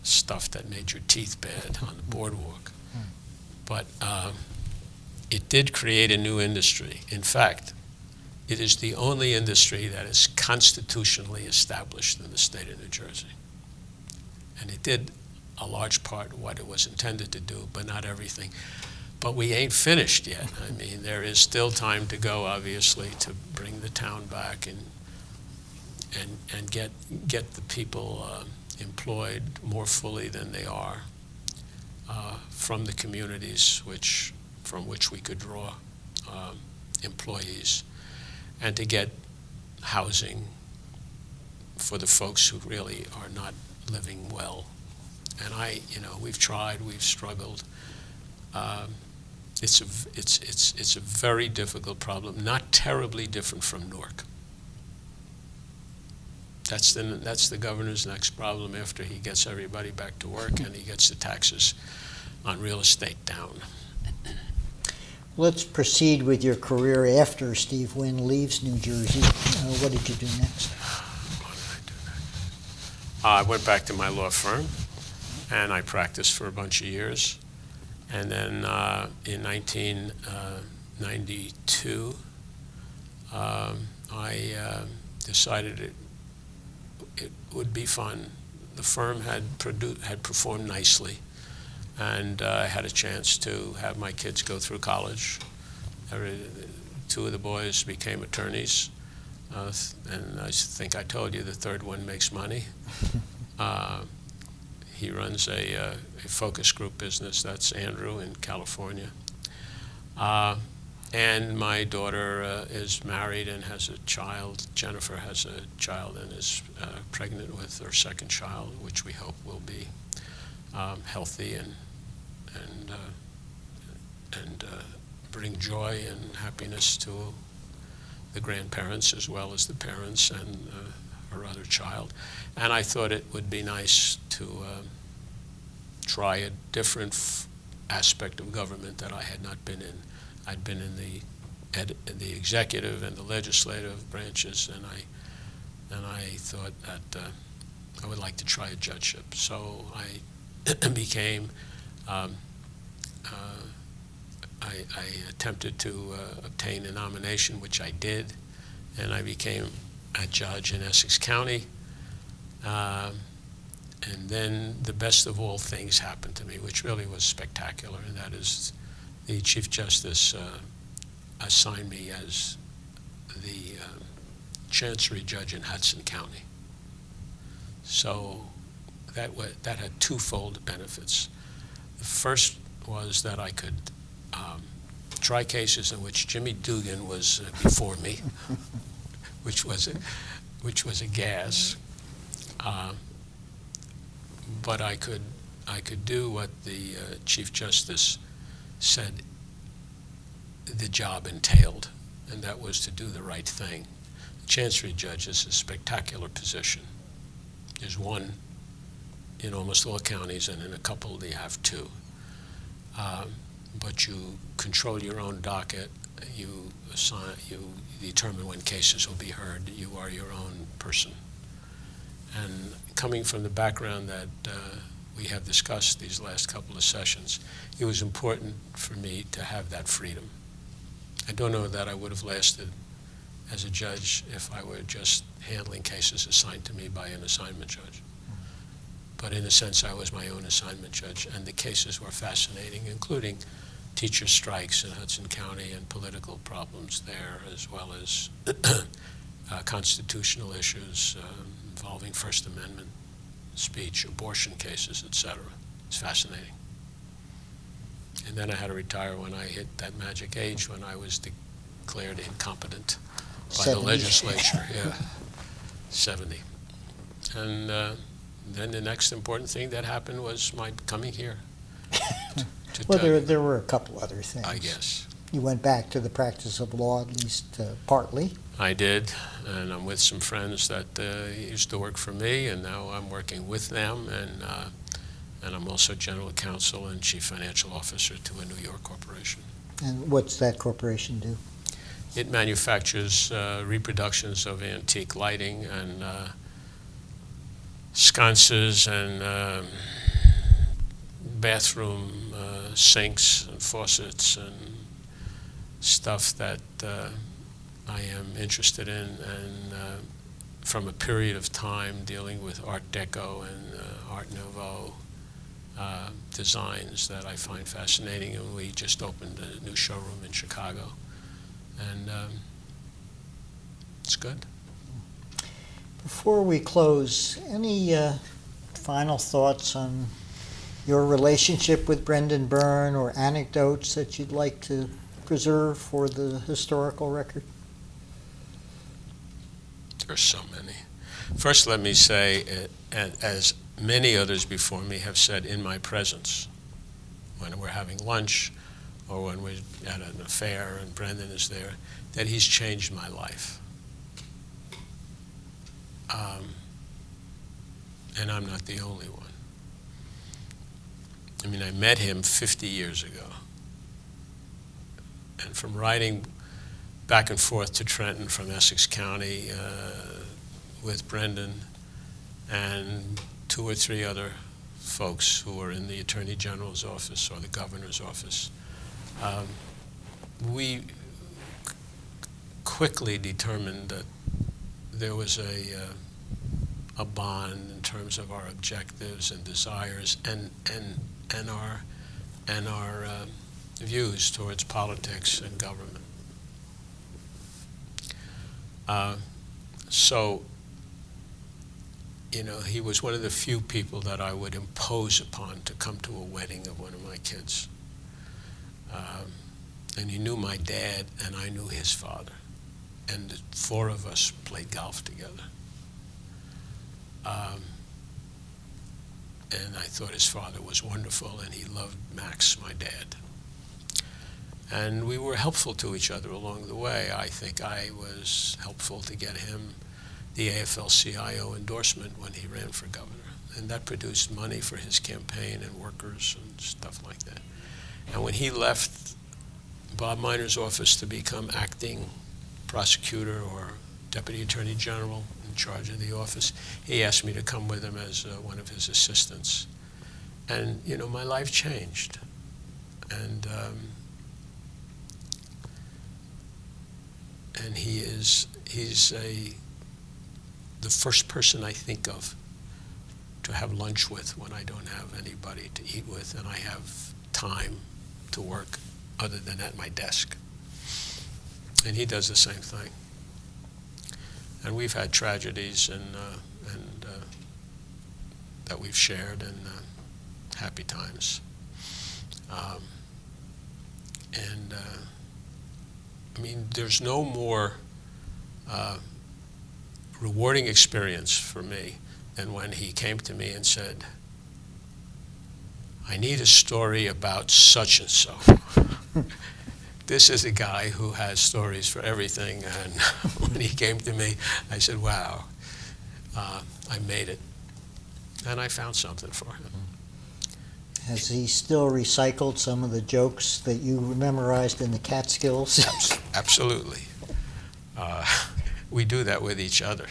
stuff that made your teeth bad on the boardwalk. But it did create a new industry. In fact, it is the only industry that is constitutionally established in the state of New Jersey. And it did a large part of what it was intended to do, but not everything. But we ain't finished yet. I mean, there is still time to go, obviously, to bring the town back and get the people employed more fully than they are from the communities from which we could draw employees, and to get housing for the folks who really are not living well. And we've tried, we've struggled. It's a very difficult problem, not terribly different from Newark. That's the governor's next problem after he gets everybody back to work and he gets the taxes on real estate down. Let's proceed with your career after Steve Wynn leaves New Jersey. What did you do next? What did I do next? I went back to my law firm, and I practiced for a bunch of years. And then in 1992, I decided it would be fun. The firm had performed nicely, and I had a chance to have my kids go through college. Two of the boys became attorneys, and I think I told you the third one makes money. He runs a focus group business. That's Andrew in California. And my daughter is married and has a child. Jennifer has a child and is pregnant with her second child, which we hope will be healthy and bring joy and happiness to the grandparents as well as the parents and her other child. And I thought it would be nice to try a different aspect of government that I had not been in. I'd been in the executive and the legislative branches, and I thought that I would like to try a judgeship. So I became. I attempted to obtain a nomination, which I did, and I became a judge in Essex County. And then the best of all things happened to me, which really was spectacular, and that is the Chief Justice assigned me as the Chancery Judge in Hudson County. So that had twofold benefits. The first was that I could try cases in which Jimmy Dugan was before me, which was a gas. But I could do what the Chief Justice said the job entailed, and that was to do the right thing. The Chancery Judge is a spectacular position. There's one in almost all counties, and in a couple they have two. But you control your own docket. You determine when cases will be heard. You are your own person. And coming from the background that we have discussed these last couple of sessions, it was important for me to have that freedom. I don't know that I would have lasted as a judge if I were just handling cases assigned to me by an assignment judge. But in a sense, I was my own assignment judge, and the cases were fascinating, including teacher strikes in Hudson County and political problems there, as well as constitutional issues involving First Amendment speech, abortion cases, etc. It's fascinating. And then I had to retire when I hit that magic age when I was declared incompetent by 70. the legislature. Yeah, 70. And then the next important thing that happened was my coming here. Well, there were a couple other things. I guess. You went back to the practice of law, at least partly. I did, and I'm with some friends that used to work for me, and now I'm working with them, and I'm also general counsel and chief financial officer to a New York corporation. And what's that corporation do? It manufactures reproductions of antique lighting and sconces and bathroom sinks and faucets and stuff that I am interested in, and from a period of time dealing with Art Deco and Art Nouveau designs that I find fascinating. And we just opened a new showroom in Chicago, and it's good. Before we close, any final thoughts on your relationship with Brendan Byrne, or anecdotes that you'd like to preserve for the historical record? There's so many. First, let me say, as many others before me have said in my presence, when we're having lunch or when we're at an affair and Brendan is there, that he's changed my life. And I'm not the only one. I mean, I met him 50 years ago. And from riding back and forth to Trenton from Essex County with Brendan and 2 or 3 other folks who were in the Attorney General's office or the Governor's office, we quickly determined that there was a bond in terms of our objectives and desires and our views towards politics and government. So, you know, he was one of the few people that I would impose upon to come to a wedding of one of my kids. And he knew my dad, and I knew his father. And the four of us played golf together. And I thought his father was wonderful, and he loved Max, my dad. And we were helpful to each other along the way. I think I was helpful to get him the AFL-CIO endorsement when he ran for governor. And that produced money for his campaign and workers and stuff like that. And when he left Bob Miner's office to become acting prosecutor or deputy attorney general in charge of the office, he asked me to come with him as one of his assistants. And, you know, my life changed. And he's the first person I think of to have lunch with when I don't have anybody to eat with and I have time to work other than at my desk. And he does the same thing. And we've had tragedies and that we've shared and happy times. I mean, there's no more rewarding experience for me than when he came to me and said, I need a story about such and so. This is a guy who has stories for everything, and when he came to me, I said, wow, I made it. And I found something for him. Has he still recycled some of the jokes that you memorized in the Catskills? Absolutely. We do that with each other.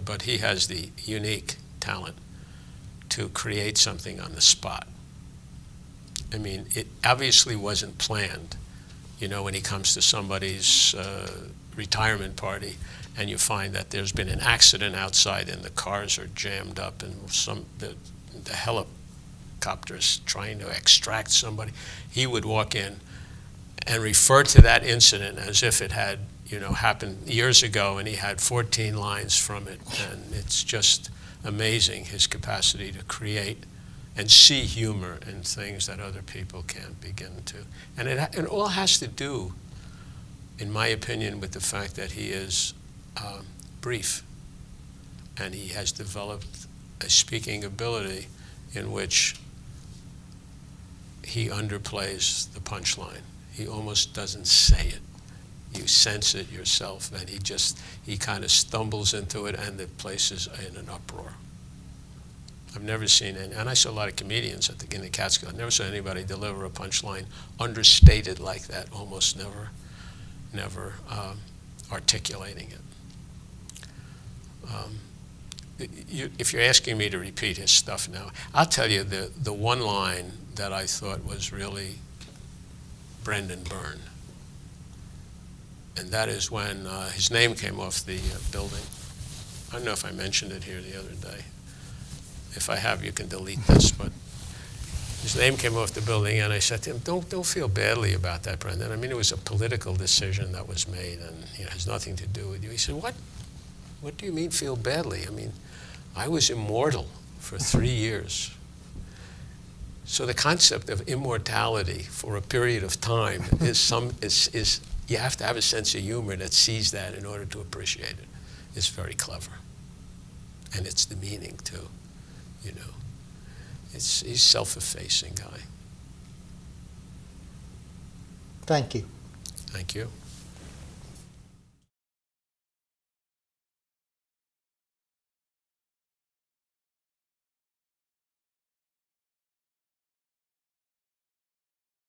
But he has the unique talent to create something on the spot. I mean, it obviously wasn't planned. You know, when he comes to somebody's retirement party and you find that there's been an accident outside and the cars are jammed up and the helicopter's trying to extract somebody, he would walk in and refer to that incident as if it had, you know, happened years ago, and he had 14 lines from it. And it's just amazing, his capacity to create and see humor in things that other people can't begin to. And it all has to do, in my opinion, with the fact that he is brief, and he has developed a speaking ability in which he underplays the punchline. He almost doesn't say it. You sense it yourself, and he kind of stumbles into it, and the place is in an uproar. I've never seen any, and I saw a lot of comedians in the Catskills. I never saw anybody deliver a punchline understated like that, almost never articulating it. If you're asking me to repeat his stuff now, I'll tell you the one line that I thought was really Brendan Byrne. And that is when his name came off the building. I don't know if I mentioned it here the other day. If I have, you can delete this, but his name came off the building, and I said to him, don't feel badly about that, Brendan. I mean, it was a political decision that was made, and it has nothing to do with you. He said, what do you mean feel badly? I mean, I was immortal for 3 years. So the concept of immortality for a period of time is you have to have a sense of humor that sees that in order to appreciate it. It's very clever. And it's the meaning, too, you know. He's a self-effacing guy. Thank you. Thank you.